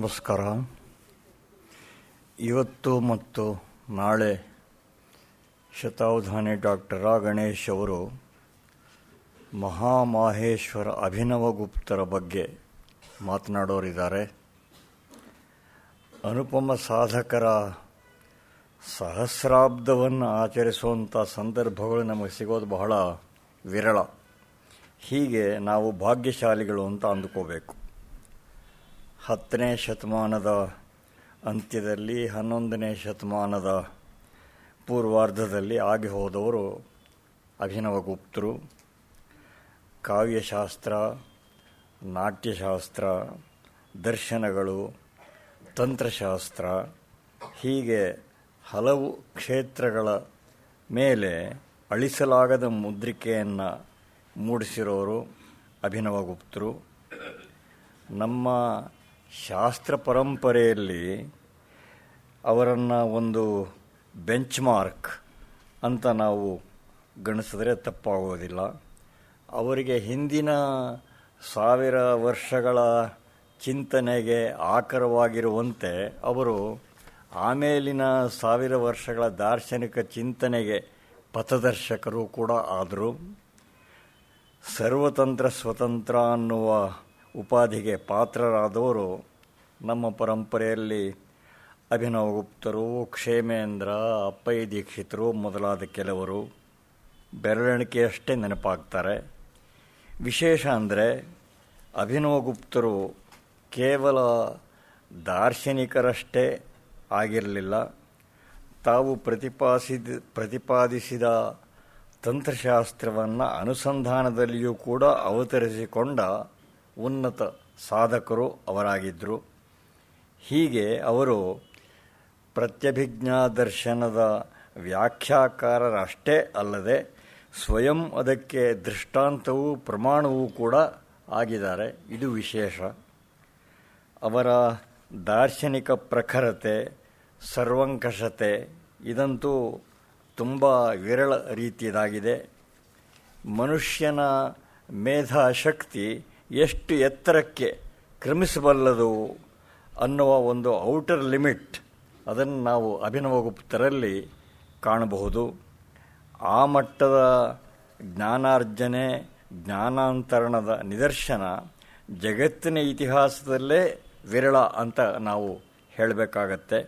ನಮಸ್ಕಾರ. ಇವತ್ತು ಮತ್ತು ನಾಳೆ ಶತಾವಧಾನಿ ಡಾಕ್ಟರ್ ರಾ ಗಣೇಶ್ ಅವರು ಮಹಾಮಾಹೇಶ್ವರ ಅಭಿನವಗುಪ್ತರ ಬಗ್ಗೆ ಮಾತನಾಡೋರಿದ್ದಾರೆ. ಅನುಪಮ ಸಾಧಕರ ಸಹಸ್ರಾಬ್ದವನ್ನು ಆಚರಿಸುವಂಥ ಸಂದರ್ಭಗಳು ನಮಗೆ ಸಿಗೋದು ಬಹಳ ವಿರಳ. ಹೀಗೆ ನಾವು ಭಾಗ್ಯಶಾಲಿಗಳು ಅಂತ ಅಂದುಕೋಬೇಕು. 10ನೇ ಶತಮಾನದ ಅಂತ್ಯದಲ್ಲಿ 11ನೇ ಶತಮಾನದ ಪೂರ್ವಾರ್ಧದಲ್ಲಿ ಆಗಿ ಹೋದವರು ಅಭಿನವಗುಪ್ತರು. ಕಾವ್ಯಶಾಸ್ತ್ರ, ನಾಟ್ಯಶಾಸ್ತ್ರ, ದರ್ಶನಗಳು, ತಂತ್ರಶಾಸ್ತ್ರ ಹೀಗೆ ಹಲವು ಕ್ಷೇತ್ರಗಳ ಮೇಲೆ ಅಳಿಸಲಾಗದ ಮುದ್ರಿಕೆಯನ್ನು ಮೂಡಿಸಿರೋರು ಅಭಿನವಗುಪ್ತರು. ನಮ್ಮ ಶಾಸ್ತ್ರ ಪರಂಪರೆಯಲ್ಲಿ ಅವರನ್ನು ಒಂದು ಬೆಂಚ್ ಮಾರ್ಕ್ ಅಂತ ನಾವು ಗಣಿಸಿದ್ರೆ ತಪ್ಪಾಗೋದಿಲ್ಲ. ಅವರಿಗೆ ಹಿಂದಿನ 1000 ವರ್ಷಗಳ ಚಿಂತನೆಗೆ ಆಕರವಾಗಿರುವಂತೆ ಅವರು ಆಮೇಲಿನ 1000 ವರ್ಷಗಳ ದಾರ್ಶನಿಕ ಚಿಂತನೆಗೆ ಪಥದರ್ಶಕರು ಕೂಡ ಆದರು. ಸರ್ವತಂತ್ರ ಸ್ವತಂತ್ರ ಅನ್ನುವ ಉಪಾಧಿಗೆ ಪಾತ್ರರಾದವರು ನಮ್ಮ ಪರಂಪರೆಯಲ್ಲಿ ಅಭಿನವಗುಪ್ತರು, ಕ್ಷೇಮೇಂದ್ರ, ಅಪ್ಪಯ್ಯ ದೀಕ್ಷಿತರು ಮೊದಲಾದ ಕೆಲವರು ಬೆರಳೆಣಿಕೆಯಷ್ಟೇ ನೆನಪಾಗ್ತಾರೆ. ವಿಶೇಷ ಅಂದರೆ ಅಭಿನವಗುಪ್ತರು ಕೇವಲ ದಾರ್ಶನಿಕರಷ್ಟೇ ಆಗಿರಲಿಲ್ಲ. ತಾವು ಪ್ರತಿಪಾದಿಸಿದ ತಂತ್ರಶಾಸ್ತ್ರವನ್ನು ಅನುಸಂಧಾನದಲ್ಲಿಯೂ ಕೂಡ ಅವತರಿಸಿಕೊಂಡ ಉನ್ನತ ಸಾಧಕರು ಅವರಾಗಿದ್ದರು. ಹೀಗೆ ಅವರು ಪ್ರತ್ಯಭಿಜ್ಞಾ ದರ್ಶನದ ವ್ಯಾಖ್ಯಾಕಾರರಷ್ಟೇ ಅಲ್ಲದೆ ಸ್ವಯಂ ಅದಕ್ಕೆ ದೃಷ್ಟಾಂತವೂ ಪ್ರಮಾಣವೂ ಕೂಡ ಆಗಿದ್ದಾರೆ. ಇದು ವಿಶೇಷ. ಅವರ ದಾರ್ಶನಿಕ ಪ್ರಖರತೆ, ಸರ್ವಂಕಷತೆ ಇದಂತೂ ತುಂಬ ವಿರಳ ರೀತಿಯದಾಗಿದೆ. ಮನುಷ್ಯನ ಮೇಧಾಶಕ್ತಿ ಎಷ್ಟು ಎತ್ತರಕ್ಕೆ ಕ್ರಮಿಸಬಲ್ಲದು ಅನ್ನುವ ಒಂದು ಔಟರ್ ಲಿಮಿಟ್ ಅದನ್ನು ನಾವು ಅಭಿನವಗುಪ್ತರಲ್ಲಿ ಕಾಣಬಹುದು. ಆ ಮಟ್ಟದ ಜ್ಞಾನಾರ್ಜನೆ, ಜ್ಞಾನಾಂತರಣದ ನಿದರ್ಶನ ಜಗತ್ತಿನ ಇತಿಹಾಸದಲ್ಲೇ ವಿರಳ ಅಂತ ನಾವು ಹೇಳಬೇಕಾಗತ್ತೆ.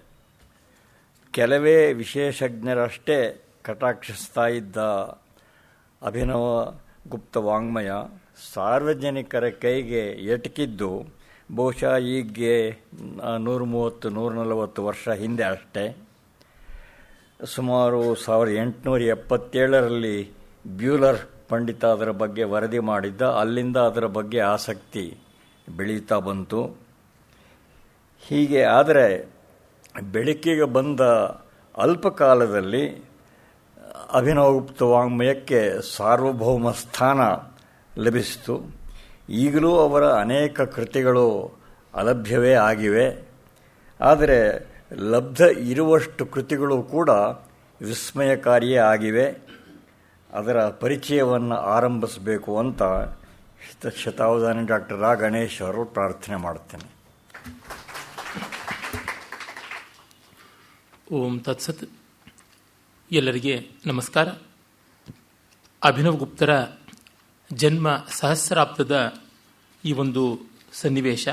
ಕೆಲವೇ ವಿಶೇಷಜ್ಞರಷ್ಟೇ ಕಟಾಕ್ಷಿಸ್ತಾ ಇದ್ದ ಅಭಿನವ ಗುಪ್ತ ವಾಂಗ್ಮಯ ಸಾರ್ವಜನಿಕರ ಕೈಗೆ ಎಟಕಿದ್ದು ಬಹುಶಃ ಈಗ್ಗೆ 130-140 ವರ್ಷ ಹಿಂದೆ ಅಷ್ಟೇ. ಸುಮಾರು 1877ರಲ್ಲಿ ಬ್ಯೂಲರ್ ಪಂಡಿತ ಅದರ ಬಗ್ಗೆ ವರದಿ ಮಾಡಿದ್ದ. ಅಲ್ಲಿಂದ ಅದರ ಬಗ್ಗೆ ಆಸಕ್ತಿ ಬೆಳೀತಾ ಬಂತು. ಹೀಗೆ ಆದರೆ ಬೆಳಕಿಗೆ ಬಂದ ಅಲ್ಪಕಾಲದಲ್ಲಿ ಅಭಿನವಗುಪ್ತ ವಾಂಗ್ಮಯಕ್ಕೆ ಸಾರ್ವಭೌಮ ಸ್ಥಾನ ಲಭಿಸಿತು. ಈಗಲೂ ಅವರ ಅನೇಕ ಕೃತಿಗಳು ಅಲಭ್ಯವೇ ಆಗಿವೆ. ಆದರೆ ಲಬ್ಧ ಇರುವಷ್ಟು ಕೃತಿಗಳು ಕೂಡ ವಿಸ್ಮಯಕಾರಿಯೇ ಆಗಿವೆ. ಅದರ ಪರಿಚಯವನ್ನು ಆರಂಭಿಸಬೇಕು ಅಂತ ಶತಾವಧಾನಿ ಡಾಕ್ಟರ್ ರಾ ಗಣೇಶ್ ಅವರು ಪ್ರಾರ್ಥನೆ ಮಾಡ್ತೇನೆ. ಓಂ ತತ್ಸತ್. ಎಲ್ಲರಿಗೆ ನಮಸ್ಕಾರ. ಅಭಿನವಗುಪ್ತರ ಜನ್ಮ ಸಹಸ್ರಾಬ್ದದ ಈ ಒಂದು ಸನ್ನಿವೇಶ,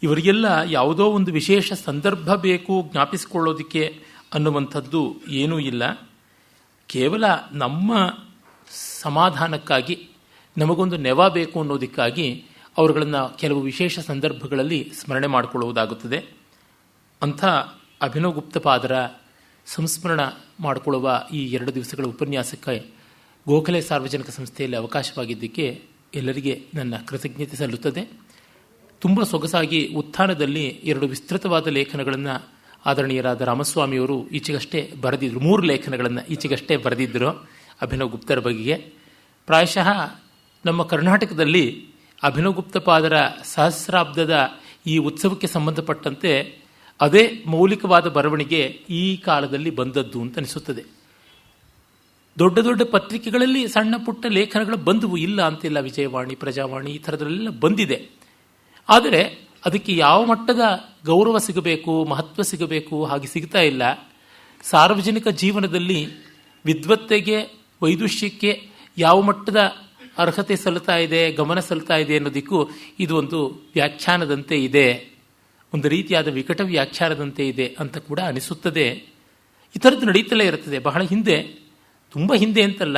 ಇವರಿಗೆಲ್ಲ ಯಾವುದೋ ಒಂದು ವಿಶೇಷ ಸಂದರ್ಭ ಬೇಕು ಜ್ಞಾಪಿಸಿಕೊಳ್ಳೋದಕ್ಕೆ ಅನ್ನುವಂಥದ್ದು ಏನೂ ಇಲ್ಲ. ಕೇವಲ ನಮ್ಮ ಸಮಾಧಾನಕ್ಕಾಗಿ, ನಮಗೊಂದು ನೆವ ಬೇಕು ಅನ್ನೋದಕ್ಕಾಗಿ ಅವರುಗಳನ್ನು ಕೆಲವು ವಿಶೇಷ ಸಂದರ್ಭಗಳಲ್ಲಿ ಸ್ಮರಣೆ ಮಾಡಿಕೊಳ್ಳುವುದಾಗುತ್ತದೆ. ಅಂಥ ಅಭಿನವಗುಪ್ತಪಾದರ ಸಂಸ್ಮರಣ ಮಾಡಿಕೊಳ್ಳುವ ಈ 2 ದಿವಸಗಳ ಉಪನ್ಯಾಸಕ್ಕೆ ಗೋಖಲೆ ಸಾರ್ವಜನಿಕ ಸಂಸ್ಥೆಯಲ್ಲಿ ಅವಕಾಶವಾಗಿದ್ದಕ್ಕೆ ಎಲ್ಲರಿಗೆ ನನ್ನ ಕೃತಜ್ಞತೆ ಸಲ್ಲುತ್ತದೆ. ತುಂಬ ಸೊಗಸಾಗಿ ಉತ್ಥಾನದಲ್ಲಿ 2 ವಿಸ್ತೃತವಾದ ಲೇಖನಗಳನ್ನು ಆದರಣೀಯರಾದ ರಾಮಸ್ವಾಮಿಯವರು ಈಚೆಗಷ್ಟೇ ಬರೆದಿದ್ದರು. 3 ಲೇಖನಗಳನ್ನು ಈಚೆಗಷ್ಟೇ ಬರೆದಿದ್ದರು ಅಭಿನವಗುಪ್ತರ ಬಗೆಗೆ. ಪ್ರಾಯಶಃ ನಮ್ಮ ಕರ್ನಾಟಕದಲ್ಲಿ ಅಭಿನವಗುಪ್ತಪಾದರ ಸಹಸ್ರಾಬ್ದದ ಈ ಉತ್ಸವಕ್ಕೆ ಸಂಬಂಧಪಟ್ಟಂತೆ ಅದೇ ಮೌಲಿಕವಾದ ಬರವಣಿಗೆ ಈ ಕಾಲದಲ್ಲಿ ಬಂದದ್ದು ಅಂತ ಅನಿಸುತ್ತದೆ. ದೊಡ್ಡ ದೊಡ್ಡ ಪತ್ರಿಕೆಗಳಲ್ಲಿ ಸಣ್ಣ ಪುಟ್ಟ ಲೇಖನಗಳು ಬಂದವು, ಇಲ್ಲ ಅಂತಿಲ್ಲ. ವಿಜಯವಾಣಿ, ಪ್ರಜಾವಾಣಿ ಈ ಥರದಲ್ಲೆಲ್ಲ ಬಂದಿದೆ. ಆದರೆ ಅದಕ್ಕೆ ಯಾವ ಮಟ್ಟದ ಗೌರವ ಸಿಗಬೇಕು, ಮಹತ್ವ ಸಿಗಬೇಕು, ಹಾಗೆ ಸಿಗ್ತಾ ಇಲ್ಲ. ಸಾರ್ವಜನಿಕ ಜೀವನದಲ್ಲಿ ವಿದ್ವತ್ತೆಗೆ, ವೈದುಷ್ಯಕ್ಕೆ ಯಾವ ಮಟ್ಟದ ಅರ್ಹತೆ ಸಲ್ತಾ ಇದೆ, ಗಮನ ಸಲ್ತಾ ಇದೆ ಅನ್ನೋದಕ್ಕೂ ಇದು ಒಂದು ವ್ಯಾಖ್ಯಾನದಂತೆ ಇದೆ, ಒಂದು ರೀತಿಯಾದ ವಿಕಟ ವ್ಯಾಖ್ಯಾನದಂತೆ ಇದೆ ಅಂತ ಕೂಡ ಅನಿಸುತ್ತದೆ. ಈ ಥರದ್ದು ನಡೀತಲೇ ಇರುತ್ತದೆ. ಬಹಳ ಹಿಂದೆ, ತುಂಬ ಹಿಂದೆ ಅಂತಲ್ಲ,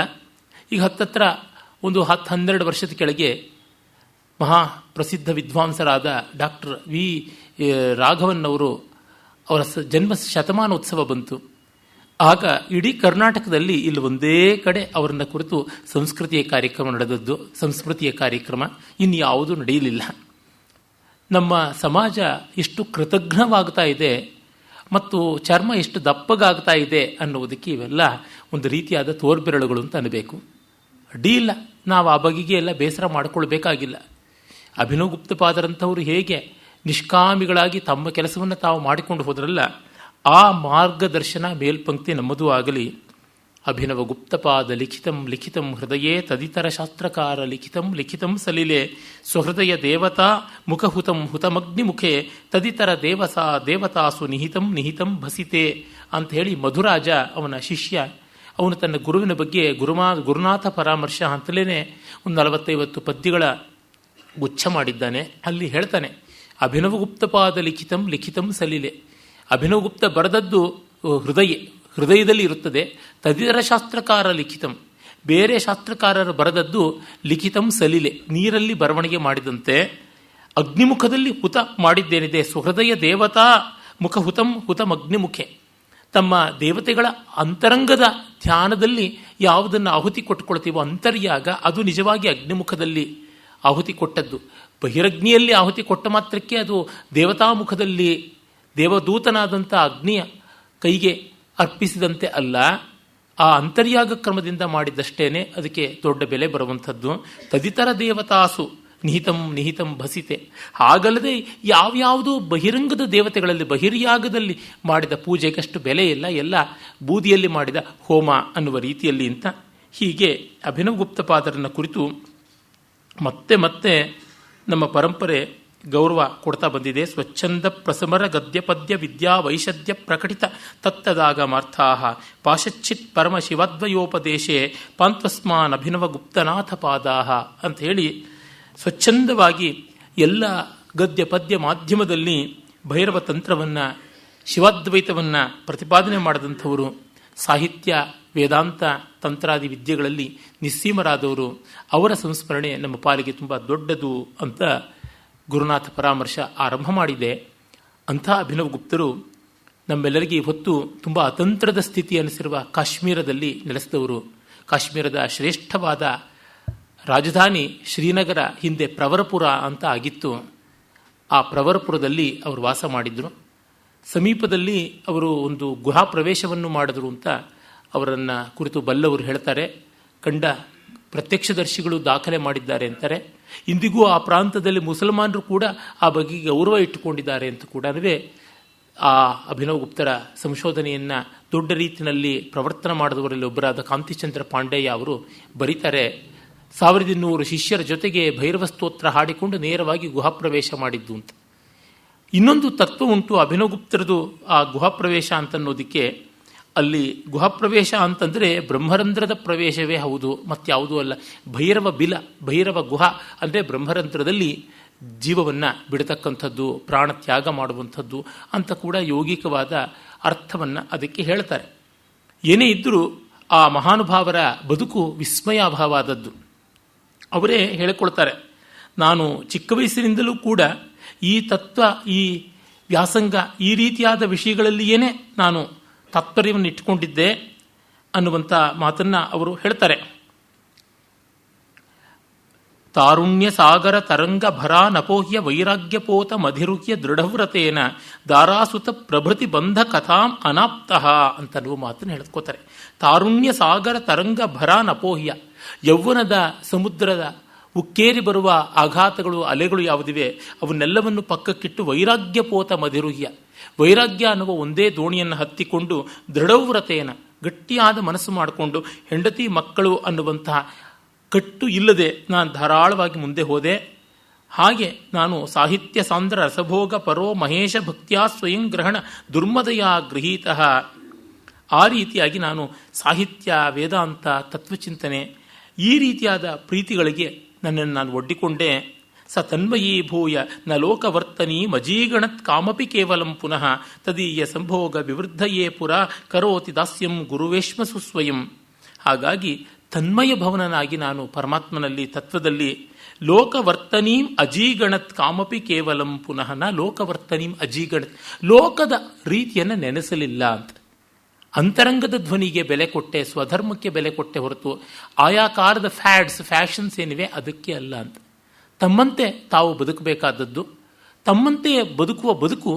ಈಗ ಹತ್ತತ್ರ ಒಂದು 10-12 ವರ್ಷದ ಕೆಳಗೆ ಮಹಾ ಪ್ರಸಿದ್ಧ ವಿದ್ವಾಂಸರಾದ ಡಾಕ್ಟರ್ ವಿ ರಾಘವನ್ ಅವರು, ಅವರ ಜನ್ಮ ಶತಮಾನೋತ್ಸವ ಬಂತು. ಆಗ ಇಡೀ ಕರ್ನಾಟಕದಲ್ಲಿ ಇಲ್ಲಿ ಒಂದೇ ಕಡೆ ಅವರನ್ನ ಕುರಿತು ಸಂಸ್ಕೃತಿಯ ಕಾರ್ಯಕ್ರಮ ನಡೆದದ್ದು. ಸಂಸ್ಕೃತಿಯ ಕಾರ್ಯಕ್ರಮ ಇನ್ಯಾವುದೂ ನಡೆಯಲಿಲ್ಲ. ನಮ್ಮ ಸಮಾಜ ಎಷ್ಟು ಕೃತಜ್ಞವಾಗ್ತಾ ಇದೆ ಮತ್ತು ಚರ್ಮ ಎಷ್ಟು ದಪ್ಪಗಾಗ್ತಾ ಇದೆ ಅನ್ನುವುದಕ್ಕೆ ಇವೆಲ್ಲ ಒಂದು ರೀತಿಯಾದ ತೋರ್ಬೆರಳುಗಳು ಅಂತ ಅನ್ನಬೇಕು. ಅಡ್ಡಿ ಇಲ್ಲ, ನಾವು ಆ ಬಗೆಗೆ ಎಲ್ಲ ಬೇಸರ ಮಾಡಿಕೊಳ್ಬೇಕಾಗಿಲ್ಲ. ಅಭಿನವ್ ಗುಪ್ತಪಾದರಂಥವರು ಹೇಗೆ ನಿಷ್ಕಾಮಿಗಳಾಗಿ ತಮ್ಮ ಕೆಲಸವನ್ನು ತಾವು ಮಾಡಿಕೊಂಡು ಹೋದ್ರಲ್ಲ, ಆ ಮಾರ್ಗದರ್ಶನ ಮೇಲ್ಪಂಕ್ತಿ ನಮ್ಮದೂ ಆಗಲಿ. ಅಭಿನವ ಗುಪ್ತಪಾದ ಲಿಖಿತಂ ಲಿಖಿತಂ ಹೃದಯೇ ತದಿತರ ಶಾಸ್ತ್ರಕಾರ ಲಿಖಿತಂ ಲಿಖಿತಂ ಸಲಿಲೆ ಸ್ವಹೃದಯ ದೇವತಾ ಮುಖಹುತಂ ಹುತಮಗ್ನಿಮುಖೆ ತದಿತರ ದೇವತಾಸು ನಿಹಿತಂ ನಿಹಿತಂ ಭಸಿತೆ ಅಂತ ಹೇಳಿ ಮಧುರಾಜ ಅವನ ಶಿಷ್ಯ, ಅವನು ತನ್ನ ಗುರುವಿನ ಬಗ್ಗೆ ಗುರುನಾಥ ಪರಾಮರ್ಶ ಅಂತಲೇ ಒಂದು 40-50 ಪದ್ಯಗಳ ಗುಚ್ಛ ಮಾಡಿದ್ದಾನೆ. ಅಲ್ಲಿ ಹೇಳ್ತಾನೆ, ಅಭಿನವಗುಪ್ತಪಾದ ಲಿಖಿತಂ ಲಿಖಿತಂ ಸಲಿಲೆ. ಅಭಿನವಗುಪ್ತ ಬರೆದದ್ದು ಹೃದಯದಲ್ಲಿ ಇರುತ್ತದೆ. ತದಿತರ ಶಾಸ್ತ್ರಕಾರ ಲಿಖಿತಂ, ಬೇರೆ ಶಾಸ್ತ್ರಕಾರರು ಬರೆದದ್ದು ಲಿಖಿತಂ ಸಲಿಲೆ, ನೀರಲ್ಲಿ ಬರವಣಿಗೆ ಮಾಡಿದಂತೆ. ಅಗ್ನಿಮುಖದಲ್ಲಿ ಹುತ ಮಾಡಿದ್ದೇನಿದೆ, ಸುಹೃದಯ ದೇವತಾ ಮುಖ ಹುತಂ ಅಗ್ನಿಮುಖೆ. ತಮ್ಮ ದೇವತೆಗಳ ಅಂತರಂಗದ ಧ್ಯಾನದಲ್ಲಿ ಯಾವುದನ್ನು ಆಹುತಿ ಕೊಟ್ಟುಕೊಳ್ತೀವೋ ಅಂತರ್ಯಾಗ, ಅದು ನಿಜವಾಗಿ ಅಗ್ನಿಮುಖದಲ್ಲಿ ಆಹುತಿ ಕೊಟ್ಟದ್ದು. ಬಹಿರಗ್ನಿಯಲ್ಲಿ ಆಹುತಿ ಕೊಟ್ಟ ಮಾತ್ರಕ್ಕೆ ಅದು ದೇವತಾಮುಖದಲ್ಲಿ ದೇವದೂತನಾದಂಥ ಅಗ್ನಿಯ ಕೈಗೆ ಅರ್ಪಿಸಿದಂತೆ ಅಲ್ಲ. ಆ ಅಂತರ್ಯಾಗ ಕ್ರಮದಿಂದ ಮಾಡಿದಷ್ಟೇನೆ ಅದಕ್ಕೆ ದೊಡ್ಡ ಬೆಲೆ ಬರುವಂಥದ್ದು. ತದಿತರ ದೇವತಾಸು ನಿಹಿತಂ ನಿಹಿತಂ ಭಸಿತೆ. ಹಾಗಲ್ಲದೆ ಯಾವ್ಯಾವುದೋ ಬಹಿರಂಗದ ದೇವತೆಗಳಲ್ಲಿ ಬಹಿರ್ಯಾಗದಲ್ಲಿ ಮಾಡಿದ ಪೂಜೆಗಷ್ಟು ಬೆಲೆ ಇಲ್ಲ, ಎಲ್ಲ ಬೂದಿಯಲ್ಲಿ ಮಾಡಿದ ಹೋಮ ಅನ್ನುವ ರೀತಿಯಲ್ಲಿ ಅಂತ. ಹೀಗೆ ಅಭಿನವ್ ಗುಪ್ತಪಾದರನ್ನ ಕುರಿತು ಮತ್ತೆ ಮತ್ತೆ ನಮ್ಮ ಪರಂಪರೆ ಗೌರವ ಕೊಡ್ತಾ ಬಂದಿದೆ. ಸ್ವಚ್ಛಂದ ಪ್ರಸಮರ ಗದ್ಯ ಪದ್ಯ ವಿದ್ಯಾ ವೈಶದ್ಯ ಪ್ರಕಟಿತ ತತ್ತದಾಗಮಾರ್ಥಾ ಪಾಶಚ್ಚಿತ್ ಪರಮ ಶಿವದ್ವಯೋಪದೇಶೆ ಪಾಂತ್ವಸ್ಮಾನ್ ಅಭಿನವ ಗುಪ್ತನಾಥ ಪಾದಾಹ ಅಂತ ಹೇಳಿ ಸ್ವಚ್ಛಂದವಾಗಿ ಎಲ್ಲ ಗದ್ಯ ಪದ್ಯ ಮಾಧ್ಯಮದಲ್ಲಿ ಭೈರವ ತಂತ್ರವನ್ನು, ಶಿವಾದ್ವೈತವನ್ನು ಪ್ರತಿಪಾದನೆ ಮಾಡಿದಂಥವರು, ಸಾಹಿತ್ಯ ವೇದಾಂತ ತಂತ್ರಾದಿ ವಿದ್ಯೆಗಳಲ್ಲಿ ನಿಸ್ಸೀಮರಾದವರು. ಅವರ ಸಂಸ್ಮರಣೆ ನಮ್ಮ ಪಾಲಿಗೆ ತುಂಬ ದೊಡ್ಡದು ಅಂತ ಗುರುನಾಥ ಪರಾಮರ್ಶ ಆರಂಭ ಮಾಡಿದೆ. ಅಂಥ ಅಭಿನವ್ ಗುಪ್ತರು ನಮ್ಮೆಲ್ಲರಿಗೆ ಇವತ್ತು ತುಂಬ ಅತಂತ್ರದ ಸ್ಥಿತಿ ಅನಿಸಿರುವ ಕಾಶ್ಮೀರದಲ್ಲಿ ನೆಲೆಸಿದವರು. ಕಾಶ್ಮೀರದ ಶ್ರೇಷ್ಠವಾದ ರಾಜಧಾನಿ ಶ್ರೀನಗರ ಹಿಂದೆ ಪ್ರವರಪುರ ಅಂತ ಆಗಿತ್ತು. ಆ ಪ್ರವರಪುರದಲ್ಲಿ ಅವರು ವಾಸ ಮಾಡಿದರು. ಸಮೀಪದಲ್ಲಿ ಅವರು ಒಂದು ಗುಹಾ ಪ್ರವೇಶವನ್ನು ಮಾಡಿದ್ರು ಅಂತ ಅವರನ್ನು ಕುರಿತು ಬಲ್ಲವರು ಹೇಳ್ತಾರೆ. ಕಂಡ ಪ್ರತ್ಯಕ್ಷದರ್ಶಿಗಳು ದಾಖಲೆ ಮಾಡಿದ್ದಾರೆ ಅಂತಾರೆ. ಇಂದಿಗೂ ಆ ಪ್ರಾಂತದಲ್ಲಿ ಮುಸಲ್ಮಾನರು ಕೂಡ ಆ ಬಗೆಗೆ ಗೌರವ ಇಟ್ಟುಕೊಂಡಿದ್ದಾರೆ ಅಂತ ಕೂಡ ಆ ಅಭಿನವ್ ಗುಪ್ತರ ಸಂಶೋಧನೆಯನ್ನು ದೊಡ್ಡ ರೀತಿಯಲ್ಲಿ ಪ್ರವರ್ತನ ಮಾಡಿದವರಲ್ಲಿ ಒಬ್ಬರಾದ ಕಾಂತಿಚಂದ್ರ ಪಾಂಡೆಯ ಅವರು ಬರೀತಾರೆ, 1200 ಶಿಷ್ಯರ ಜೊತೆಗೆ ಭೈರವ ಸ್ತೋತ್ರ ಹಾಡಿಕೊಂಡು ನೇರವಾಗಿ ಗುಹಾಪ್ರವೇಶ ಮಾಡಿದ್ದು ಅಂತ. ಇನ್ನೊಂದು ತತ್ವ ಉಂಟು ಅಭಿನವ್ ಗುಪ್ತರದು ಆ ಗುಹಾಪ್ರವೇಶ ಅಂತನ್ನೋದಕ್ಕೆ. ಅಲ್ಲಿ ಗುಹಾಪ್ರವೇಶ ಅಂತಂದರೆ ಬ್ರಹ್ಮರಂಧ್ರದ ಪ್ರವೇಶವೇ ಹೌದು, ಮತ್ಯಾವುದೂ ಅಲ್ಲ. ಭೈರವ ಗುಹಾ ಅಂದರೆ ಬ್ರಹ್ಮರಂಧ್ರದಲ್ಲಿ ಜೀವವನ್ನು ಬಿಡತಕ್ಕಂಥದ್ದು, ಪ್ರಾಣ ತ್ಯಾಗ ಮಾಡುವಂಥದ್ದು ಅಂತ ಕೂಡ ಯೌಗಿಕವಾದ ಅರ್ಥವನ್ನು ಅದಕ್ಕೆ ಹೇಳ್ತಾರೆ. ಏನೇ ಇದ್ದರೂ ಆ ಮಹಾನುಭಾವರ ಬದುಕು ವಿಸ್ಮಯಾಭಾವಾದದ್ದು. ಅವರೇ ಹೇಳಿಕೊಳ್ತಾರೆ, ನಾನು ಚಿಕ್ಕ ವಯಸ್ಸಿನಿಂದಲೂ ಕೂಡ ಈ ತತ್ವ, ಈ ವ್ಯಾಸಂಗ, ಈ ರೀತಿಯಾದ ವಿಷಯಗಳಲ್ಲಿಯೇ ನಾನು ತಾತ್ಪರ್ಯವನ್ನು ಇಟ್ಟುಕೊಂಡಿದ್ದೆ ಅನ್ನುವಂಥ ಮಾತನ್ನು ಅವರು ಹೇಳ್ತಾರೆ. ತಾರುಣ್ಯ ಸಾಗರ ತರಂಗ ಭರಾ ನಪೋಹ್ಯ ವೈರಾಗ್ಯಪೋತ ಮಧಿರುಹ್ಯ ದೃಢವ್ರತೇನ ದಾರಾಸುತ ಪ್ರಭೃತಿ ಬಂಧ ಕಥಾಂ ಅನಾಪ್ತಃ ಅಂತನ್ನುವ ಮಾತನ್ನು ಹೇಳ್ಕೋತಾರೆ. ತಾರುಣ್ಯ ಸಾಗರ ತರಂಗ ಭರಾ ನಪೋಹ್ಯ, ಯೌವನದ ಸಮುದ್ರದ ಉಕ್ಕೇರಿ ಬರುವ ಆಘಾತಗಳು, ಅಲೆಗಳು ಯಾವುದಿವೆ ಅವನ್ನೆಲ್ಲವನ್ನು ಪಕ್ಕಕ್ಕಿಟ್ಟು ವೈರಾಗ್ಯಪೋತ ಮಧಿರುಹ್ಯ, ವೈರಾಗ್ಯ ಅನ್ನುವ ಒಂದೇ ದೋಣಿಯನ್ನು ಹತ್ತಿಕೊಂಡು ದೃಢವ್ರತೆಯನ್ನು, ಗಟ್ಟಿಯಾದ ಮನಸ್ಸು ಮಾಡಿಕೊಂಡು ಹೆಂಡತಿ ಮಕ್ಕಳು ಅನ್ನುವಂತಹ ಕಟ್ಟು ಇಲ್ಲದೆ ನಾನು ಧಾರಾಳವಾಗಿ ಮುಂದೆ ಹೋದೆ. ಹಾಗೆ ನಾನು ಸಾಹಿತ್ಯ ಸಾಂದ್ರ ರಸಭೋಗ ಪರೋ ಮಹೇಶ ಭಕ್ತ್ಯಾ ಸ್ವಯಂ ಗ್ರಹಣ ದುರ್ಮದಯ ಗೃಹೀತ. ಆ ರೀತಿಯಾಗಿ ನಾನು ಸಾಹಿತ್ಯ, ವೇದಾಂತ, ತತ್ವಚಿಂತನೆ ಈ ರೀತಿಯಾದ ಪ್ರೀತಿಗಳಿಗೆ ನನ್ನನ್ನು ನಾನು ಒಡ್ಡಿಕೊಂಡೆ. ಸ ತನ್ಮಯೀ ಭೂಯ ನ ಲೋಕವರ್ತನೀ ಮಜೀಗಣತ್ ಕಾಮಪಿ ಕೇವಲಂ ಪುನಃ ತದೀಯ ಸಂಭೋಗ ವಿವೃದ್ಧಯೇ ಪುರ ಕರೋತಿ ದಾಸ್ಯಂ ಗುರುವೇಶ್ಮಸು ಸ್ವಯಂ. ಹಾಗಾಗಿ ತನ್ಮಯ ಭವನನಾಗಿ ನಾನು ಪರಮಾತ್ಮನಲ್ಲಿ, ತತ್ವದಲ್ಲಿ ಲೋಕವರ್ತನೀಂ ಅಜೀಗಣತ್ ಕಾಮಪಿ ಕೇವಲಂ ಪುನಃ ನ ಲೋಕವರ್ತನೀಂ ಅಜೀಗಣತ್, ಲೋಕದ ರೀತಿಯನ್ನು ನೆನೆಸಲಿಲ್ಲ ಅಂತ. ಅಂತರಂಗದ ಧ್ವನಿಗೆ ಬೆಲೆ ಕೊಟ್ಟೆ, ಸ್ವಧರ್ಮಕ್ಕೆ ಬೆಲೆ ಕೊಟ್ಟೆ ಹೊರತು ಆಯಾ ಕಾಲದ ಫ್ಯಾಷನ್ಸ್ ಏನಿವೆ ಅದಕ್ಕೆ ಅಲ್ಲ ಅಂತ. ತಮ್ಮಂತೆ ತಾವು ಬದುಕಬೇಕಾದದ್ದು, ತಮ್ಮಂತೆಯೇ ಬದುಕುವ ಬದುಕು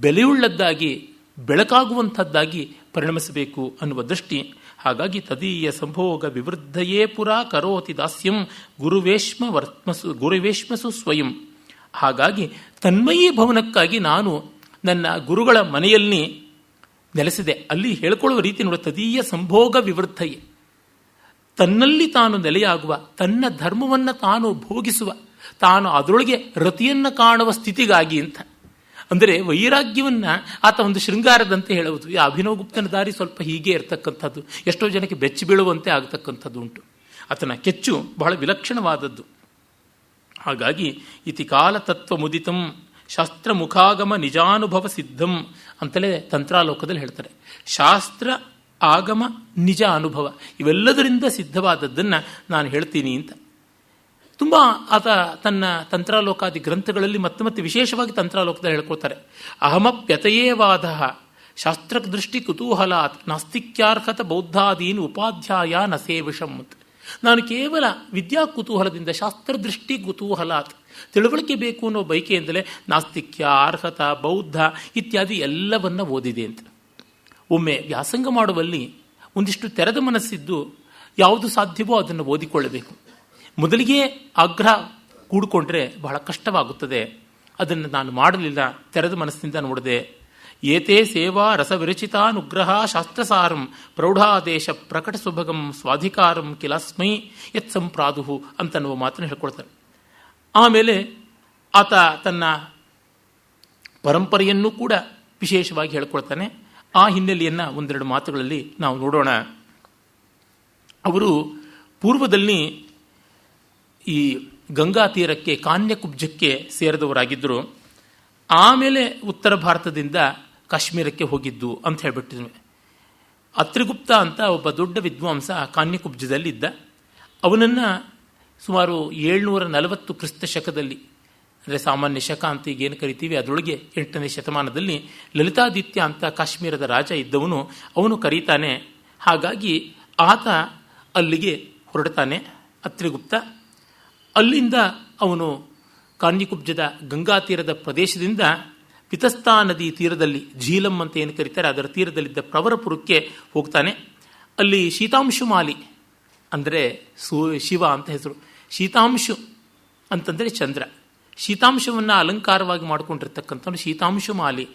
ಬೆಲೆಯುಳ್ಳದ್ದಾಗಿ ಬೆಳಕಾಗುವಂಥದ್ದಾಗಿ ಪರಿಣಮಿಸಬೇಕು ಅನ್ನುವ ದೃಷ್ಟಿ. ಹಾಗಾಗಿ ತದೀಯ ಸಂಭೋಗ ವಿವೃದ್ಧಯೇ ಪುರ ಕರೋತಿ ದಾಸ್ಯಂ ಗುರುವೇಶ್ಮಸು ಸ್ವಯಂ. ಹಾಗಾಗಿ ತನ್ಮಯೀ ಭವನಕ್ಕಾಗಿ ನಾನು ನನ್ನ ಗುರುಗಳ ಮನೆಯಲ್ಲಿ ನೆಲೆಸಿದೆ. ಅಲ್ಲಿ ಹೇಳಿಕೊಳ್ಳುವ ರೀತಿ ನೋಡ, ತದೀಯ ಸಂಭೋಗ ವಿವೃದ್ಧಯೇ, ತನ್ನಲ್ಲಿ ತಾನು ನೆಲೆಯಾಗುವ, ತನ್ನ ಧರ್ಮವನ್ನು ತಾನು ಭೋಗಿಸುವ, ತಾನು ಅದರೊಳಗೆ ರತಿಯನ್ನು ಕಾಣುವ ಸ್ಥಿತಿಗಾಗಿ ಅಂತ. ಅಂದರೆ ವೈರಾಗ್ಯವನ್ನು ಆತ ಒಂದು ಶೃಂಗಾರದಂತೆ ಹೇಳುವುದು. ಈ ಅಭಿನವ ಗುಪ್ತನ ದಾರಿ ಸ್ವಲ್ಪ ಹೀಗೆ ಇರತಕ್ಕಂಥದ್ದು, ಎಷ್ಟೋ ಜನಕ್ಕೆ ಬೆಚ್ಚಿ ಬೀಳುವಂತೆ ಆಗತಕ್ಕಂಥದ್ದು ಉಂಟು. ಆತನ ಕೆಚ್ಚು ಬಹಳ ವಿಲಕ್ಷಣವಾದದ್ದು. ಹಾಗಾಗಿ ಇತಿ ಕಾಲ ತತ್ವ ಮುದಿತಂ ಶಾಸ್ತ್ರ ಮುಖಾಗಮ ನಿಜಾನುಭವ ಸಿದ್ಧಂ ಅಂತಲೇ ತಂತ್ರಾಲೋಕದಲ್ಲಿ ಹೇಳ್ತಾರೆ. ಶಾಸ್ತ್ರ, ಆಗಮ, ನಿಜ ಅನುಭವ ಇವೆಲ್ಲದರಿಂದ ಸಿದ್ಧವಾದದ್ದನ್ನು ನಾನು ಹೇಳ್ತೀನಿ ಅಂತ. ತುಂಬ ಆತ ತನ್ನ ತಂತ್ರಾಲೋಕಾದಿ ಗ್ರಂಥಗಳಲ್ಲಿ ಮತ್ತೆ ವಿಶೇಷವಾಗಿ ತಂತ್ರಾಲೋಕದಲ್ಲಿ ಹೇಳ್ಕೊಳ್ತಾರೆ. ಅಹಮಪ್ಯತಯೇವಾದ ಶಾಸ್ತ್ರದೃಷ್ಟಿ ಕುತೂಹಲಾತ್ ನಾಸ್ತಿಕ್ಯಾರ್ಹತ ಬೌದ್ಧಾದೀನ್ ಉಪಾಧ್ಯಾಯ ನ ಸೇವಿಷಂ. ನಾನು ಕೇವಲ ವಿದ್ಯಾ ಕುತೂಹಲದಿಂದ, ಶಾಸ್ತ್ರದೃಷ್ಟಿ ಕುತೂಹಲಾತ್, ತಿಳುವಳಿಕೆ ಬೇಕು ಅನ್ನೋ ಬಯಕೆಯಿಂದಲೇ ನಾಸ್ತಿಕ್ಯ, ಅರ್ಹತ, ಬೌದ್ಧ ಇತ್ಯಾದಿ ಎಲ್ಲವನ್ನ ಓದಿದೆ ಅಂತ. ಒಮ್ಮೆ ವ್ಯಾಸಂಗ ಮಾಡುವಲ್ಲಿ ಒಂದಿಷ್ಟು ತೆರೆದ ಮನಸ್ಸಿದ್ದು ಯಾವುದು ಸಾಧ್ಯವೋ ಅದನ್ನು ಓದಿಕೊಳ್ಳಬೇಕು. ಮೊದಲಿಗೆ ಆಗ್ರಹ ಕೂಡಿಕೊಂಡ್ರೆ ಬಹಳ ಕಷ್ಟವಾಗುತ್ತದೆ. ಅದನ್ನು ನಾನು ಮಾಡಲಿಲ್ಲ, ತೆರೆದ ಮನಸ್ಸಿನಿಂದ ನೋಡಿದೆ. ಏತೇ ಸೇವಾ ರಸವಿರಚಿತಾನುಗ್ರಹ ಶಾಸ್ತ್ರಸಾರಂ ಪ್ರೌಢಾದೇಶ ಪ್ರಕಟ ಸುಭಗಂ ಸ್ವಾಧಿಕಾರಂ ಕಿಲಾಸ್ಮೈ ಯತ್ ಸಂಪ್ರಾದುಹು ಅಂತನ್ನುವ ಮಾತನ್ನು ಹೇಳ್ಕೊಳ್ತಾರೆ. ಆಮೇಲೆ ಆತ ತನ್ನ ಪರಂಪರೆಯನ್ನು ಕೂಡ ವಿಶೇಷವಾಗಿ ಹೇಳ್ಕೊಳ್ತಾನೆ. ಆ ಹಿನ್ನೆಲೆಯನ್ನು ಒಂದೆರಡು ಮಾತುಗಳಲ್ಲಿ ನಾವು ನೋಡೋಣ. ಅವರು ಪೂರ್ವದಲ್ಲಿ ಈ ಗಂಗಾ ತೀರಕ್ಕೆ, ಕಾನ್ಯಕುಬ್ಜಕ್ಕೆ ಸೇರಿದವರಾಗಿದ್ದರು. ಆಮೇಲೆ ಉತ್ತರ ಭಾರತದಿಂದ ಕಾಶ್ಮೀರಕ್ಕೆ ಹೋಗಿದ್ದು ಅಂತ ಹೇಳ್ಬಿಟ್ಟಿದ್ವಿ. ಅತ್ರಿಗುಪ್ತ ಅಂತ ಒಬ್ಬ ದೊಡ್ಡ ವಿದ್ವಾಂಸ ಕಾನ್ಯಕುಬ್ಜದಲ್ಲಿ ಇದ್ದ. ಅವನನ್ನು ಸುಮಾರು 740 ಕ್ರಿಸ್ತ ಶಕದಲ್ಲಿ, ಅಂದರೆ ಸಾಮಾನ್ಯ ಶಕ ಅಂತ ಈಗೇನು ಕರಿತೀವಿ ಅದರೊಳಗೆ 8ನೇ ಶತಮಾನದಲ್ಲಿ ಲಲಿತಾದಿತ್ಯ ಅಂತ ಕಾಶ್ಮೀರದ ರಾಜ ಇದ್ದವನು, ಅವನು ಕರೀತಾನೆ. ಹಾಗಾಗಿ ಆತ ಅಲ್ಲಿಗೆ ಹೊರಡ್ತಾನೆ, ಅತ್ರಿಗುಪ್ತ. ಅಲ್ಲಿಂದ ಅವನು ಕಾನ್ಯಕುಬ್ಜದ ಗಂಗಾ ತೀರದ ಪ್ರದೇಶದಿಂದ ಪಿತಸ್ತಾ ನದಿ ತೀರದಲ್ಲಿ, ಝೀಲಂ ಅಂತ ಏನು ಕರೀತಾರೆ ಅದರ ತೀರದಲ್ಲಿದ್ದ ಪ್ರವರಪುರಕ್ಕೆ ಹೋಗ್ತಾನೆ. ಅಲ್ಲಿ ಶೀತಾಂಶುಮಾಲಿ ಅಂದರೆ ಶಿವ ಅಂತ ಹೆಸರು. ಶೀತಾಂಶು ಅಂತಂದರೆ ಚಂದ್ರ. ಶೀತಾಂಶವನ್ನು ಅಲಂಕಾರವಾಗಿ ಮಾಡಿಕೊಂಡಿರ್ತಕ್ಕಂಥವನು ಶೀತಾಂಶುಮಾಲಿ.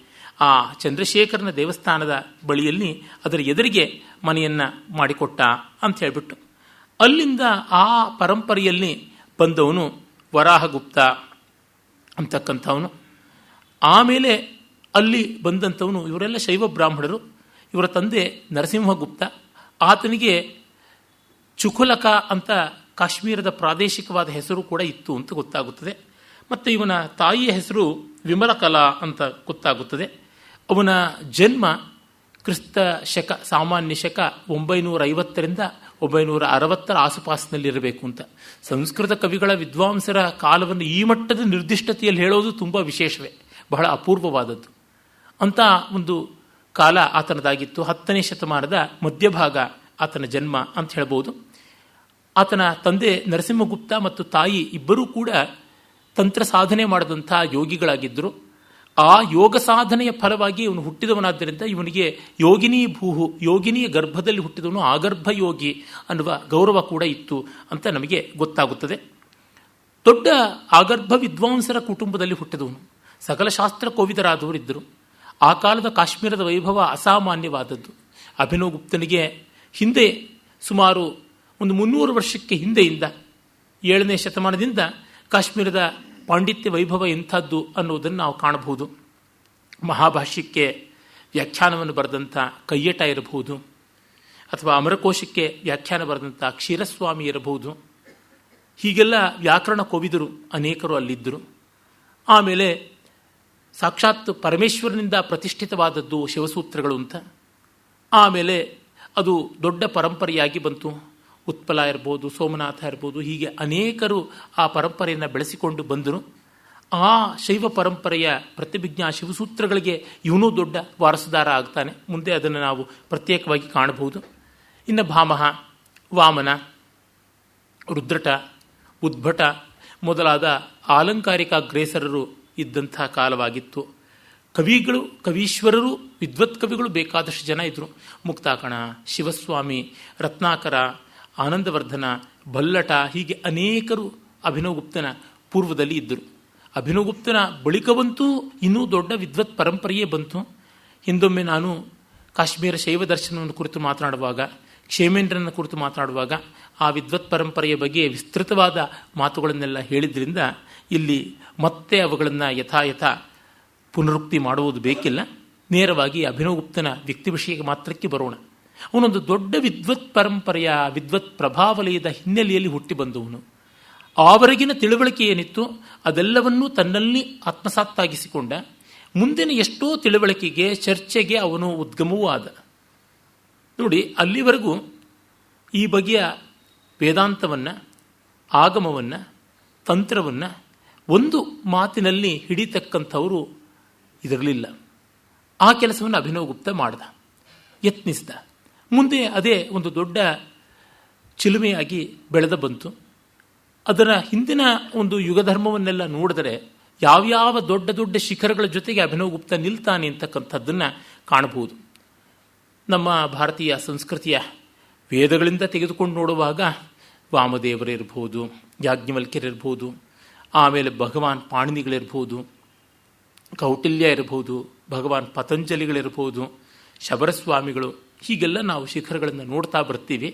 ಆ ಚಂದ್ರಶೇಖರನ ದೇವಸ್ಥಾನದ ಬಳಿಯಲ್ಲಿ ಅದರ ಎದುರಿಗೆ ಮನೆಯನ್ನು ಮಾಡಿಕೊಟ್ಟ ಅಂತ ಹೇಳಿಬಿಟ್ಟು, ಅಲ್ಲಿಂದ ಆ ಪರಂಪರೆಯಲ್ಲಿ ಬಂದವನು ವರಾಹಗುಪ್ತ ಅಂತಕ್ಕಂಥವನು. ಆಮೇಲೆ ಅಲ್ಲಿ ಬಂದಂಥವನು, ಇವರೆಲ್ಲ ಶೈವ ಬ್ರಾಹ್ಮಣರು. ಇವರ ತಂದೆ ನರಸಿಂಹಗುಪ್ತ. ಆತನಿಗೆ ಚುಕುಲಕ ಅಂತ ಕಾಶ್ಮೀರದ ಪ್ರಾದೇಶಿಕವಾದ ಹೆಸರು ಕೂಡ ಇತ್ತು ಅಂತ ಗೊತ್ತಾಗುತ್ತದೆ. ಮತ್ತು ಇವನ ತಾಯಿಯ ಹೆಸರು ವಿಮಲಕಲಾ ಅಂತ ಗೊತ್ತಾಗುತ್ತದೆ. ಅವನ ಜನ್ಮ ಕ್ರಿಸ್ತ ಶಕ, ಸಾಮಾನ್ಯ ಶಕ 950ರಿಂದ 960 ಆಸುಪಾಸಿನಲ್ಲಿರಬೇಕು ಅಂತ. ಸಂಸ್ಕೃತ ಕವಿಗಳ, ವಿದ್ವಾಂಸರ ಕಾಲವನ್ನು ಈ ಮಟ್ಟದ ನಿರ್ದಿಷ್ಟತೆಯಲ್ಲಿ ಹೇಳೋದು ತುಂಬ ವಿಶೇಷವೇ, ಬಹಳ ಅಪೂರ್ವವಾದದ್ದು. ಅಂತ ಒಂದು ಕಾಲ ಆತನದಾಗಿತ್ತು. 10ನೇ ಶತಮಾನದ ಮಧ್ಯಭಾಗ ಆತನ ಜನ್ಮ ಅಂತ ಹೇಳ್ಬೋದು. ಆತನ ತಂದೆ ನರಸಿಂಹಗುಪ್ತ ಮತ್ತು ತಾಯಿ ಇಬ್ಬರೂ ಕೂಡ ತಂತ್ರ ಸಾಧನೆ ಮಾಡಿದಂಥ ಯೋಗಿಗಳಾಗಿದ್ದರು. ಆ ಯೋಗ ಸಾಧನೆಯ ಫಲವಾಗಿ ಇವನು ಹುಟ್ಟಿದವನಾದ್ದರಿಂದ ಇವನಿಗೆ ಯೋಗಿನಿ ಭೂಹು, ಯೋಗಿನಿಯ ಗರ್ಭದಲ್ಲಿ ಹುಟ್ಟಿದವನು ಆಗರ್ಭ ಯೋಗಿ ಅನ್ನುವ ಗೌರವ ಕೂಡ ಇತ್ತು ಅಂತ ನಮಗೆ ಗೊತ್ತಾಗುತ್ತದೆ. ದೊಡ್ಡ ಆಗರ್ಭ ವಿದ್ವಾಂಸರ ಕುಟುಂಬದಲ್ಲಿ ಹುಟ್ಟಿದವನು. ಸಕಲ ಶಾಸ್ತ್ರ ಕೋವಿದರಾದವರಿದ್ದರು. ಆ ಕಾಲದ ಕಾಶ್ಮೀರದ ವೈಭವ ಅಸಾಮಾನ್ಯವಾದದ್ದು. ಅಭಿನವ ಗುಪ್ತನಿಗೆ ಹಿಂದೆ ಸುಮಾರು ಒಂದು 300 ವರ್ಷಕ್ಕೆ ಹಿಂದೆಯಿಂದ 7ನೇ ಶತಮಾನದಿಂದ ಕಾಶ್ಮೀರದ ಪಾಂಡಿತ್ಯ ವೈಭವ ಎಂಥದ್ದು ಅನ್ನೋದನ್ನು ನಾವು ಕಾಣಬಹುದು. ಮಹಾಭಾಷ್ಯಕ್ಕೆ ವ್ಯಾಖ್ಯಾನವನ್ನು ಬರೆದಂಥ ಕಯ್ಯಟ ಇರಬಹುದು, ಅಥವಾ ಅಮರಕೋಶಕ್ಕೆ ವ್ಯಾಖ್ಯಾನ ಬರೆದಂಥ ಕ್ಷೀರಸ್ವಾಮಿ ಇರಬಹುದು. ಹೀಗೆಲ್ಲ ವ್ಯಾಕರಣ ಕೋವಿದರು ಅನೇಕರು ಅಲ್ಲಿದ್ದರು. ಆಮೇಲೆ ಸಾಕ್ಷಾತ್ ಪರಮೇಶ್ವರನಿಂದ ಪ್ರತಿಷ್ಠಿತವಾದದ್ದು ಶಿವಸೂತ್ರಗಳು ಅಂತ. ಆಮೇಲೆ ಅದು ದೊಡ್ಡ ಪರಂಪರೆಯಾಗಿ ಬಂತು. ಉತ್ಪಲ ಇರ್ಬೋದು, ಸೋಮನಾಥ ಇರ್ಬೋದು, ಹೀಗೆ ಅನೇಕರು ಆ ಪರಂಪರೆಯನ್ನು ಬೆಳೆಸಿಕೊಂಡು ಬಂದರು. ಆ ಶೈವ ಪರಂಪರೆಯ ಪ್ರತಿಭಿಜ್ಞಾ ಶಿವಸೂತ್ರಗಳಿಗೆ ಇವನೂ ದೊಡ್ಡ ವಾರಸುದಾರ ಆಗ್ತಾನೆ. ಮುಂದೆ ಅದನ್ನು ನಾವು ಪ್ರತ್ಯೇಕವಾಗಿ ಕಾಣಬಹುದು. ಇನ್ನು ಭಾಮಹ, ವಾಮನ, ರುದ್ರಟ, ಉದ್ಭಟ ಮೊದಲಾದ ಆಲಂಕಾರಿಕ ಅಗ್ರೇಸರರು ಇದ್ದಂಥ ಕಾಲವಾಗಿತ್ತು. ಕವಿಗಳು, ಕವೀಶ್ವರರು, ವಿದ್ವತ್ ಕವಿಗಳು ಬೇಕಾದಷ್ಟು ಜನ ಇದ್ದರು. ಮುಕ್ತಾಕಣ, ಶಿವಸ್ವಾಮಿ, ರತ್ನಾಕರ, ಆನಂದವರ್ಧನ, ಬಲ್ಲಟ, ಹೀಗೆ ಅನೇಕರು ಅಭಿನವಗುಪ್ತನ ಪೂರ್ವದಲ್ಲಿ ಇದ್ದರು. ಅಭಿನವಗುಪ್ತನ ಬಳಿಕವಂತೂ ಇನ್ನೂ ದೊಡ್ಡ ವಿದ್ವತ್ ಪರಂಪರೆಯೇ ಬಂತು. ಹಿಂದೊಮ್ಮೆ ನಾನು ಕಾಶ್ಮೀರ ಶೈವ ದರ್ಶನವನ್ನು ಕುರಿತು ಮಾತನಾಡುವಾಗ, ಕ್ಷೇಮೇಂದ್ರನ ಕುರಿತು ಮಾತನಾಡುವಾಗ ಆ ವಿದ್ವತ್ ಪರಂಪರೆಯ ಬಗ್ಗೆ ವಿಸ್ತೃತವಾದ ಮಾತುಗಳನ್ನೆಲ್ಲ ಹೇಳಿದ್ರಿಂದ ಇಲ್ಲಿ ಮತ್ತೆ ಅವುಗಳನ್ನು ಯಥಾಯಥ ಪುನರುಕ್ತಿ ಮಾಡುವುದು ಬೇಕಿಲ್ಲ. ನೇರವಾಗಿ ಅಭಿನವಗುಪ್ತನ ವ್ಯಕ್ತಿ ವಿಷಯಕ್ಕೆ ಮಾತ್ರಕ್ಕೆ ಬರೋಣ. ಅವನೊಂದು ದೊಡ್ಡ ವಿದ್ವತ್ ಪರಂಪರೆಯ ವಿದ್ವತ್ ಪ್ರಭಾವಲಯದ ಹಿನ್ನೆಲೆಯಲ್ಲಿ ಹುಟ್ಟಿ ಬಂದವನು. ಆವರೆಗಿನ ತಿಳುವಳಿಕೆ ಏನಿತ್ತು ಅದೆಲ್ಲವನ್ನೂ ತನ್ನಲ್ಲಿ ಆತ್ಮಸಾತ್ತಾಗಿಸಿಕೊಂಡ. ಮುಂದಿನ ಎಷ್ಟೋ ತಿಳುವಳಿಕೆಗೆ, ಚರ್ಚೆಗೆ ಅವನು ಉದ್ಗಮವೂ ಆದ. ನೋಡಿ, ಅಲ್ಲಿವರೆಗೂ ಈ ಬಗೆಯ ವೇದಾಂತವನ್ನು, ಆಗಮವನ್ನು, ತಂತ್ರವನ್ನು ಒಂದು ಮಾತಿನಲ್ಲಿ ಹಿಡಿತಕ್ಕಂಥವರು ಇದಿರಲಿಲ್ಲ. ಆ ಕೆಲಸವನ್ನು ಅಭಿನವಗುಪ್ತ ಮಾಡ್ದ, ಯತ್ನಿಸಿದ. ಮುಂದೆ ಅದೇ ಒಂದು ದೊಡ್ಡ ಚಿಲುಮೆಯಾಗಿ ಬೆಳೆದ ಬಂತು. ಅದರ ಹಿಂದಿನ ಒಂದು ಯುಗಧರ್ಮವನ್ನೆಲ್ಲ ನೋಡಿದರೆ ಯಾವ್ಯಾವ ದೊಡ್ಡ ದೊಡ್ಡ ಶಿಖರಗಳ ಜೊತೆಗೆ ಅಭಿನವಗುಪ್ತ ನಿಲ್ತಾನೆ ಅಂತಕ್ಕಂಥದ್ದನ್ನು ಕಾಣಬಹುದು. ನಮ್ಮ ಭಾರತೀಯ ಸಂಸ್ಕೃತಿಯ ವೇದಗಳಿಂದ ತೆಗೆದುಕೊಂಡು ನೋಡುವಾಗ ವಾಮದೇವರಿರ್ಬೋದು, ಯಾಜ್ಞವಲ್ಕ್ಯರಿರ್ಬೋದು, ಆಮೇಲೆ ಭಗವಾನ್ ಪಾಣಿನಿಗಳಿರ್ಬೋದು, ಕೌಟಿಲ್ಯ ಇರಬಹುದು, ಭಗವಾನ್ ಪತಂಜಲಿಗಳಿರ್ಬೋದು, ಶಬರಸ್ವಾಮಿಗಳು, ಹೀಗೆಲ್ಲ ನಾವು ಶಿಖರಗಳನ್ನು ನೋಡ್ತಾ ಬರ್ತೀವಿ.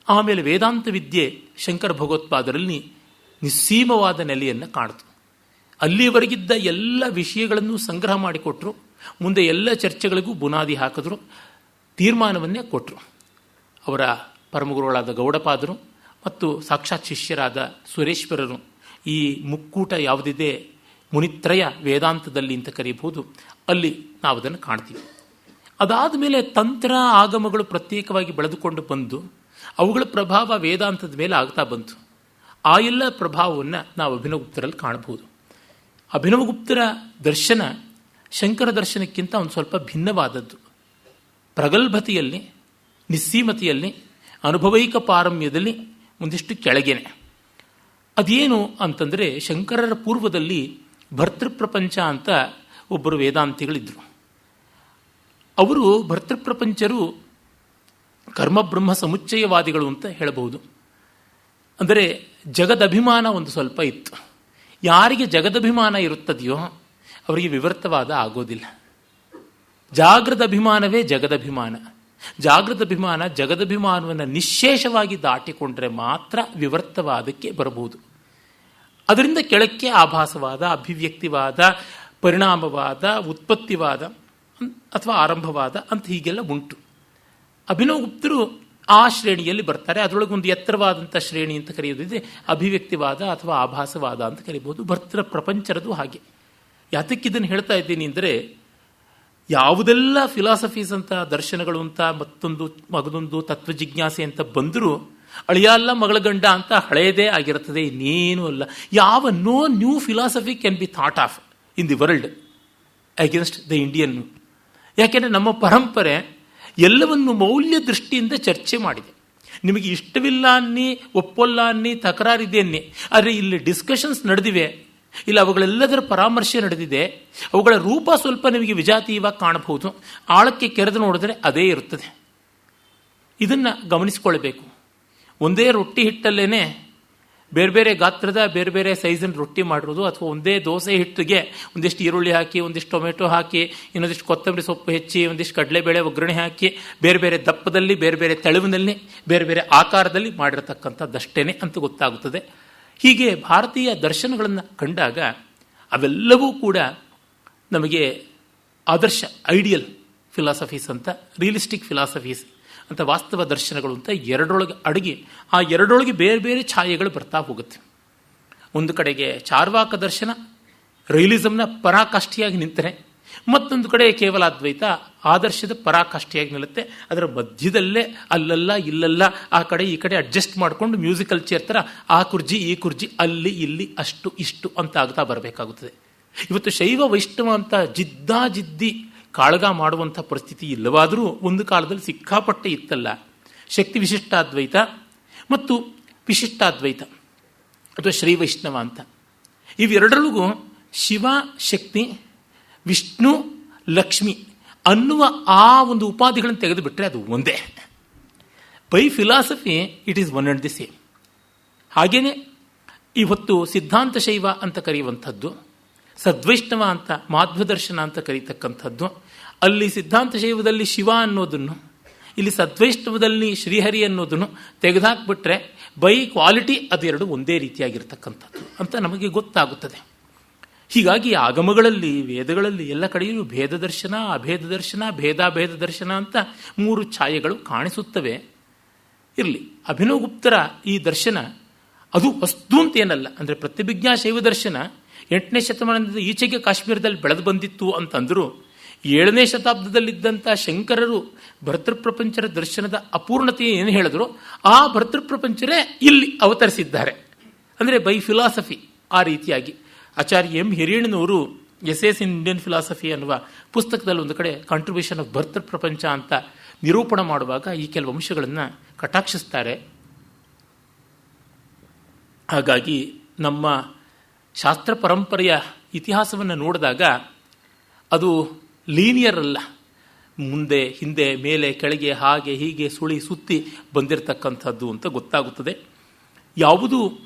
ಆಮೇಲೆ ವೇದಾಂತ ವಿದ್ಯೆ ಶಂಕರ ಭಗವತ್ಪಾದರಲ್ಲಿ ನಿಸ್ಸೀಮವಾದ ನೆಲೆಯನ್ನು ಕಾಣಿತು. ಅಲ್ಲಿವರೆಗಿದ್ದ ಎಲ್ಲ ವಿಷಯಗಳನ್ನು ಸಂಗ್ರಹ ಮಾಡಿಕೊಟ್ರು. ಮುಂದೆ ಎಲ್ಲ ಚರ್ಚೆಗಳಿಗೂ ಬುನಾದಿ ಹಾಕಿದ್ರು, ತೀರ್ಮಾನವನ್ನೇ ಕೊಟ್ಟರು. ಅವರ ಪರಮಗುರುಗಳಾದ ಗೌಡಪಾದರು ಮತ್ತು ಸಾಕ್ಷಾತ್ ಶಿಷ್ಯರಾದ ಸುರೇಶ್ವರರು, ಈ ಮುಕ್ಕೂಟ ಯಾವುದಿದೆ ಮುನಿತ್ರಯ ವೇದಾಂತದಲ್ಲಿ ಅಂತ ಕರೀಬಹುದು, ಅಲ್ಲಿ ನಾವು ಅದನ್ನು ಕಾಣ್ತೀವಿ. ಅದಾದ ಮೇಲೆ ತಂತ್ರ ಆಗಮಗಳು ಪ್ರತ್ಯೇಕವಾಗಿ ಬೆಳೆದುಕೊಂಡು ಬಂದು ಅವುಗಳ ಪ್ರಭಾವ ವೇದಾಂತದ ಮೇಲೆ ಆಗ್ತಾ ಬಂತು. ಆ ಎಲ್ಲ ಪ್ರಭಾವವನ್ನು ನಾವು ಅಭಿನವಗುಪ್ತರಲ್ಲಿ ಕಾಣಬಹುದು. ಅಭಿನವಗುಪ್ತರ ದರ್ಶನ ಶಂಕರ ದರ್ಶನಕ್ಕಿಂತ ಒಂದು ಸ್ವಲ್ಪ ಭಿನ್ನವಾದದ್ದು. ಪ್ರಗಲ್ಭತೆಯಲ್ಲಿ, ನಿಸ್ಸೀಮತೆಯಲ್ಲಿ, ಅನುಭವೈಕ ಪಾರಮ್ಯದಲ್ಲಿ ಒಂದಿಷ್ಟು ಕೆಳಗೇನೆ. ಅದೇನು ಅಂತಂದರೆ, ಶಂಕರರ ಪೂರ್ವದಲ್ಲಿ ಭರ್ತೃಪ್ರಪಂಚ ಅಂತ ಒಬ್ಬರು ವೇದಾಂತಿಗಳಿದ್ದರು. ಅವರು ಭರ್ತೃಪ್ರಪಂಚರು ಕರ್ಮಬ್ರಹ್ಮ ಸಮುಚ್ಚಯವಾದಿಗಳು ಅಂತ ಹೇಳಬಹುದು. ಅಂದರೆ ಜಗದಭಿಮಾನ ಒಂದು ಸ್ವಲ್ಪ ಇತ್ತು. ಯಾರಿಗೆ ಜಗದಭಿಮಾನ ಇರುತ್ತದೆಯೋ ಅವರಿಗೆ ವಿವರ್ತವಾದ ಆಗೋದಿಲ್ಲ. ಜಾಗೃತ ಅಭಿಮಾನವೇ ಜಗದಭಿಮಾನ. ಜಾಗೃತ ಅಭಿಮಾನ ಜಗದಭಿಮಾನವನ್ನು ನಿಶ್ಶೇಷವಾಗಿ ದಾಟಿಕೊಂಡ್ರೆ ಮಾತ್ರ ವಿವರ್ತವಾದಕ್ಕೆ ಬರಬಹುದು. ಅದರಿಂದ ಕೆಳಕ್ಕೆ ಆಭಾಸವಾದ, ಅಭಿವ್ಯಕ್ತಿವಾದ, ಪರಿಣಾಮವಾದ, ಉತ್ಪತ್ತಿವಾದ ಅಥವಾ ಆರಂಭವಾದ ಅಂತ ಹೀಗೆಲ್ಲ ಉಂಟು. ಅಭಿನವಗುಪ್ತರು ಆ ಶ್ರೇಣಿಯಲ್ಲಿ ಬರ್ತಾರೆ. ಅದರೊಳಗೆ ಒಂದು ಎತ್ತರವಾದಂಥ ಶ್ರೇಣಿ ಅಂತ ಕರೆಯೋದಿದೆ ಅಭಿವ್ಯಕ್ತಿವಾದ ಅಥವಾ ಆಭಾಸವಾದ ಅಂತ ಕರೀಬಹುದು. ಭರ್ತೃ ಪ್ರಪಂಚರದು ಹಾಗೆ. ಯಾತಕ್ಕಿದನ್ನು ಹೇಳ್ತಾ ಇದ್ದೀನಿ ಅಂದರೆ, ಯಾವುದೆಲ್ಲ ಫಿಲಾಸಫೀಸ್ ಅಂತ, ದರ್ಶನಗಳು ಅಂತ, ಮಗದೊಂದು ತತ್ವಜಿಜ್ಞಾಸೆ ಅಂತ ಬಂದರೂ ಅಳಿಯಲ್ಲ ಮಗಳ ಗಂಡ ಅಂತ ಹಳೆಯದೇ ಆಗಿರುತ್ತದೆ, ಇನ್ನೇನೂ ಅಲ್ಲ. ಯಾವ no new philosophy can be thought of in the world against the Indian. ಯಾಕೆಂದರೆ ನಮ್ಮ ಪರಂಪರೆ ಎಲ್ಲವನ್ನು ಮೌಲ್ಯ ದೃಷ್ಟಿಯಿಂದ ಚರ್ಚೆ ಮಾಡಿದೆ. ನಿಮಗೆ ಇಷ್ಟವಿಲ್ಲ ಅನ್ನಿ, ಒಪ್ಪಲ್ಲ ಅನ್ನಿ, ತಕರಾರಿದೆ ಅನ್ನಿ, ಆದರೆ ಇಲ್ಲಿ ಡಿಸ್ಕಷನ್ಸ್ ನಡೆದಿವೆ, ಇಲ್ಲ ಅವುಗಳೆಲ್ಲದರ ಪರಾಮರ್ಶೆ ನಡೆದಿದೆ. ಅವುಗಳ ರೂಪ ಸ್ವಲ್ಪ ನಿಮಗೆ ವಿಜಾತೀಯವಾಗಿ ಕಾಣಬಹುದು, ಆಳಕ್ಕೆ ಕೆರೆದು ನೋಡಿದ್ರೆ ಅದೇ ಇರುತ್ತದೆ. ಇದನ್ನು ಗಮನಿಸಿಕೊಳ್ಬೇಕು. ಒಂದೇ ರೊಟ್ಟಿ ಹಿಟ್ಟಲ್ಲೇನೆ ಬೇರೆ ಬೇರೆ ಗಾತ್ರದ ಬೇರೆ ಬೇರೆ ಸೈಜಿನ ರೊಟ್ಟಿ ಮಾಡಿರೋದು, ಅಥವಾ ಒಂದೇ ದೋಸೆ ಹಿಟ್ಟಿಗೆ ಒಂದಿಷ್ಟು ಈರುಳ್ಳಿ ಹಾಕಿ, ಒಂದಿಷ್ಟು ಟೊಮೆಟೊ ಹಾಕಿ, ಇನ್ನೊಂದಿಷ್ಟು ಕೊತ್ತಂಬರಿ ಸೊಪ್ಪು ಹೆಚ್ಚಿ, ಒಂದಿಷ್ಟು ಕಡಲೆಬೇಳೆ ಒಗ್ಗರಣೆ ಹಾಕಿ, ಬೇರೆ ಬೇರೆ ದಪ್ಪದಲ್ಲಿ, ಬೇರೆ ಬೇರೆ ತೆಳುವಿನಲ್ಲಿ, ಬೇರೆ ಬೇರೆ ಆಕಾರದಲ್ಲಿ ಮಾಡಿರತಕ್ಕಂಥದ್ದಷ್ಟೇನೆ ಅಂತ ಗೊತ್ತಾಗುತ್ತದೆ. ಹೀಗೆ ಭಾರತೀಯ ದರ್ಶನಗಳನ್ನು ಕಂಡಾಗ ಅವೆಲ್ಲವೂ ಕೂಡ ನಮಗೆ ಆದರ್ಶ, ಐಡಿಯಲ್ ಫಿಲಾಸಫೀಸ್ ಅಂತ, ರಿಯಲಿಸ್ಟಿಕ್ ಫಿಲಾಸಫೀಸ್ ಅಂತ, ವಾಸ್ತವ ದರ್ಶನಗಳು ಅಂತ ಎರಡರೊಳಗೆ ಅಡಗಿ ಆ ಎರಡರೊಳಗೆ ಬೇರೆ ಬೇರೆ ಛಾಯೆಗಳು ಬರ್ತಾ ಹೋಗುತ್ತೆ. ಒಂದು ಕಡೆಗೆ ಚಾರ್ವಾಕ ದರ್ಶನ ರಿಯಲಿಸಮ್ನ ಪರಾಕಾಷ್ಠಿಯಾಗಿ ನಿಂತರೆ, ಮತ್ತೊಂದು ಕಡೆ ಕೇವಲ ಅದ್ವೈತ ಆದರ್ಶದ ಪರಾಕಾಷ್ಠಿಯಾಗಿ ನಿಲ್ಲುತ್ತೆ. ಅದರ ಮಧ್ಯದಲ್ಲೇ ಅಲ್ಲಲ್ಲ ಇಲ್ಲಲ್ಲ ಆ ಕಡೆ ಈ ಕಡೆ ಅಡ್ಜಸ್ಟ್ ಮಾಡಿಕೊಂಡು ಮ್ಯೂಸಿಕಲ್ ಚೇರ್ ಥರ ಆ ಕುರ್ಜಿ ಈ ಕುರ್ಜಿ ಅಲ್ಲಿ ಇಲ್ಲಿ ಅಷ್ಟು ಇಷ್ಟು ಅಂತ ಆಗ್ತಾ ಬರಬೇಕಾಗುತ್ತದೆ. ಇವತ್ತು ಶೈವ ವೈಷ್ಣವ ಅಂತ ಜಿದ್ದಿ ಕಾಳಗ ಮಾಡುವಂಥ ಪರಿಸ್ಥಿತಿ ಇಲ್ಲವಾದರೂ ಒಂದು ಕಾಲದಲ್ಲಿ ಸಿಕ್ಕಾಪಟ್ಟೆ ಇತ್ತಲ್ಲ. ಶಕ್ತಿ ವಿಶಿಷ್ಟಾದ್ವೈತ ಮತ್ತು ವಿಶಿಷ್ಟಾದ್ವೈತ ಅಥವಾ ಶ್ರೀ ವೈಷ್ಣವ ಅಂತ, ಇವೆರಡರಿಗೂ ಶಿವ ಶಕ್ತಿ, ವಿಷ್ಣು, ಲಕ್ಷ್ಮಿ ಅನ್ನುವ ಆ ಒಂದು ಉಪಾಧಿಗಳನ್ನು ತೆಗೆದುಬಿಟ್ರೆ ಅದು ಒಂದೇ. By philosophy it is one and the same. ಹಾಗೇನೆ ಇವತ್ತು ಸಿದ್ಧಾಂತ ಶೈವ ಅಂತ ಕರೆಯುವಂಥದ್ದು, ಸದ್ವೈಷ್ಣವ ಅಂತ, ಮಾಧ್ವದರ್ಶನ ಅಂತ ಕರೀತಕ್ಕಂಥದ್ದು, ಅಲ್ಲಿ ಸಿದ್ಧಾಂತ ಶೈವದಲ್ಲಿ ಶಿವ ಅನ್ನೋದನ್ನು, ಇಲ್ಲಿ ಸದ್ವೈಷ್ಣವದಲ್ಲಿ ಶ್ರೀಹರಿ ಅನ್ನೋದನ್ನು ತೆಗೆದುಹಾಕ್ಬಿಟ್ರೆ ಬೈ ಕ್ವಾಲಿಟಿ ಅದೆರಡು ಒಂದೇ ರೀತಿಯಾಗಿರ್ತಕ್ಕಂಥದ್ದು ಅಂತ ನಮಗೆ ಗೊತ್ತಾಗುತ್ತದೆ. ಹೀಗಾಗಿ ಆಗಮಗಳಲ್ಲಿ, ವೇದಗಳಲ್ಲಿ ಎಲ್ಲ ಕಡೆಯೂ ಭೇದ ದರ್ಶನ, ಅಭೇದ ದರ್ಶನ, ಭೇದಾಭೇದ ದರ್ಶನ ಅಂತ ಮೂರು ಛಾಯೆಗಳು ಕಾಣಿಸುತ್ತವೆ. ಇರಲಿ, ಅಭಿನವಗುಪ್ತರ ಈ ದರ್ಶನ ಅದು ವಸ್ತು ಅಂತೇನಲ್ಲ. ಅಂದರೆ ಪ್ರತಿಭಿಜ್ಞಾ ಶೈವ ದರ್ಶನ 8ನೇ ಶತಮಾನದಿಂದ ಈಚೆಗೆ ಕಾಶ್ಮೀರದಲ್ಲಿ ಬೆಳೆದು ಬಂದಿತ್ತು ಅಂತಂದರೂ 7ನೇ ಶತಾಬ್ದದಲ್ಲಿದ್ದಂಥ ಶಂಕರರು ಭರ್ತೃಪ್ರಪಂಚರ ದರ್ಶನದ ಅಪೂರ್ಣತೆ ಏನು ಹೇಳಿದ್ರು ಆ ಭರ್ತೃಪ್ರಪಂಚರೇ ಇಲ್ಲಿ ಅವತರಿಸಿದ್ದಾರೆ. ಅಂದರೆ ಬೈ ಫಿಲಾಸಫಿ ಆ ರೀತಿಯಾಗಿ ಆಚಾರ್ಯ ಎಂ ಹಿರಿಯಣ್ಣನವರು ಎಸ್ ಇನ್ ಇಂಡಿಯನ್ ಫಿಲಾಸಫಿ ಅನ್ನುವ ಪುಸ್ತಕದಲ್ಲಿ ಒಂದು ಕಡೆ ಕಾಂಟ್ರಿಬ್ಯೂಷನ್ ಆಫ್ ಭರ್ತೃಪ್ರಪಂಚ ಅಂತ ನಿರೂಪಣೆ ಮಾಡುವಾಗ ಈ ಕೆಲವು ಅಂಶಗಳನ್ನು ಕಟಾಕ್ಷಿಸ್ತಾರೆ. ಹಾಗಾಗಿ ನಮ್ಮ ಶಾಸ್ತ್ರ ಪರಂಪರೆಯ ಇತಿಹಾಸವನ್ನು ನೋಡಿದಾಗ ಅದು ಲೀನಿಯರ್ ಅಲ್ಲ, ಮುಂದೆ ಹಿಂದೆ ಮೇಲೆ ಕೆಳಗೆ ಹಾಗೆ ಹೀಗೆ ಸುಳಿ ಸುತ್ತಿ ಬಂದಿರತಕ್ಕಂಥದ್ದು ಅಂತ ಗೊತ್ತಾಗುತ್ತದೆ. ಯಾವುದೂ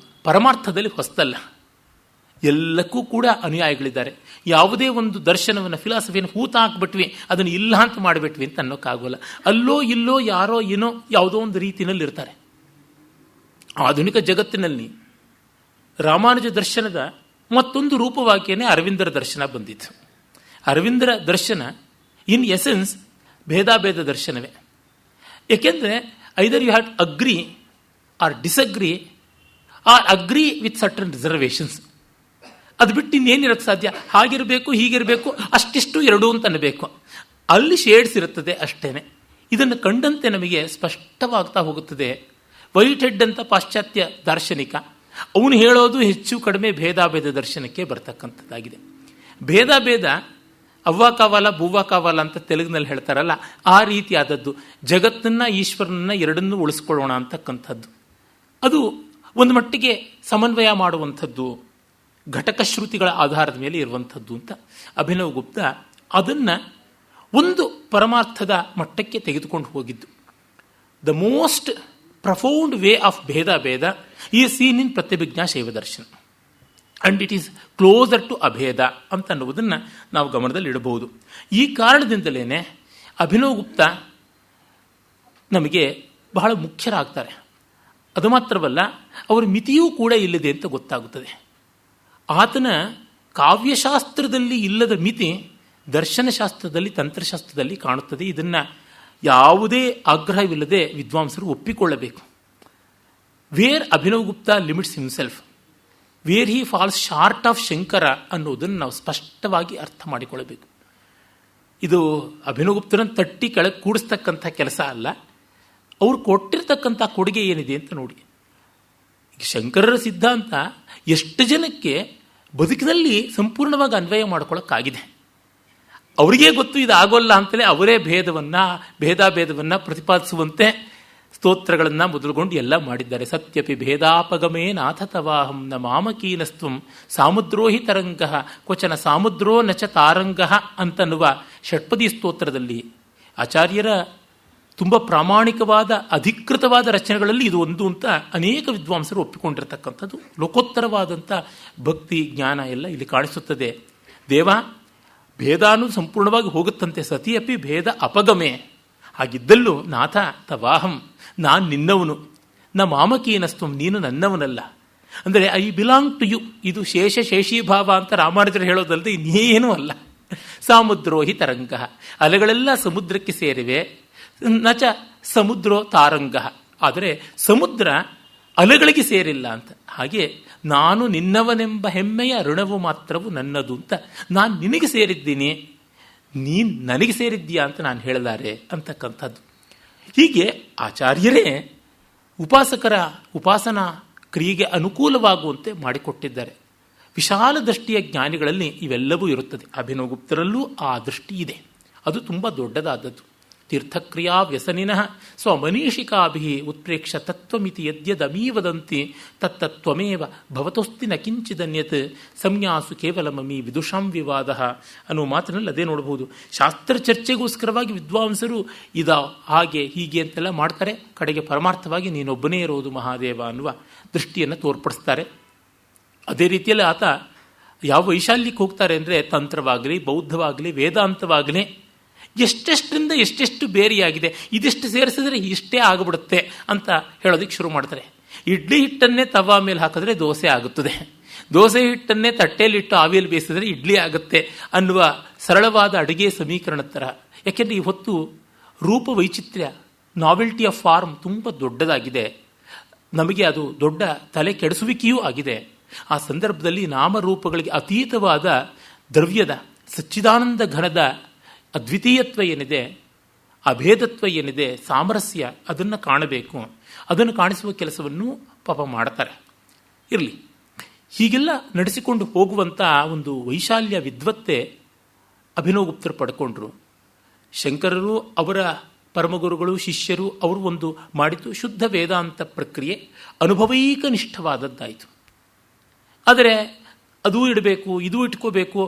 ಪರಮಾರ್ಥದಲ್ಲಿ ಹೊಸದಲ್ಲ, ಎಲ್ಲಕ್ಕೂ ಕೂಡ ಅನುಯಾಯಿಗಳಿದ್ದಾರೆ. ಯಾವುದೇ ಒಂದು ದರ್ಶನವನ್ನು, ಫಿಲಾಸಫಿಯನ್ನು ಹೂತ ಹಾಕ್ಬಿಟ್ವಿ, ಅದನ್ನು ಇಲ್ಲ ಅಂತ ಮಾಡಿಬಿಟ್ವಿ ಅಂತ ಅನ್ನೋಕ್ಕಾಗೋಲ್ಲ. ಅಲ್ಲೋ ಇಲ್ಲೋ ಯಾರೋ ಏನೋ ಯಾವುದೋ ಒಂದು ರೀತಿಯಲ್ಲಿ ಇರ್ತಾರೆ. ಆಧುನಿಕ ಜಗತ್ತಿನಲ್ಲಿ ರಾಮಾನುಜ ದರ್ಶನದ ಮತ್ತೊಂದು ರೂಪವಾಕ್ಯನೇ ಅರವಿಂದರ ದರ್ಶನ ಬಂದಿತ್ತು. ಅರವಿಂದರ ದರ್ಶನ ಇನ್ ಎಸೆನ್ಸ್ ಭೇದಾಭೇದ ದರ್ಶನವೇ. ಏಕೆಂದರೆ either you have agree or disagree or agree with certain reservations. ಅದು ಬಿಟ್ಟು ಇನ್ನೇನಿರಕ್ಕೆ ಸಾಧ್ಯ? ಹಾಗಿರಬೇಕು, ಹೀಗಿರಬೇಕು, ಅಷ್ಟಿಷ್ಟು ಎರಡು ಅಂತ ಅನ್ನಬೇಕು. ಅಲ್ಲಿ ಶೇಡ್ಸ್ ಇರುತ್ತದೆ ಅಷ್ಟೇನೆ. ಇದನ್ನು ಕಂಡಂತೆ ನಮಗೆ ಸ್ಪಷ್ಟವಾಗ್ತಾ ಹೋಗುತ್ತದೆ. ವೈಟ್ ಹೆಡ್ ಅಂತ ಪಾಶ್ಚಾತ್ಯ ದಾರ್ಶನಿಕ, ಅವನು ಹೇಳೋದು ಹೆಚ್ಚು ಕಡಿಮೆ ಭೇದಾಭೇದ ದರ್ಶನಕ್ಕೆ ಬರ್ತಕ್ಕಂಥದ್ದಾಗಿದೆ. ಭೇದಾಭೇದ ಅವ್ವ ಕಾವಾಲ ಭೂವ ಕಾವಾಲ ಅಂತ ತೆಲುಗಿನಲ್ಲಿ ಹೇಳ್ತಾರಲ್ಲ, ಆ ರೀತಿಯಾದದ್ದು. ಜಗತ್ತನ್ನ ಈಶ್ವರನನ್ನ ಎರಡನ್ನೂ ಉಳಿಸ್ಕೊಳ್ಳೋಣ ಅಂತಕ್ಕಂಥದ್ದು. ಅದು ಒಂದು ಮಟ್ಟಿಗೆ ಸಮನ್ವಯ ಮಾಡುವಂಥದ್ದು, ಘಟಕ ಶ್ರುತಿಗಳ ಆಧಾರದ ಮೇಲೆ ಇರುವಂಥದ್ದು ಅಂತ ಅಭಿನವಗುಪ್ತ ಅದನ್ನು ಒಂದು ಪರಮಾರ್ಥದ ಮಟ್ಟಕ್ಕೆ ತೆಗೆದುಕೊಂಡು ಹೋಗಿದ್ದು. The most profound way of Bhedabheda is seen in Pratyabhijna Shaiva Darshana and it is closer to Abheda ಅಂತ ಅನ್ನುವುದನ್ನು ನಾವು ಗಮನದಲ್ಲಿ ಇಡಬಹುದು. ಈ ಕಾರಣದಿಂದಲೇ ಅಭಿನವಗುಪ್ತ ನಮಗೆ ಬಹಳ ಮುಖ್ಯರಾಗ್ತಾರೆ. ಅದು ಮಾತ್ರವಲ್ಲ, ಅವರ ಮಿತಿಯೂ ಕೂಡ ಇಲ್ಲಿದೆ ಅಂತ ಗೊತ್ತಾಗುತ್ತದೆ. ಆತನ ಕಾವ್ಯಶಾಸ್ತ್ರದಲ್ಲಿ ಇಲ್ಲದ ಮಿತಿ ದರ್ಶನಶಾಸ್ತ್ರದಲ್ಲಿ, ತಂತ್ರಶಾಸ್ತ್ರದಲ್ಲಿ ಕಾಣುತ್ತದೆ. ಇದನ್ನು ಯಾವುದೇ ಆಗ್ರಹವಿಲ್ಲದೆ ವಿದ್ವಾಂಸರು ಒಪ್ಪಿಕೊಳ್ಳಬೇಕು. Where Abhinavagupta limits himself, where he falls short of Shankara ಅನ್ನೋದನ್ನು ನಾವು ಸ್ಪಷ್ಟವಾಗಿ ಅರ್ಥ ಮಾಡಿಕೊಳ್ಳಬೇಕು. ಇದು ಅಭಿನವಗುಪ್ತರನ್ನು ತಟ್ಟಿ ಕೆಳಗೆ ಕೂಡಿಸ್ತಕ್ಕಂಥ ಕೆಲಸ ಅಲ್ಲ. ಅವರು ಕೊಟ್ಟಿರ್ತಕ್ಕಂಥ ಕೊಡುಗೆ ಏನಿದೆ ಅಂತ ನೋಡಿ. ಶಂಕರರ ಸಿದ್ಧಾಂತ ಎಷ್ಟು ಜನಕ್ಕೆ ಬದುಕಿನಲ್ಲಿ ಸಂಪೂರ್ಣವಾಗಿ ಅನ್ವಯ ಮಾಡ್ಕೊಳ್ಳೋಕ್ಕಾಗಿದೆ. ಅವರಿಗೇ ಗೊತ್ತು ಇದು ಆಗೋಲ್ಲ ಅಂತಲೇ ಅವರೇ ಭೇದಾಭೇದವನ್ನು ಪ್ರತಿಪಾದಿಸುವಂತೆ ಸ್ತೋತ್ರಗಳನ್ನು ಮೊದಲುಗೊಂಡು ಎಲ್ಲ ಮಾಡಿದ್ದಾರೆ. ಸತ್ಯಪಿ ಭೇದಾಪಗಮೇ ನಾಥ ತವಾಹಂ ನ ಮಾಮಕೀನಸ್ತ್ವಂ ಸಾಮುದ್ರೋಹಿ ತರಂಗ ಕ್ವಚನ ಸಾಮುದ್ರೋ ನಚ ತಾರಂಗ ಅಂತನ್ನುವ ಷಟ್ಪದಿ ಸ್ತೋತ್ರದಲ್ಲಿ ಆಚಾರ್ಯರ ತುಂಬ ಪ್ರಾಮಾಣಿಕವಾದ ಅಧಿಕೃತವಾದ ರಚನೆಗಳಲ್ಲಿ ಇದು ಒಂದು ಅಂತ ಅನೇಕ ವಿದ್ವಾಂಸರು ಒಪ್ಪಿಕೊಂಡಿರ್ತಕ್ಕಂಥದ್ದು. ಲೋಕೋತ್ತರವಾದಂಥ ಭಕ್ತಿ ಜ್ಞಾನ ಎಲ್ಲ ಇಲ್ಲಿ ಕಾಣಿಸುತ್ತದೆ. ದೇವ ಭೇದ ಅನ್ನೋದು ಸಂಪೂರ್ಣವಾಗಿ ಹೋಗುತ್ತಂತೆ. ಸತಿಯಪಿ ಭೇದ ಅಪಗಮೆ. ಹಾಗಿದ್ದಲ್ಲೂ ನಾಥ ತವಾಹಂ, ನಾನು ನಿನ್ನವನು, ನ ಮಾಮಕೀನಸ್ತ್ವಂ, ನೀನು ನನ್ನವನಲ್ಲ. ಅಂದರೆ ಐ ಬಿಲಾಂಗ್ ಟು ಯು. ಇದು ಶೇಷ ಶೇಷೀಭಾವ ಅಂತ ರಾಮಾನುಜರು ಹೇಳೋದಲ್ಲದೆ ಇನ್ನೇನೂ ಅಲ್ಲ. ಸಾಮುದ್ರೋಹಿ ತರಂಗ, ಅಲೆಗಳೆಲ್ಲ ಸಮುದ್ರಕ್ಕೆ ಸೇರಿವೆ. ನಚ ಸಮುದ್ರೋ ತಾರಂಗ, ಆದರೆ ಸಮುದ್ರ ಅಲೆಗಳಿಗೆ ಸೇರಿಲ್ಲ ಅಂತ. ಹಾಗೆ ನಾನು ನಿನ್ನವನೆಂಬ ಹೆಮ್ಮೆಯ ಋಣವು ಮಾತ್ರವು ನನ್ನದು ಅಂತ. ನಾನು ನಿನಗೆ ಸೇರಿದ್ದೀನಿ, ನೀನು ನನಗೆ ಸೇರಿದ್ದೀಯಾ ಅಂತ ನಾನು ಹೇಳಲಾರೆ ಅಂತಕ್ಕಂಥದ್ದು. ಹೀಗೆ ಆಚಾರ್ಯರೇ ಉಪಾಸಕರ ಉಪಾಸನಾ ಕ್ರಿಯೆಗೆ ಅನುಕೂಲವಾಗುವಂತೆ ಮಾಡಿಕೊಟ್ಟಿದ್ದಾರೆ. ವಿಶಾಲ ದೃಷ್ಟಿಯ ಜ್ಞಾನಿಗಳಲ್ಲಿ ಇವೆಲ್ಲವೂ ಇರುತ್ತದೆ. ಅಭಿನವಗುಪ್ತರಲ್ಲೂ ಆ ದೃಷ್ಟಿ ಇದೆ. ಅದು ತುಂಬ ದೊಡ್ಡದಾದದ್ದು. ತೀರ್ಥಕ್ರಿಯಾ ವ್ಯಸನಿನಃ ಸ್ವಮನೀಷಿಕಾಭಿ ಉತ್ಪ್ರೇಕ್ಷ ತತ್ವಮಿತಿ ಯದ್ಯದಮೀವದಂತಿ ತತ್ತತ್ವಮೇವ ಭವತೋಸ್ತಿ ನ ಕಿಂಚಿದನ್ಯತ್ ಸಂಜ್ಞಾಸು ಕೇವಲ ಮಮಿ ವಿದುಷಾಂ ವಿವಾದ ಅನ್ನೋ ಮಾತಿನಲ್ಲಿ ಅದೇ ನೋಡಬಹುದು. ಶಾಸ್ತ್ರ ಚರ್ಚೆಗೋಸ್ಕರವಾಗಿ ವಿದ್ವಾಂಸರು ಹಾಗೆ ಹೀಗೆ ಅಂತೆಲ್ಲ ಮಾಡ್ತಾರೆ. ಕಡೆಗೆ ಪರಮಾರ್ಥವಾಗಿ ನೀನೊಬ್ಬನೇ ಇರೋದು ಮಹಾದೇವ ಅನ್ನುವ ದೃಷ್ಟಿಯನ್ನು ತೋರ್ಪಡಿಸ್ತಾರೆ. ಅದೇ ರೀತಿಯಲ್ಲಿ ಆತ ಯಾವ ವೈಶಾಲ್ಯಕ್ಕೆ ಹೋಗ್ತಾರೆ ಅಂದರೆ ತಂತ್ರವಾಗಲಿ, ಬೌದ್ಧವಾಗಲಿ, ವೇದಾಂತವಾಗಲಿ ಎಷ್ಟೆಷ್ಟರಿಂದ ಎಷ್ಟೆಷ್ಟು ಬೇರೆಯಾಗಿದೆ, ಇದಿಷ್ಟು ಸೇರಿಸಿದ್ರೆ ಇಷ್ಟೇ ಆಗಿಬಿಡುತ್ತೆ ಅಂತ ಹೇಳೋದಕ್ಕೆ ಶುರು ಮಾಡ್ತಾರೆ. ಇಡ್ಲಿ ಹಿಟ್ಟನ್ನೇ ತವಾ ಮೇಲೆ ಹಾಕಿದ್ರೆ ದೋಸೆ ಆಗುತ್ತದೆ, ದೋಸೆ ಹಿಟ್ಟನ್ನೇ ತಟ್ಟೆಯಲ್ಲಿಟ್ಟು ಆವಿಯಲ್ಲಿ ಬೇಯಿಸಿದ್ರೆ ಇಡ್ಲಿ ಆಗುತ್ತೆ ಅನ್ನುವ ಸರಳವಾದ ಅಡುಗೆ ಸಮೀಕರಣದ ಥರ. ಯಾಕೆಂದರೆ ಈ ಹೊತ್ತು ರೂಪ ವೈಚಿತ್ರ್ಯ, ನಾವೆಲ್ಟಿ ಆಫ್ ಫಾರ್ಮ್ ತುಂಬ ದೊಡ್ಡದಾಗಿದೆ. ನಮಗೆ ಅದು ದೊಡ್ಡ ತಲೆ ಕೆಡಿಸುವಿಕೆಯೂ ಆಗಿದೆ. ಆ ಸಂದರ್ಭದಲ್ಲಿ ನಾಮರೂಪಗಳಿಗೆ ಅತೀತವಾದ ದ್ರವ್ಯದ ಸಚ್ಚಿದಾನಂದ ಘನದ ಅದ್ವಿತೀಯತ್ವ ಏನಿದೆ, ಅಭೇದತ್ವ ಏನಿದೆ, ಸಾಮರಸ್ಯ, ಅದನ್ನು ಕಾಣಬೇಕು. ಅದನ್ನು ಕಾಣಿಸುವ ಕೆಲಸವನ್ನು ಪಾಪ ಮಾಡ್ತಾರೆ. ಇರಲಿ, ಹೀಗೆಲ್ಲ ನಡೆಸಿಕೊಂಡು ಹೋಗುವಂಥ ಒಂದು ವೈಶಾಲ್ಯ ವಿದ್ವತ್ತೆ ಅಭಿನವಗುಪ್ತರು ಪಡ್ಕೊಂಡ್ರು. ಶಂಕರರು, ಅವರ ಪರಮಗುರುಗಳು, ಶಿಷ್ಯರು ಅವರು ಒಂದು ಮಾಡಿದ್ದು ಶುದ್ಧ ವೇದಾಂತ ಪ್ರಕ್ರಿಯೆ ಅನುಭವೈಕ ನಿಷ್ಠವಾದದ್ದಾಯಿತು. ಆದರೆ ಅದೂ ಇಡಬೇಕು, ಇದೂ ಇಟ್ಕೋಬೇಕು,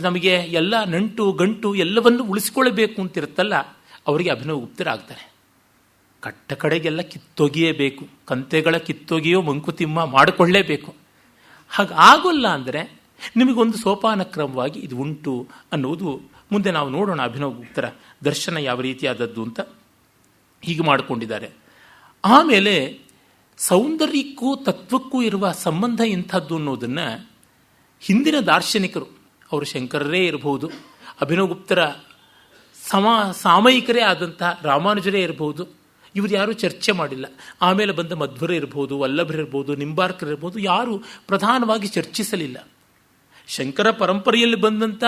ನಮಗೆ ಎಲ್ಲ ನಂಟು ಗಂಟು ಎಲ್ಲವನ್ನು ಉಳಿಸ್ಕೊಳ್ಬೇಕು ಅಂತಿರುತ್ತಲ್ಲ, ಅವರಿಗೆ ಅಭಿನವಗುಪ್ತರಾಗ್ತಾರೆ. ಕಟ್ಟ ಕಡೆಗೆಲ್ಲ ಕಿತ್ತೊಗೆಯಬೇಕು, ಕಂತೆಗಳ ಕಿತ್ತೊಗೆಯೋ ಮಂಕುತಿಮ್ಮ ಮಾಡಿಕೊಳ್ಳೇಬೇಕು. ಹಾಗಾಗೋಲ್ಲ ಅಂದರೆ ನಿಮಗೊಂದು ಸೋಪಾನ ಕ್ರಮವಾಗಿ ಇದು ಉಂಟು ಅನ್ನುವುದು ಮುಂದೆ ನಾವು ನೋಡೋಣ. ಅಭಿನವಗುಪ್ತರ ದರ್ಶನ ಯಾವ ರೀತಿಯಾದದ್ದು ಅಂತ ಹೀಗೆ ಮಾಡಿಕೊಂಡಿದ್ದಾರೆ. ಆಮೇಲೆ ಸೌಂದರ್ಯಕ್ಕೂ ತತ್ವಕ್ಕೂ ಇರುವ ಸಂಬಂಧ ಎಂಥದ್ದು ಅನ್ನೋದನ್ನು ಹಿಂದಿನ ದಾರ್ಶನಿಕರು, ಅವರು ಶಂಕರರೇ ಇರಬಹುದು, ಅಭಿನವಗುಪ್ತರ ಸಾಮಯಿಕರೇ ಆದಂತಹ ರಾಮಾನುಜರೇ ಇರಬಹುದು, ಇವರು ಯಾರೂ ಚರ್ಚೆ ಮಾಡಿಲ್ಲ. ಆಮೇಲೆ ಬಂದ ಮಧ್ವರು ಇರ್ಬೋದು, ವಲ್ಲಭರಿರ್ಬೋದು, ನಿಂಬಾರ್ಕರಿರ್ಬೋದು, ಯಾರು ಪ್ರಧಾನವಾಗಿ ಚರ್ಚಿಸಲಿಲ್ಲ. ಶಂಕರ ಪರಂಪರೆಯಲ್ಲಿ ಬಂದಂಥ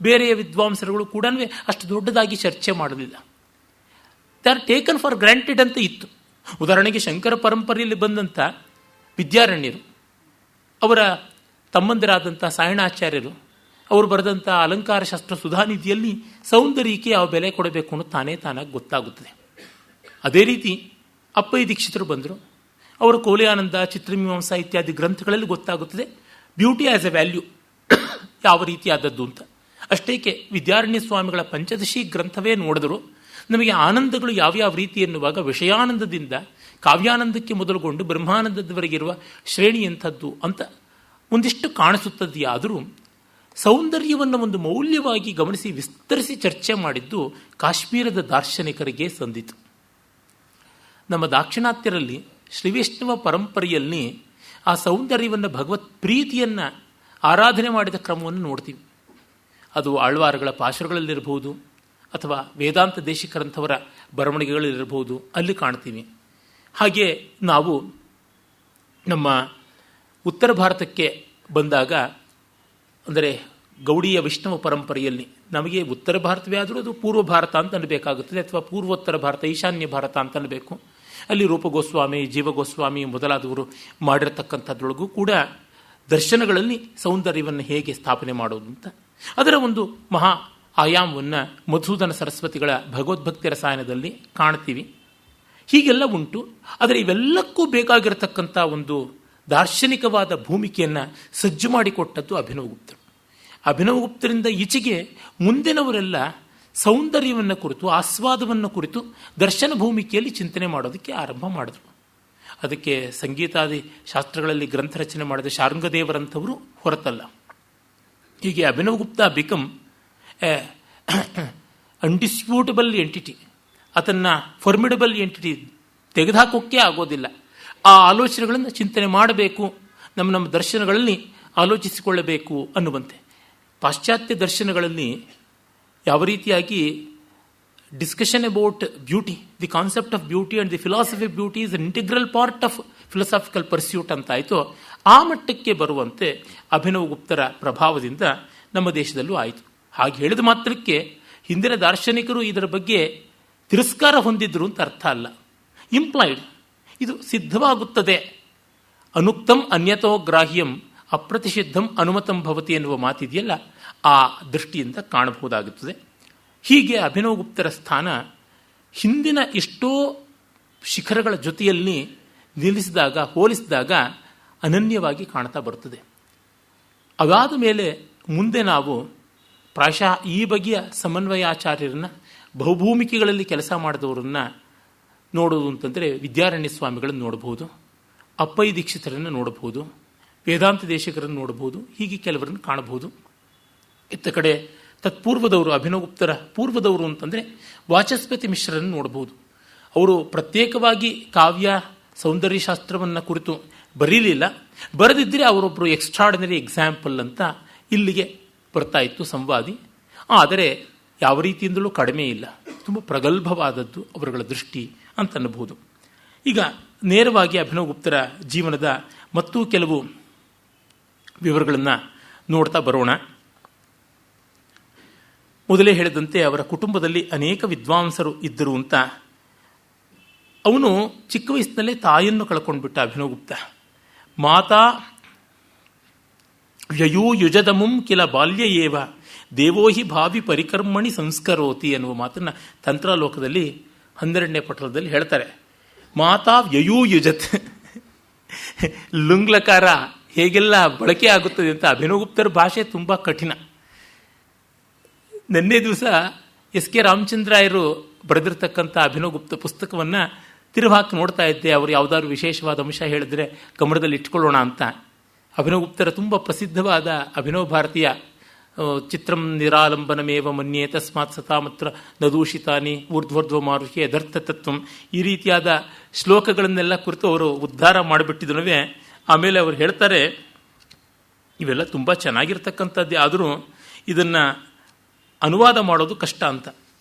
ಬೇರೆಯ ವಿದ್ವಾಂಸರುಗಳು ಕೂಡ ಅಷ್ಟು ದೊಡ್ಡದಾಗಿ ಚರ್ಚೆ ಮಾಡಲಿಲ್ಲ. They are taken for granted ಅಂತ ಇತ್ತು. ಉದಾಹರಣೆಗೆ ಶಂಕರ ಪರಂಪರೆಯಲ್ಲಿ ಬಂದಂಥ ವಿದ್ಯಾರಣ್ಯರು, ಅವರ ತಮ್ಮಂದಿರಾದಂಥ ಸಾಯಣಾಚಾರ್ಯರು, ಅವರು ಬರೆದಂಥ ಅಲಂಕಾರ ಶಾಸ್ತ್ರ ಸುಧಾನಿಧಿಯಲ್ಲಿ ಸೌಂದರ್ಯಕ್ಕೆ ಯಾವ ಬೆಲೆ ಕೊಡಬೇಕು ಅನ್ನೋದು ತಾನಾಗಿ ಗೊತ್ತಾಗುತ್ತದೆ. ಅದೇ ರೀತಿ ಅಪ್ಪಯ್ಯ ದೀಕ್ಷಿತರು ಬಂದರು, ಅವರ ಕೋಲಿಯಾನಂದ, ಚಿತ್ರಮೀಮಾಂಸಾ ಇತ್ಯಾದಿ ಗ್ರಂಥಗಳಲ್ಲಿ ಗೊತ್ತಾಗುತ್ತದೆ ಬ್ಯೂಟಿ ಆಸ್ ಎ ವ್ಯಾಲ್ಯೂ ಯಾವ ರೀತಿಯಾದದ್ದು ಅಂತ. ಅಷ್ಟೇಕೆ ವಿದ್ಯಾರಣ್ಯ ಸ್ವಾಮಿಗಳ ಪಂಚದಶಿ ಗ್ರಂಥವೇ ನೋಡಿದ್ರು ನಮಗೆ ಆನಂದಗಳು ಯಾವ್ಯಾವ ರೀತಿ ಎನ್ನುವಾಗ ವಿಷಯಾನಂದದಿಂದ ಕಾವ್ಯಾನಂದಕ್ಕೆ ಮೊದಲುಗೊಂಡು ಬ್ರಹ್ಮಾನಂದದವರೆಗಿರುವ ಶ್ರೇಣಿ ಎಂಥದ್ದು ಅಂತ ಒಂದಿಷ್ಟು ಕಾಣಿಸುತ್ತದೆಯಾದರೂ ಸೌಂದರ್ಯವನ್ನು ಒಂದು ಮೌಲ್ಯವಾಗಿ ಗಮನಿಸಿ ವಿಸ್ತರಿಸಿ ಚರ್ಚೆ ಮಾಡಿದ್ದು ಕಾಶ್ಮೀರದ ದಾರ್ಶನಿಕರಿಗೆ ಸಂದಿತು. ನಮ್ಮ ದಾಕ್ಷಿಣಾತ್ಯರಲ್ಲಿ ಶ್ರೀವೈಷ್ಣವ ಪರಂಪರೆಯಲ್ಲಿ ಆ ಸೌಂದರ್ಯವನ್ನು, ಭಗವತ್ ಪ್ರೀತಿಯನ್ನು ಆರಾಧನೆ ಮಾಡಿದ ಕ್ರಮವನ್ನು ನೋಡ್ತೀವಿ. ಅದು ಆಳ್ವಾರಗಳ ಪಾಶುರಗಳಲ್ಲಿರಬಹುದು ಅಥವಾ ವೇದಾಂತ ದೇಶಿಕರಂಥವರ ಬರವಣಿಗೆಗಳಿರಬಹುದು, ಅಲ್ಲಿ ಕಾಣ್ತೀವಿ. ಹಾಗೆ ನಾವು ನಮ್ಮ ಉತ್ತರ ಭಾರತಕ್ಕೆ ಬಂದಾಗ, ಅಂದರೆ ಗೌಡಿಯ ವೈಷ್ಣವ ಪರಂಪರೆಯಲ್ಲಿ ನಮಗೆ ಉತ್ತರ ಭಾರತವೇ ಆದರೂ ಅದು ಪೂರ್ವ ಭಾರತ ಅಂತ ಅನ್ನಬೇಕಾಗುತ್ತದೆ, ಅಥವಾ ಪೂರ್ವೋತ್ತರ ಭಾರತ, ಈಶಾನ್ಯ ಭಾರತ ಅಂತ ಅನ್ನಬೇಕು. ಅಲ್ಲಿ ರೂಪಗೋಸ್ವಾಮಿ, ಜೀವಗೋಸ್ವಾಮಿ ಮೊದಲಾದವರು ಮಾಡಿರತಕ್ಕಂಥದ್ರೊಳಗೂ ಕೂಡ ದರ್ಶನಗಳಲ್ಲಿ ಸೌಂದರ್ಯವನ್ನು ಹೇಗೆ ಸ್ಥಾಪನೆ ಮಾಡೋದು ಅಂತ ಅದರ ಒಂದು ಮಹಾ ಆಯಾಮವನ್ನು ಮಧುಸೂದನ ಸರಸ್ವತಿಗಳ ಭಗವದ್ಭಕ್ತಿ ರಸಾಯನದಲ್ಲಿ ಕಾಣ್ತೀವಿ. ಹೀಗೆಲ್ಲ ಉಂಟು. ಆದರೆ ಇವೆಲ್ಲಕ್ಕೂ ಬೇಕಾಗಿರತಕ್ಕಂಥ ಒಂದು ದಾರ್ಶನಿಕವಾದ ಭೂಮಿಕೆಯನ್ನು ಸಜ್ಜು ಮಾಡಿಕೊಟ್ಟದ್ದು ಅಭಿನವಗುಪ್ತರು. ಅಭಿನವಗುಪ್ತರಿಂದ ಈಚೆಗೆ ಮುಂದಿನವರೆಲ್ಲ ಸೌಂದರ್ಯವನ್ನು ಕುರಿತು, ಆಸ್ವಾದವನ್ನು ಕುರಿತು ದರ್ಶನ ಭೂಮಿಕೆಯಲ್ಲಿ ಚಿಂತನೆ ಮಾಡೋದಕ್ಕೆ ಆರಂಭ ಮಾಡಿದ್ರು. ಅದಕ್ಕೆ ಸಂಗೀತಾದಿ ಶಾಸ್ತ್ರಗಳಲ್ಲಿ ಗ್ರಂಥ ರಚನೆ ಮಾಡಿದ ಶಾರ್ಂಗದೇವರಂಥವರು ಹೊರತಲ್ಲ. ಹೀಗೆ ಅಭಿನವಗುಪ್ತ ಬಿಕಮ್ ಎ ಅನ್ಡಿಸ್ಪ್ಯೂಟಬಲ್ ಎಂಟಿಟಿ. ಅದನ್ನು ಫಾರ್ಮಿಡಬಲ್ ಎಂಟಿಟಿ ತೆಗೆದುಹಾಕೋಕ್ಕೆ ಆಗೋದಿಲ್ಲ. ಆ ಆಲೋಚನೆಗಳನ್ನು ಚಿಂತನೆ ಮಾಡಬೇಕು, ನಮ್ಮ ದರ್ಶನಗಳಲ್ಲಿ ಆಲೋಚಿಸಿಕೊಳ್ಳಬೇಕು ಅನ್ನುವಂತೆ. ಪಾಶ್ಚಾತ್ಯ ದರ್ಶನಗಳಲ್ಲಿ ಯಾವ ರೀತಿಯಾಗಿ discussion about beauty, the concept of beauty and the philosophy of beauty is an integral part of philosophical pursuit ಅಂತಾಯಿತು, ಆ ಮಟ್ಟಕ್ಕೆ ಬರುವಂತೆ ಅಭಿನವಗುಪ್ತರ ಪ್ರಭಾವದಿಂದ ನಮ್ಮ ದೇಶದಲ್ಲೂ ಆಯಿತು. ಹಾಗೆ ಹೇಳಿದ ಮಾತ್ರಕ್ಕೆ ಹಿಂದಿನ ದಾರ್ಶನಿಕರು ಇದರ ಬಗ್ಗೆ ತಿರಸ್ಕಾರ ಹೊಂದಿದ್ರು ಅಂತ ಅರ್ಥ ಅಲ್ಲ. ಇಂಪ್ಲಾಯ್ಡ್, ಇದು ಸಿದ್ಧವಾಗುತ್ತದೆ. ಅನುಕ್ತಂ ಅನ್ಯತೋ ಗ್ರಾಹ್ಯಂ ಅಪ್ರತಿಷಿದ್ಧಂ ಅನುಮತಂ ಭವತಿ ಎನ್ನುವ ಮಾತಿದೆಯಲ್ಲ, ಆ ದೃಷ್ಟಿಯಿಂದ ಕಾಣಬಹುದಾಗುತ್ತದೆ. ಹೀಗೆ ಅಭಿನವಗುಪ್ತರ ಸ್ಥಾನ ಹಿಂದಿನ ಎಷ್ಟೋ ಶಿಖರಗಳ ಜೊತೆಯಲ್ಲಿ ನಿಲ್ಲಿಸಿದಾಗ, ಹೋಲಿಸಿದಾಗ ಅನನ್ಯವಾಗಿ ಕಾಣ್ತಾ ಬರುತ್ತದೆ. ಅದಾದ ಮೇಲೆ ಮುಂದೆ ನಾವು ಪ್ರಾಯಶಃ ಈ ಬಗೆಯ ಸಮನ್ವಯಾಚಾರ್ಯರನ್ನ, ಬಹುಭೂಮಿಕೆಗಳಲ್ಲಿ ಕೆಲಸ ಮಾಡಿದವರನ್ನ ನೋಡೋದು ಅಂತಂದರೆ ವಿದ್ಯಾರಣ್ಯ ಸ್ವಾಮಿಗಳನ್ನು ನೋಡಬಹುದು, ಅಪ್ಪಯ್ಯ ದೀಕ್ಷಿತರನ್ನು ನೋಡಬಹುದು, ವೇದಾಂತ ದೇಶಿಕರನ್ನು ನೋಡಬಹುದು, ಹೀಗೆ ಕೆಲವರನ್ನು ಕಾಣಬಹುದು. ಇತ್ತ ಕಡೆ ತತ್ಪೂರ್ವದವರು, ಅಭಿನವಗುಪ್ತರ ಪೂರ್ವದವರು ಅಂತಂದರೆ ವಾಚಸ್ಪತಿ ಮಿಶ್ರರನ್ನು ನೋಡಬಹುದು. ಅವರು ಪ್ರತ್ಯೇಕವಾಗಿ ಕಾವ್ಯ ಸೌಂದರ್ಯಶಾಸ್ತ್ರವನ್ನು ಕುರಿತು ಬರೀಲಿಲ್ಲ, ಬರೆದಿದ್ದರೆ ಅವರೊಬ್ಬರು ಎಕ್ಸ್ಟ್ರಾರ್ಡಿನರಿ ಎಕ್ಸಾಂಪಲ್ ಅಂತ ಇಲ್ಲಿಗೆ ಬರ್ತಾ ಇತ್ತು ಸಂವಾದಿ. ಆದರೆ ಯಾವ ರೀತಿಯಿಂದಲೂ ಕಡಿಮೆ ಇಲ್ಲ, ತುಂಬ ಪ್ರಗಲ್ಭವಾದದ್ದು ಅವರುಗಳ ದೃಷ್ಟಿ ಅಂತ ಅನ್ನಬಹುದು. ಈಗ ನೇರವಾಗಿ ಅಭಿನವಗುಪ್ತರ ಜೀವನದ ಮತ್ತೂ ಕೆಲವು ವಿವರಗಳನ್ನು ನೋಡ್ತಾ ಬರೋಣ. ಮೊದಲೇ ಹೇಳಿದಂತೆ ಅವರ ಕುಟುಂಬದಲ್ಲಿ ಅನೇಕ ವಿದ್ವಾಂಸರು ಇದ್ದರು ಅಂತ. ಅವನು ಚಿಕ್ಕ ವಯಸ್ಸಿನಲ್ಲೇ ತಾಯಿಯನ್ನು ಕಳ್ಕೊಂಡ್ಬಿಟ್ಟ ಅಭಿನವಗುಪ್ತ. ಮಾತಾ ಯಯೂಯುಜದಮುಂ ಕಿಲ ಬಾಲ್ಯ ಏವ ದೇವೋಹಿ ಭಾವಿ ಪರಿಕರ್ಮಣಿ ಸಂಸ್ಕರೋತಿ ಎನ್ನುವ ಮಾತನ್ನು ತಂತ್ರಾಲೋಕದಲ್ಲಿ 12ನೇ ಪಠಲದಲ್ಲಿ ಹೇಳ್ತಾರೆ. ಮಾತಾ ಯಯೂಯುಜತ್ ಲುಂಗ್ಲಕಾರ ಹೇಗೆಲ್ಲ ಬಳಕೆ ಆಗುತ್ತದೆ ಅಂತ. ಅಭಿನವಗುಪ್ತರ ಭಾಷೆ ತುಂಬ ಕಠಿಣ. ನಿನ್ನೆ ದಿವಸ ಎಸ್ ಕೆ ರಾಮಚಂದ್ರಾಯರು ಬರೆದಿರ್ತಕ್ಕಂಥ ಅಭಿನವಗುಪ್ತ ಪುಸ್ತಕವನ್ನು ತಿರುವಾಕಿ ನೋಡ್ತಾ ಇದ್ದೆ. ಅವರು ಯಾವುದಾದ್ರು ವಿಶೇಷವಾದ ಅಂಶ ಹೇಳಿದ್ರೆ ಗಮನದಲ್ಲಿ ಇಟ್ಕೊಳ್ಳೋಣ ಅಂತ. ಅಭಿನವಗುಪ್ತರ ತುಂಬ ಪ್ರಸಿದ್ಧವಾದ ಅಭಿನವ ಭಾರತೀಯ ಚಿತ್ರಂ ನಿರಾಲಂಬನಮೇವ ಮನ್ಯೇ ತಸ್ಮಾತ್ ಸತಾಮತ್ರ ನದೂಷಿತಾನಿ ಊರ್ಧ್ವರ್ಧ್ವ ಮಾರುಹ್ಯ ಯಥಾರ್ಥ ತತ್ವಂ, ಈ ರೀತಿಯಾದ ಶ್ಲೋಕಗಳನ್ನೆಲ್ಲ ಕುರಿತು ಅವರು ಉದ್ಧಾರ ಮಾಡಿಬಿಟ್ಟಿದ್ದನವೇ. ಆಮೇಲೆ ಅವರು ಹೇಳ್ತಾರೆ, ಇವೆಲ್ಲ ತುಂಬ ಚೆನ್ನಾಗಿರ್ತಕ್ಕಂಥದ್ದೇ, ಆದರೂ ಇದನ್ನು ಅನುವಾದ ಮಾಡೋದು ಕಷ್ಟ ಅಂತ.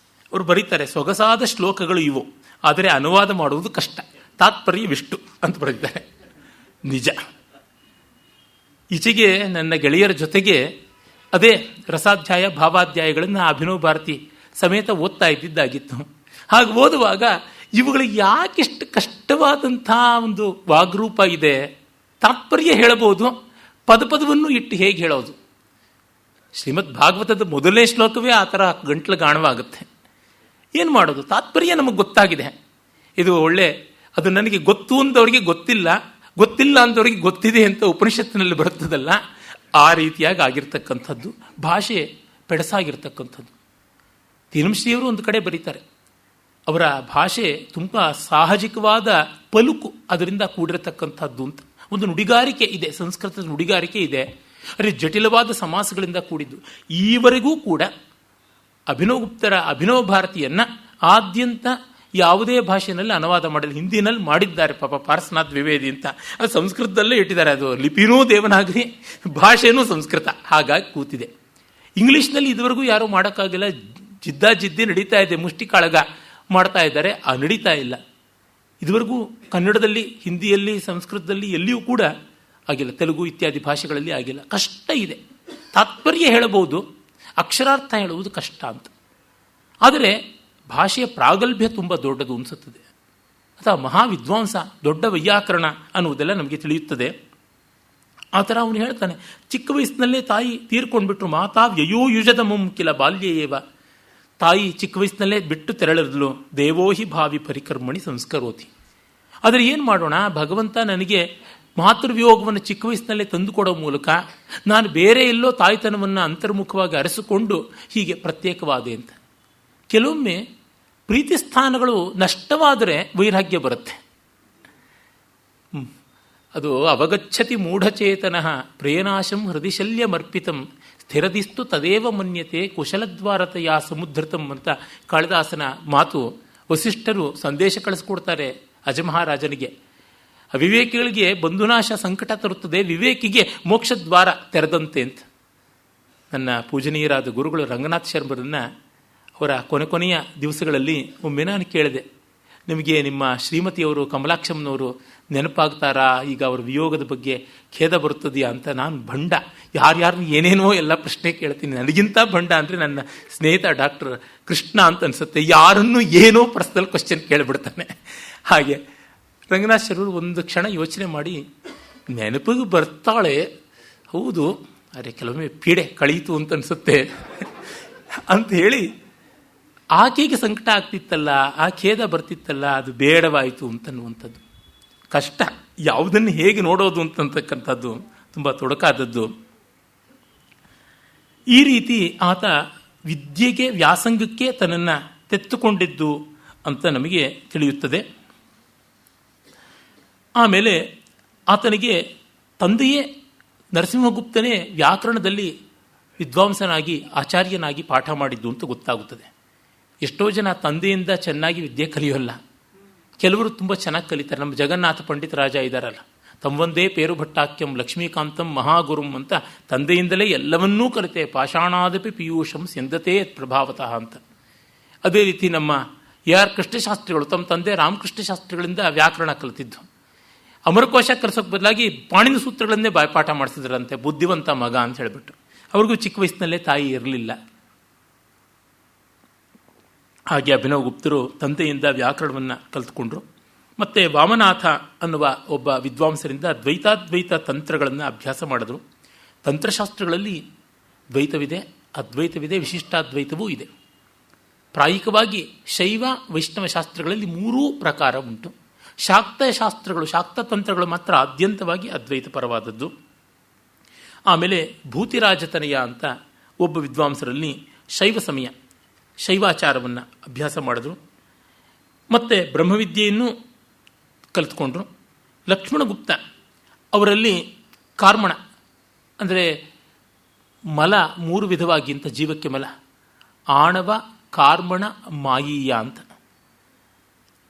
ಅವರು ಬರೀತಾರೆ, ಸೊಗಸಾದ ಶ್ಲೋಕಗಳು ಇವು, ಆದರೆ ಅನುವಾದ ಮಾಡುವುದು ಕಷ್ಟ, ತಾತ್ಪರ್ಯವಿಷ್ಟು ಅಂತ ಬರೀತಾರೆ. ನಿಜ. ಈಚೆಗೆ ನನ್ನ ಗೆಳೆಯರ ಜೊತೆಗೆ ಅದೇ ರಸಾಧ್ಯಾಯ ಭಾವಾಧ್ಯಾಯಗಳನ್ನು ಅಭಿನವ ಭಾರತಿ ಸಮೇತ ಓದ್ತಾ ಇದ್ದಿದ್ದಾಗಿತ್ತು. ಹಾಗೆ ಓದುವಾಗ ಇವುಗಳಿಗೆ ಯಾಕೆಷ್ಟು ಕಷ್ಟವಾದಂಥ ಒಂದು ವಾಗ್ರೂಪ ಇದೆ, ತಾತ್ಪರ್ಯ ಹೇಳಬಹುದು, ಪದಪದವನ್ನು ಇಟ್ಟು ಹೇಗೆ ಹೇಳೋದು. ಶ್ರೀಮದ್ ಭಾಗವತದ ಮೊದಲನೇ ಶ್ಲೋಕವೇ ಆ ಥರ ಗಂಟ್ಲು ಗಾಣವಾಗುತ್ತೆ. ಏನು ಮಾಡೋದು, ತಾತ್ಪರ್ಯ ನಮಗೆ ಗೊತ್ತಾಗಿದೆ, ಇದು ಒಳ್ಳೆ, ಅದು ನನಗೆ ಗೊತ್ತು ಅಂತವ್ರಿಗೆ ಗೊತ್ತಿಲ್ಲ, ಗೊತ್ತಿಲ್ಲ ಅಂತವ್ರಿಗೆ ಗೊತ್ತಿದೆ ಅಂತ ಉಪನಿಷತ್ತಿನಲ್ಲಿ ಬರುತ್ತದಲ್ಲ, ಆ ರೀತಿಯಾಗಿ ಆಗಿರ್ತಕ್ಕಂಥದ್ದು. ಭಾಷೆ ಪೆಡಸಾಗಿರ್ತಕ್ಕಂಥದ್ದು. ತೀನಂಶ್ರೀಯವರು ಒಂದು ಕಡೆ ಬರೀತಾರೆ, ಅವರ ಭಾಷೆ ತುಂಬ ಸಾಹಜಿಕವಾದ ಪಲುಕು ಅದರಿಂದ ಕೂಡಿರತಕ್ಕಂಥದ್ದು ಅಂತ. ಒಂದು ನುಡಿಗಾರಿಕೆ ಇದೆ, ಸಂಸ್ಕೃತದ ನುಡಿಗಾರಿಕೆ ಇದೆ, ಆದರೆ ಜಟಿಲವಾದ ಸಮಾಸಗಳಿಂದ ಕೂಡಿದ್ದು. ಈವರೆಗೂ ಕೂಡ ಅಭಿನವಗುಪ್ತರ ಅಭಿನವ ಭಾರತಿಯನ್ನು ಆದ್ಯಂತ ಯಾವುದೇ ಭಾಷೆಯಲ್ಲಿ ಅನುವಾದ ಮಾಡಲಿ. ಹಿಂದಿನಲ್ಲಿ ಮಾಡಿದ್ದಾರೆ ಪಾಪ ಪಾರ್ಸನಾಥ್ ದ್ವಿವೇದಿ ಅಂತ, ಅದು ಸಂಸ್ಕೃತದಲ್ಲೇ ಇಟ್ಟಿದ್ದಾರೆ. ಅದು ಲಿಪಿನೂ ದೇವನಾಗರಿ, ಭಾಷೆನೂ ಸಂಸ್ಕೃತ, ಹಾಗಾಗಿ ಕೂತಿದೆ. ಇಂಗ್ಲೀಷ್ನಲ್ಲಿ ಇದುವರೆಗೂ ಯಾರೂ ಮಾಡೋಕ್ಕಾಗಿಲ್ಲ. ಜಿದ್ದಿ ನಡೀತಾ ಇದೆ, ಮುಷ್ಟಿ ಕಾಳಗ ಮಾಡ್ತಾ ಇದ್ದಾರೆ, ಆ ನಡೀತಾ ಇಲ್ಲ. ಇದುವರೆಗೂ ಕನ್ನಡದಲ್ಲಿ, ಹಿಂದಿಯಲ್ಲಿ, ಸಂಸ್ಕೃತದಲ್ಲಿ ಎಲ್ಲಿಯೂ ಕೂಡ ಆಗಿಲ್ಲ. ತೆಲುಗು ಇತ್ಯಾದಿ ಭಾಷೆಗಳಲ್ಲಿ ಆಗಿಲ್ಲ. ಕಷ್ಟ ಇದೆ. ತಾತ್ಪರ್ಯ ಹೇಳಬಹುದು, ಅಕ್ಷರಾರ್ಥ ಹೇಳುವುದು ಕಷ್ಟ ಅಂತ. ಆದರೆ ಭಾಷೆಯ ಪ್ರಾಗಲ್ಭ್ಯ ತುಂಬ ದೊಡ್ಡದು ಅನಿಸುತ್ತದೆ. ಅಥವಾ ಮಹಾವಿದ್ವಾಂಸ, ದೊಡ್ಡ ವೈಯಾಕರಣ ಅನ್ನುವುದೆಲ್ಲ ನಮಗೆ ತಿಳಿಯುತ್ತದೆ. ಆ ಥರ ಅವನು ಹೇಳ್ತಾನೆ, ಚಿಕ್ಕ ವಯಸ್ಸಿನಲ್ಲೇ ತಾಯಿ ತೀರ್ಕೊಂಡ್ಬಿಟ್ರು. ಮಾತಾ ವ್ಯಯೂಯುಜದ ಮುಮ್ಕಿಲ ಬಾಲ್ಯೇವ, ತಾಯಿ ಚಿಕ್ಕ ವಯಸ್ಸಿನಲ್ಲೇ ಬಿಟ್ಟು ತೆರಳಿದ್ಲು. ದೇವೋಹಿ ಭಾವಿ ಪರಿಕರ್ಮಣಿ ಸಂಸ್ಕರೋತಿ. ಆದರೆ ಏನು ಮಾಡೋಣ, ಭಗವಂತ ನನಗೆ ಮಾತೃವಿಯೋಗವನ್ನು ಚಿಕ್ಕ ವಯಸ್ಸಿನಲ್ಲೇ ತಂದುಕೊಡೋ ಮೂಲಕ ನಾನು ಬೇರೆ ಎಲ್ಲೋ ತಾಯ್ತನವನ್ನು ಅಂತರ್ಮುಖವಾಗಿ ಅರಸಿಕೊಂಡು ಹೀಗೆ ಪ್ರತ್ಯೇಕವಾದೆ ಅಂತ. ಕೆಲವೊಮ್ಮೆ ಪ್ರೀತಿ ಸ್ಥಾನಗಳು ನಷ್ಟವಾದರೆ ವೈರಾಗ್ಯ ಬರುತ್ತೆ. ಅದು ಅವಗಚ್ಚತಿ ಮೂಢಚೇತನ ಪ್ರೇನಾಶಂ ಹೃದಯಶಲ್ಯಮರ್ಪಿತಂ ಸ್ಥಿರದಿಸ್ತು ತದೇವ ಮನ್ಯತೆ ಕುಶಲದ್ವಾರತೆಯ ಸಮುದ್ರತಂ ಅಂತ ಕಾಳಿದಾಸನ ಮಾತು. ವಸಿಷ್ಠರು ಸಂದೇಶ ಕಳಿಸ್ಕೊಡ್ತಾರೆ ಅಜಮಹಾರಾಜನಿಗೆ. ಅವಿವೇಕಿಗಳಿಗೆ ಬಂಧುನಾಶ ಸಂಕಟ ತರುತ್ತದೆ, ವಿವೇಕಿಗೆ ಮೋಕ್ಷದ್ವಾರ ತೆರೆದಂತೆ ಅಂತ. ನನ್ನ ಪೂಜನೀಯರಾದ ಗುರುಗಳು ರಂಗನಾಥ್ ಶರ್ಮರನ್ನ ಅವರ ಕೊನೆಯ ದಿವಸಗಳಲ್ಲಿ ಒಮ್ಮೆ ನಾನು ಕೇಳಿದೆ, ನಿಮಗೆ ನಿಮ್ಮ ಶ್ರೀಮತಿಯವರು ಕಮಲಾಕ್ಷಮ್ಮನವರು ನೆನಪಾಗ್ತಾರಾ, ಈಗ ಅವರ ವಿಯೋಗದ ಬಗ್ಗೆ ಖೇದ ಬರುತ್ತದೆಯಾ ಅಂತ. ನಾನು ಭಂಡ, ಯಾರ್ಯಾರನ್ನ ಏನೇನೋ ಎಲ್ಲ ಪ್ರಶ್ನೆ ಕೇಳ್ತೀನಿ. ನನಗಿಂತ ಭಂಡ ಅಂದರೆ ನನ್ನ ಸ್ನೇಹಿತ ಡಾಕ್ಟರ್ ಕೃಷ್ಣ ಅಂತ ಅನಿಸುತ್ತೆ. ಯಾರನ್ನು ಏನೋ ಪರ್ಸನಲ್ ಕ್ವಶನ್ ಕೇಳಿಬಿಡ್ತಾನೆ. ಹಾಗೆ ರಂಗನಾಥ್ ಶರ್ಮರು ಒಂದು ಕ್ಷಣ ಯೋಚನೆ ಮಾಡಿ, ನೆನಪಿಗೆ ಬರ್ತಾಳೆ ಹೌದು, ಅರೆ ಕೆಲವೊಮ್ಮೆ ಪೀಡೆ ಕಳೀತು ಅಂತ ಅನಿಸುತ್ತೆ ಅಂತ ಹೇಳಿ, ಆಕೆಗೆ ಸಂಕಟ ಆಗ್ತಿತ್ತಲ್ಲ, ಆ ಖೇದ ಬರ್ತಿತ್ತಲ್ಲ, ಅದು ಬೇಡವಾಯಿತು ಅಂತನ್ನುವಂಥದ್ದು. ಕಷ್ಟ, ಯಾವುದನ್ನು ಹೇಗೆ ನೋಡೋದು ಅಂತಕ್ಕಂಥದ್ದು ತುಂಬ ತೊಡಕಾದದ್ದು. ಈ ರೀತಿ ಆತ ವಿದ್ಯೆಗೆ, ವ್ಯಾಸಂಗಕ್ಕೆ ತನ್ನನ್ನು ತೆತ್ತುಕೊಂಡಿದ್ದು ಅಂತ ನಮಗೆ ತಿಳಿಯುತ್ತದೆ. ಆಮೇಲೆ ಆತನಿಗೆ ತಂದೆಯೇ ನರಸಿಂಹಗುಪ್ತನೇ ವ್ಯಾಕರಣದಲ್ಲಿ ವಿದ್ವಾಂಸನಾಗಿ ಆಚಾರ್ಯನಾಗಿ ಪಾಠ ಮಾಡಿದ್ದು ಅಂತ ಗೊತ್ತಾಗುತ್ತದೆ. ಎಷ್ಟೋ ಜನ ತಂದೆಯಿಂದ ಚೆನ್ನಾಗಿ ವಿದ್ಯೆ ಕಲಿಯೋಲ್ಲ, ಕೆಲವರು ತುಂಬ ಚೆನ್ನಾಗಿ ಕಲಿತಾರೆ. ನಮ್ಮ ಜಗನ್ನಾಥ ಪಂಡಿತ ರಾಜ ಇದ್ದಾರಲ್ಲ, ತಮ್ಮೊಂದೇ ಪೇರು ಭಟ್ಟಾಕ್ಯಂ ಲಕ್ಷ್ಮೀಕಾಂತಂ ಮಹಾಗುರುಂ ಅಂತ ತಂದೆಯಿಂದಲೇ ಎಲ್ಲವನ್ನೂ ಕಲಿತೆ. ಪಾಷಾಣಾದಪಿ ಪೀಯೂಷಂ ಸ್ಯಂದತೆ ಪ್ರಭಾವತಃ ಅಂತ. ಅದೇ ರೀತಿ ನಮ್ಮ AR ಕೃಷ್ಣಶಾಸ್ತ್ರಿಗಳು ತಮ್ಮ ತಂದೆ ರಾಮಕೃಷ್ಣ ಶಾಸ್ತ್ರಿಗಳಿಂದ ವ್ಯಾಕರಣ ಕಲಿತಿದ್ದು. ಅಮರಕೋಶ ಕಲಿಸೋಕೆ ಬದಲಾಗಿ ಪಾಣಿನ ಸೂತ್ರಗಳನ್ನೇ ಬಾಯ್ಪಾಠ ಮಾಡಿಸಿದ್ರಂತೆ, ಬುದ್ಧಿವಂತ ಮಗ ಅಂತ ಹೇಳಿಬಿಟ್ಟು. ಅವ್ರಿಗೂ ಚಿಕ್ಕ ವಯಸ್ಸಿನಲ್ಲೇ ತಾಯಿ ಇರಲಿಲ್ಲ. ಹಾಗೆ ಅಭಿನವ ಗುಪ್ತರು ತಂದೆಯಿಂದ ವ್ಯಾಕರಣವನ್ನು ಕಲಿತುಕೊಂಡ್ರು. ಮತ್ತು ವಾಮನಾಥ ಅನ್ನುವ ಒಬ್ಬ ವಿದ್ವಾಂಸರಿಂದ ದ್ವೈತಾದ್ವೈತ ತಂತ್ರಗಳನ್ನು ಅಭ್ಯಾಸ ಮಾಡಿದ್ರು. ತಂತ್ರಶಾಸ್ತ್ರಗಳಲ್ಲಿ ದ್ವೈತವಿದೆ, ಅದ್ವೈತವಿದೆ, ವಿಶಿಷ್ಟಾದ್ವೈತವೂ ಇದೆ. ಪ್ರಾಯಿಕವಾಗಿ ಶೈವ ವೈಷ್ಣವ ಶಾಸ್ತ್ರಗಳಲ್ಲಿ 3 ಪ್ರಕಾರ ಉಂಟು. ಶಾಕ್ತ ಶಾಸ್ತ್ರಗಳು, ಶಾಕ್ತ ತಂತ್ರಗಳು ಮಾತ್ರ ಆದ್ಯಂತವಾಗಿ ಅದ್ವೈತ ಪರವಾದದ್ದು. ಆಮೇಲೆ ಭೂತಿರಾಜತನಯ ಅಂತ ಒಬ್ಬ ವಿದ್ವಾಂಸರಲ್ಲಿ ಶೈವ ಸಮಯ, ಶೈವಾಚಾರವನ್ನು ಅಭ್ಯಾಸ ಮಾಡಿದ್ರು. ಮತ್ತು ಬ್ರಹ್ಮವಿದ್ಯೆಯನ್ನು ಕಲಿತುಕೊಂಡ್ರು. ಲಕ್ಷ್ಮಣಗುಪ್ತ ಅವರಲ್ಲಿ ಕಾರ್ಮಣ ಅಂದರೆ ಮಲ 3 ವಿಧವಾಗಿ ಅಂತ, ಜೀವಕ್ಕೆ ಮಲ ಆಣವ, ಕಾರ್ಮಣ, ಮಾಯೀಯ ಅಂತ.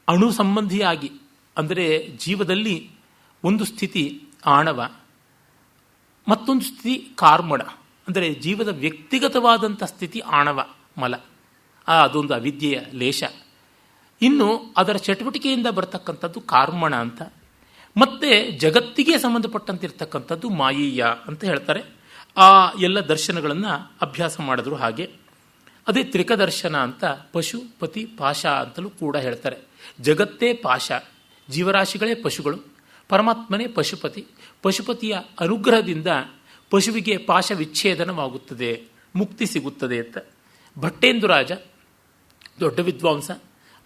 ಅಣು ಸಂಬಂಧಿಯಾಗಿ ಅಂದರೆ ಜೀವದಲ್ಲಿ ಒಂದು ಸ್ಥಿತಿ ಆಣವ, ಮತ್ತೊಂದು ಸ್ಥಿತಿ ಕಾರ್ಮಣ ಅಂದರೆ ಜೀವದ ವ್ಯಕ್ತಿಗತವಾದಂಥ ಸ್ಥಿತಿ ಆಣವ ಮಲ, ಅದೊಂದು ಅವಿದ್ಯೆಯ ಲೇಷ. ಇನ್ನು ಅದರ ಚಟುವಟಿಕೆಯಿಂದ ಬರ್ತಕ್ಕಂಥದ್ದು ಕಾರ್ಮಣ ಅಂತ. ಮತ್ತೆ ಜಗತ್ತಿಗೆ ಸಂಬಂಧಪಟ್ಟಂತಿರ್ತಕ್ಕಂಥದ್ದು ಮಾಯೀಯ ಅಂತ ಹೇಳ್ತಾರೆ. ಆ ಎಲ್ಲ ದರ್ಶನಗಳನ್ನು ಅಭ್ಯಾಸ ಮಾಡಿದ್ರು. ಹಾಗೆ ಅದೇ ತ್ರಿಕದರ್ಶನ ಅಂತ ಪಶು, ಪತಿ, ಪಾಶ ಅಂತಲೂ ಕೂಡ ಹೇಳ್ತಾರೆ. ಜಗತ್ತೇ ಪಾಶ, ಜೀವರಾಶಿಗಳೇ ಪಶುಗಳು, ಪರಮಾತ್ಮನೇ ಪಶುಪತಿ. ಪಶುಪತಿಯ ಅನುಗ್ರಹದಿಂದ ಪಶುವಿಗೆ ಪಾಶ ವಿಚ್ಛೇದನವಾಗುತ್ತದೆ, ಮುಕ್ತಿ ಸಿಗುತ್ತದೆ ಅಂತ. ಭಟ್ಟೇಂದುರಾಜ ದೊಡ್ಡ ವಿದ್ವಾಂಸ,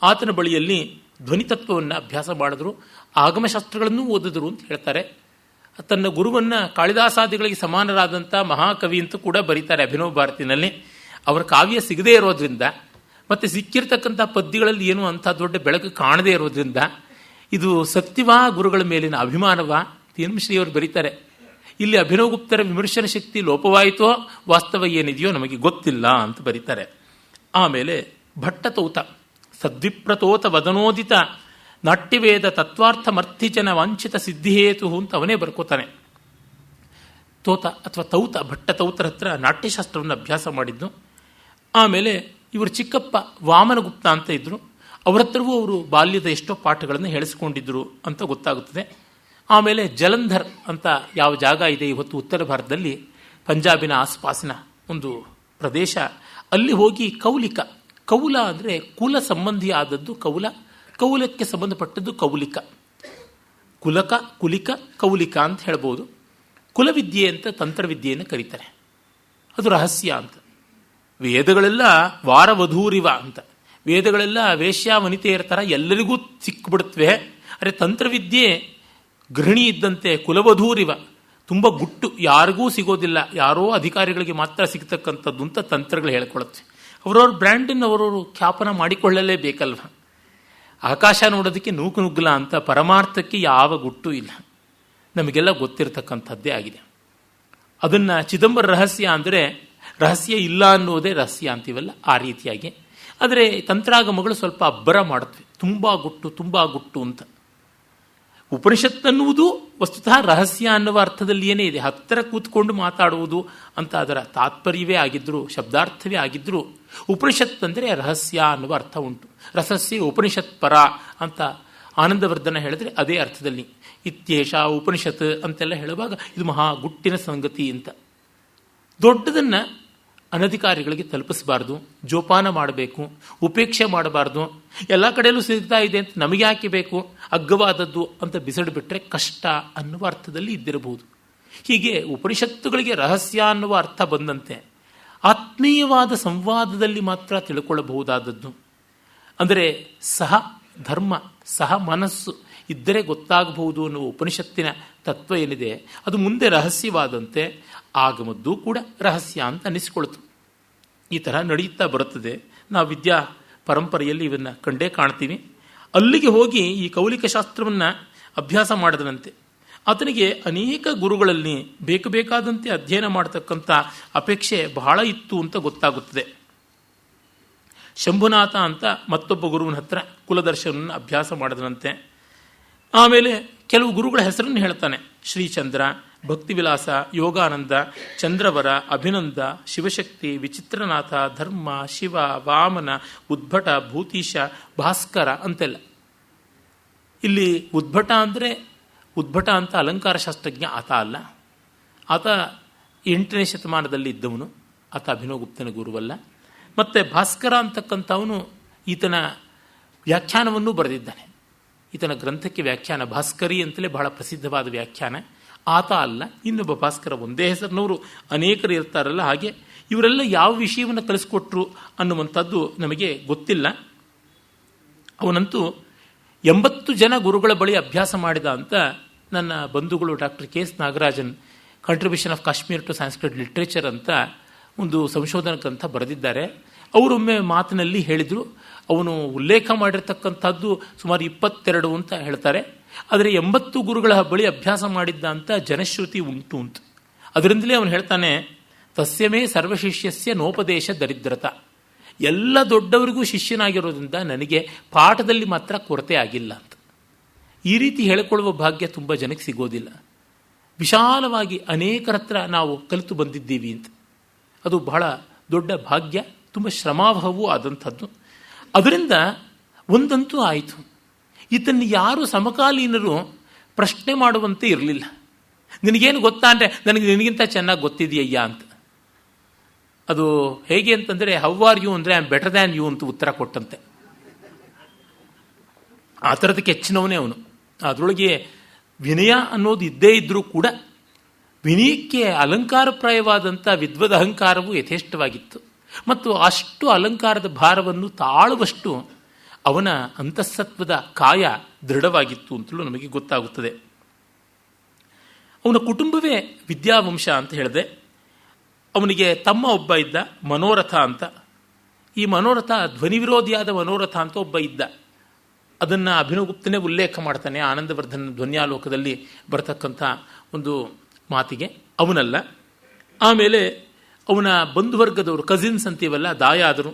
ಆತನ ಬಳಿಯಲ್ಲಿ ಧ್ವನಿತತ್ವವನ್ನು ಅಭ್ಯಾಸ ಮಾಡಿದ್ರು, ಆಗಮಶಾಸ್ತ್ರಗಳನ್ನೂ ಓದಿದ್ರು ಅಂತ ಹೇಳ್ತಾರೆ. ತನ್ನ ಗುರುವನ್ನು ಕಾಳಿದಾಸಾದಿಗಳಿಗೆ ಸಮಾನರಾದಂಥ ಮಹಾಕವಿ ಅಂತೂ ಕೂಡ ಬರೀತಾರೆ ಅಭಿನವ ಭಾರತಿನಲ್ಲಿ. ಅವರ ಕಾವ್ಯ ಸಿಗದೇ ಇರೋದ್ರಿಂದ ಮತ್ತು ಸಿಕ್ಕಿರ್ತಕ್ಕಂಥ ಪದ್ಯಗಳಲ್ಲಿ ಏನು ಅಂಥ ದೊಡ್ಡ ಬೆಳಕು ಕಾಣದೇ ಇರೋದ್ರಿಂದ ಇದು ಸತ್ಯವಾ ಗುರುಗಳ ಮೇಲಿನ ಅಭಿಮಾನವಾ ತೀರ್ಮಶ್ರೀಯವರು ಬರೀತಾರೆ. ಇಲ್ಲಿ ಅಭಿನವಗುಪ್ತರ ವಿಮರ್ಶನ ಶಕ್ತಿ ಲೋಪವಾಯಿತೋ ವಾಸ್ತವ ಏನಿದೆಯೋ ನಮಗೆ ಗೊತ್ತಿಲ್ಲ ಅಂತ ಬರೀತಾರೆ. ಆಮೇಲೆ ಭಟ್ಟತೌತ ಸದ್ವಿಪ್ರತೋತ ವದನೋದಿತ ನಾಟ್ಯವೇದ ತತ್ವಾರ್ಥಮರ್ಥಿಚನ ವಾಂಛಿತ ಸಿದ್ಧಿಹೇತು ಅಂತ ಅವನೇ ಬರ್ಕೋತಾನೆ. ತೋತ ಅಥವಾ ತೌತ, ಭಟ್ಟತೌತರ ಹತ್ರ ನಾಟ್ಯಶಾಸ್ತ್ರವನ್ನು ಅಭ್ಯಾಸ ಮಾಡಿದ್ದು. ಆಮೇಲೆ ಇವರು ಚಿಕ್ಕಪ್ಪ ವಾಮನಗುಪ್ತ ಅಂತ ಇದ್ದರು, ಅವರ ಹತ್ರವೂ ಅವರು ಬಾಲ್ಯದ ಎಷ್ಟೋ ಪಾಠಗಳನ್ನು ಹೇಳಿಸ್ಕೊಂಡಿದ್ರು ಅಂತ ಗೊತ್ತಾಗುತ್ತದೆ. ಆಮೇಲೆ ಜಲಂಧರ್ ಅಂತ ಯಾವ ಜಾಗ ಇದೆ ಇವತ್ತು ಉತ್ತರ ಭಾರತದಲ್ಲಿ, ಪಂಜಾಬಿನ ಆಸುಪಾಸಿನ ಒಂದು ಪ್ರದೇಶ, ಅಲ್ಲಿ ಹೋಗಿ ಕೌಲಿಕ, ಕೌಲ ಅಂದರೆ ಕುಲ ಸಂಬಂಧಿ ಆದದ್ದು ಕೌಲ, ಕೌಲಕ್ಕೆ ಸಂಬಂಧಪಟ್ಟದ್ದು ಕೌಲಿಕ, ಕುಲಕ, ಕುಲಿಕ, ಕೌಲಿಕ ಅಂತ ಹೇಳ್ಬೋದು. ಕುಲವಿದ್ಯೆ ಅಂತ ತಂತ್ರವಿದ್ಯೆಯನ್ನು ಕರೀತಾರೆ, ಅದು ರಹಸ್ಯ ಅಂತ. ವೇದಗಳೆಲ್ಲ ವಾರವಧೂರಿವ ಅಂತ, ವೇದಗಳೆಲ್ಲ ವೇಶ್ಯ ವನಿತೆಯರ ಥರ ಎಲ್ಲರಿಗೂ ಸಿಕ್ಬಿಡುತ್ತವೆ. ಅರೆ ತಂತ್ರವಿದ್ಯೆ ಗೃಹಿಣಿ ಇದ್ದಂತೆ ಕುಲವಧೂರಿವ, ತುಂಬ ಗುಟ್ಟು, ಯಾರಿಗೂ ಸಿಗೋದಿಲ್ಲ, ಯಾರೋ ಅಧಿಕಾರಿಗಳಿಗೆ ಮಾತ್ರ ಸಿಗ್ತಕ್ಕಂಥದ್ದು ಅಂತ ತಂತ್ರಗಳು ಹೇಳ್ಕೊಳುತ್ತೆ. ಅವರವ್ರ ಬ್ರ್ಯಾಂಡನ್ನು ಅವರವರು ಖ್ಯಾಪನ ಮಾಡಿಕೊಳ್ಳಲೇಬೇಕಲ್ವ. ಆಕಾಶ ನೋಡೋದಕ್ಕೆ ನೂಕು ನುಗ್ಗಲ ಅಂತ, ಪರಮಾರ್ಥಕ್ಕೆ ಯಾವ ಗುಟ್ಟು ಇಲ್ಲ, ನಮಗೆಲ್ಲ ಗೊತ್ತಿರತಕ್ಕಂಥದ್ದೇ ಆಗಿದೆ. ಅದನ್ನು ಚಿದಂಬರ ರಹಸ್ಯ ಅಂದರೆ ರಹಸ್ಯ ಇಲ್ಲ ಅನ್ನೋದೇ ರಹಸ್ಯ ಅಂತೀವಲ್ಲ, ಆ ರೀತಿಯಾಗಿ. ಆದರೆ ತಂತ್ರಾಗಮಗಳು ಸ್ವಲ್ಪ ಅಬ್ಬರ ಮಾಡುತ್ತವೆ, ತುಂಬ ಗುಟ್ಟು ಅಂತ. ಉಪನಿಷತ್ತನ್ನುವುದು ವಸ್ತುತಃ ರಹಸ್ಯ ಅನ್ನುವ ಅರ್ಥದಲ್ಲಿಯೇ ಇದೆ. ಹತ್ತಿರ ಕೂತ್ಕೊಂಡು ಮಾತಾಡುವುದು ಅಂತ ಅದರ ತಾತ್ಪರ್ಯವೇ ಆಗಿದ್ರು, ಶಬ್ದಾರ್ಥವೇ ಆಗಿದ್ರು, ಉಪನಿಷತ್ ಅಂದರೆ ರಹಸ್ಯ ಅನ್ನುವ ಅರ್ಥ ಉಂಟು. ರಸಸ್ಯ ಉಪನಿಷತ್ ಪರ ಅಂತ ಆನಂದವರ್ಧನ ಹೇಳಿದ್ರೆ ಅದೇ ಅರ್ಥದಲ್ಲಿ. ಇತ್ಯೇಷ ಉಪನಿಷತ್ ಅಂತೆಲ್ಲ ಹೇಳುವಾಗ ಇದು ಮಹಾ ಗುಟ್ಟಿನ ಸಂಗತಿ ಅಂತ. ದೊಡ್ಡದನ್ನು ಅನಧಿಕಾರಿಗಳಿಗೆ ತಲುಪಿಸಬಾರ್ದು, ಜೋಪಾನ ಮಾಡಬೇಕು, ಉಪೇಕ್ಷೆ ಮಾಡಬಾರ್ದು. ಎಲ್ಲ ಕಡೆಯಲ್ಲೂ ಸಿಗ್ತಾ ಇದೆ ಅಂತ ನಮಗೆ ಯಾಕೆ ಬೇಕು, ಅಗ್ಗವಾದದ್ದು ಅಂತ ಬಿಸಿಡುಬಿಟ್ರೆ ಕಷ್ಟ ಅನ್ನುವ ಅರ್ಥದಲ್ಲಿ ಇದ್ದಿರಬಹುದು. ಹೀಗೆ ಉಪನಿಷತ್ತುಗಳಿಗೆ ರಹಸ್ಯ ಅನ್ನುವ ಅರ್ಥ ಬಂದಂತೆ ಆತ್ಮೀಯವಾದ ಸಂವಾದದಲ್ಲಿ ಮಾತ್ರ ತಿಳ್ಕೊಳ್ಳಬಹುದಾದದ್ದು. ಅಂದರೆ ಸಹ ಧರ್ಮ, ಸಹ ಮನಸ್ಸು ಇದ್ದರೆ ಗೊತ್ತಾಗಬಹುದು ಅನ್ನುವ ಉಪನಿಷತ್ತಿನ ತತ್ವ ಏನಿದೆ ಅದು ಮುಂದೆ ರಹಸ್ಯವಾದಂತೆ ಆಗಮದ್ದು ಕೂಡ ರಹಸ್ಯ ಅಂತ ಅನ್ನಿಸ್ಕೊಳ್ತು. ಈ ಥರ ನಡೆಯುತ್ತಾ ಬರುತ್ತದೆ. ನಾವು ವಿದ್ಯಾ ಪರಂಪರೆಯಲ್ಲಿ ಇವನ್ನು ಕಂಡೇ ಕಾಣ್ತೀವಿ. ಅಲ್ಲಿಗೆ ಹೋಗಿ ಈ ಕೌಲಿಕ ಶಾಸ್ತ್ರವನ್ನು ಅಭ್ಯಾಸ ಮಾಡಿದನಂತೆ. ಆತನಿಗೆ ಅನೇಕ ಗುರುಗಳಲ್ಲಿ ಬೇಕಾದಂತೆ ಅಧ್ಯಯನ ಮಾಡತಕ್ಕಂಥ ಅಪೇಕ್ಷೆ ಬಹಳ ಇತ್ತು ಅಂತ ಗೊತ್ತಾಗುತ್ತದೆ. ಶಂಭುನಾಥ ಅಂತ ಮತ್ತೊಬ್ಬ ಗುರುವಿನ ಹತ್ರ ಕುಲದರ್ಶನವನ್ನು ಅಭ್ಯಾಸ ಮಾಡಿದನಂತೆ. ಆಮೇಲೆ ಕೆಲವು ಗುರುಗಳ ಹೆಸರನ್ನು ಹೇಳ್ತಾನೆ. ಶ್ರೀಚಂದ್ರ, ಭಕ್ತಿವಿಲಾಸ, ಯೋಗಾನಂದ, ಚಂದ್ರವರ, ಅಭಿನಂದ, ಶಿವಶಕ್ತಿ, ವಿಚಿತ್ರನಾಥ, ಧರ್ಮ, ಶಿವ, ವಾಮನ, ಉದ್ಭಟ, ಭೂತೀಶ, ಭಾಸ್ಕರ ಅಂತೆಲ್ಲ. ಇಲ್ಲಿ ಉದ್ಭಟ ಅಂದರೆ ಉದ್ಭಟ ಅಂತ ಅಲಂಕಾರ ಶಾಸ್ತ್ರಜ್ಞ ಆತ ಅಲ್ಲ. ಆತ 8ನೇ ಶತಮಾನದಲ್ಲಿ ಇದ್ದವನು. ಆತ ಅಭಿನವಗುಪ್ತನ ಗುರುವಲ್ಲ. ಮತ್ತು ಭಾಸ್ಕರ ಅಂತಕ್ಕಂಥವನು ಈತನ ವ್ಯಾಖ್ಯಾನವನ್ನು ಬರೆದಿದ್ದಾನೆ. ಈತನ ಗ್ರಂಥಕ್ಕೆ ವ್ಯಾಖ್ಯಾನ ಭಾಸ್ಕರಿ ಅಂತಲೇ ಬಹಳ ಪ್ರಸಿದ್ಧವಾದ ವ್ಯಾಖ್ಯಾನ. ಆತ ಅಲ್ಲ, ಇನ್ನೊಬ್ಬ ಭಾಸ್ಕರ. ಒಂದೇ ಹೆಸರಿನವರು ಅನೇಕರು ಇರ್ತಾರಲ್ಲ, ಹಾಗೆ ಇವರೆಲ್ಲ ಯಾವ ವಿಷಯವನ್ನು ಕಲಿಸ್ಕೊಟ್ರು ಅನ್ನುವಂಥದ್ದು ನಮಗೆ ಗೊತ್ತಿಲ್ಲ. ಅವನಂತೂ 80 ಜನ ಗುರುಗಳ ಬಳಿ ಅಭ್ಯಾಸ ಮಾಡಿದ ಅಂತ ನನ್ನ ಬಂಧುಗಳು doctor K S Nagarajan contribution of Kashmir to Sanskrit literature ಅಂತ ಒಂದು ಸಂಶೋಧನಾ ಗ್ರಂಥ ಬರೆದಿದ್ದಾರೆ. ಅವರೊಮ್ಮೆ ಮಾತಿನಲ್ಲಿ ಹೇಳಿದರು, ಅವನು ಉಲ್ಲೇಖ ಮಾಡಿರ್ತಕ್ಕಂಥದ್ದು ಸುಮಾರು 22 ಅಂತ ಹೇಳ್ತಾರೆ. ಆದರೆ 80 ಗುರುಗಳ ಬಳಿ ಅಭ್ಯಾಸ ಮಾಡಿದ್ದ ಅಂತ ಜನಶ್ರುತಿ ಉಂಟು ಅಂತ. ಅದರಿಂದಲೇ ಅವನು ಹೇಳ್ತಾನೆ, ತಸ್ಯಮೇ ಸರ್ವಶಿಷ್ಯಸ್ಯ ನೋಪದೇಶ ದರಿದ್ರತ. ಎಲ್ಲ ದೊಡ್ಡವರಿಗೂ ಶಿಷ್ಯನಾಗಿರೋದ್ರಿಂದ ನನಗೆ ಪಾಠದಲ್ಲಿ ಮಾತ್ರ ಕೊರತೆ ಆಗಿಲ್ಲ ಅಂತ. ಈ ರೀತಿ ಹೇಳಿಕೊಳ್ಳುವ ಭಾಗ್ಯ ತುಂಬ ಜನಕ್ಕೆ ಸಿಗೋದಿಲ್ಲ. ವಿಶಾಲವಾಗಿ ಅನೇಕರ ಹತ್ರ ನಾವು ಕಲಿತು ಬಂದಿದ್ದೀವಿ ಅಂತ. ಅದು ಬಹಳ ದೊಡ್ಡ ಭಾಗ್ಯ, ತುಂಬ ಶ್ರಮಾವಹವೂ ಆದಂಥದ್ದು. ಅದರಿಂದ ಒಂದಂತೂ ಆಯಿತು, ಈತನ್ನು ಯಾರು ಸಮಕಾಲೀನರು ಪ್ರಶ್ನೆ ಮಾಡುವಂತೆ ಇರಲಿಲ್ಲ. ನಿನಗೇನು ಗೊತ್ತಾ ಅಂದರೆ ನನಗೆ ನಿನಗಿಂತ ಚೆನ್ನಾಗಿ ಗೊತ್ತಿದೆಯಯ್ಯ ಅಂತ. ಅದು ಹೇಗೆ ಅಂತಂದರೆ ಹೌ ಆರ್ ಯು ಅಂದರೆ I am better than you ಅಂತ ಉತ್ತರ ಕೊಟ್ಟಂತೆ. ಆ ಥರದಕ್ಕೆ ಹೆಚ್ಚಿನವನೇ ಅವನು. ಅದರೊಳಗೆ ವಿನಯ ಅನ್ನೋದು ಇದ್ದೇ ಇದ್ದರೂ ಕೂಡ ವಿನಯಕ್ಕೆ ಅಲಂಕಾರಪ್ರಾಯವಾದಂಥ ವಿದ್ವದ ಅಹಂಕಾರವು ಯಥೇಷ್ಟವಾಗಿತ್ತು. ಮತ್ತು ಅಷ್ಟು ಅಲಂಕಾರದ ಭಾರವನ್ನು ತಾಳುವಷ್ಟು ಅವನ ಅಂತಃಸತ್ವದ ಕಾಯ ದೃಢವಾಗಿತ್ತು ಅಂತಲೂ ನಮಗೆ ಗೊತ್ತಾಗುತ್ತದೆ. ಅವನ ಕುಟುಂಬವೇ ವಿದ್ಯಾವಂಶ ಅಂತ ಹೇಳಿದೆ. ಅವನಿಗೆ ತಮ್ಮ ಒಬ್ಬ ಇದ್ದ, ಮನೋರಥ ಅಂತ. ಈ ಮನೋರಥ ಧ್ವನಿ ವಿರೋಧಿಯಾದ ಮನೋರಥ ಅಂತ ಒಬ್ಬ ಇದ್ದ. ಅದನ್ನು ಅಭಿನವಗುಪ್ತನೇ ಉಲ್ಲೇಖ ಮಾಡ್ತಾನೆ ಆನಂದವರ್ಧನ ಧ್ವನ್ಯಾಲೋಕದಲ್ಲಿ ಬರತಕ್ಕಂಥ ಒಂದು ಮಾತಿಗೆ. ಅವನಲ್ಲ. ಆಮೇಲೆ ಅವನ ಬಂಧುವರ್ಗದವರು, ಕಸಿನ್ಸ್ ಅಂತೀವಲ್ಲ, ದಾಯಾದರು,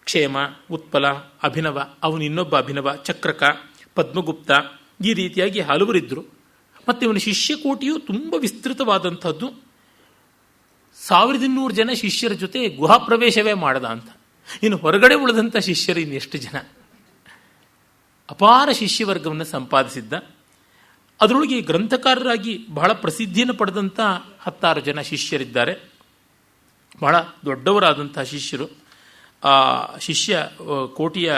ಕ್ಷೇಮ, ಉತ್ಪಲ, ಅಭಿನವ, ಅವನು ಇನ್ನೊಬ್ಬ ಅಭಿನವ, ಚಕ್ರಕ, ಪದ್ಮಗುಪ್ತ, ಈ ರೀತಿಯಾಗಿ ಹಲವರಿದ್ದರು. ಮತ್ತು ಇವನ ಶಿಷ್ಯಕೋಟಿಯು ತುಂಬ ವಿಸ್ತೃತವಾದಂಥದ್ದು. 1200 ಜನ ಶಿಷ್ಯರ ಜೊತೆ ಗುಹಾ ಪ್ರವೇಶವೇ ಮಾಡದ ಅಂತ. ಇನ್ನು ಹೊರಗಡೆ ಉಳಿದಂಥ ಶಿಷ್ಯರು ಇನ್ನೆಷ್ಟು ಜನ. ಅಪಾರ ಶಿಷ್ಯವರ್ಗವನ್ನು ಸಂಪಾದಿಸಿದ್ದ. ಅದರೊಳಗೆ ಗ್ರಂಥಕಾರರಾಗಿ ಬಹಳ ಪ್ರಸಿದ್ಧಿಯನ್ನು ಪಡೆದಂಥ 16 ಜನ ಶಿಷ್ಯರಿದ್ದಾರೆ. ಬಹಳ ದೊಡ್ಡವರಾದಂಥ ಶಿಷ್ಯರು. ಆ ಶಿಷ್ಯ ಕೋಟಿಯ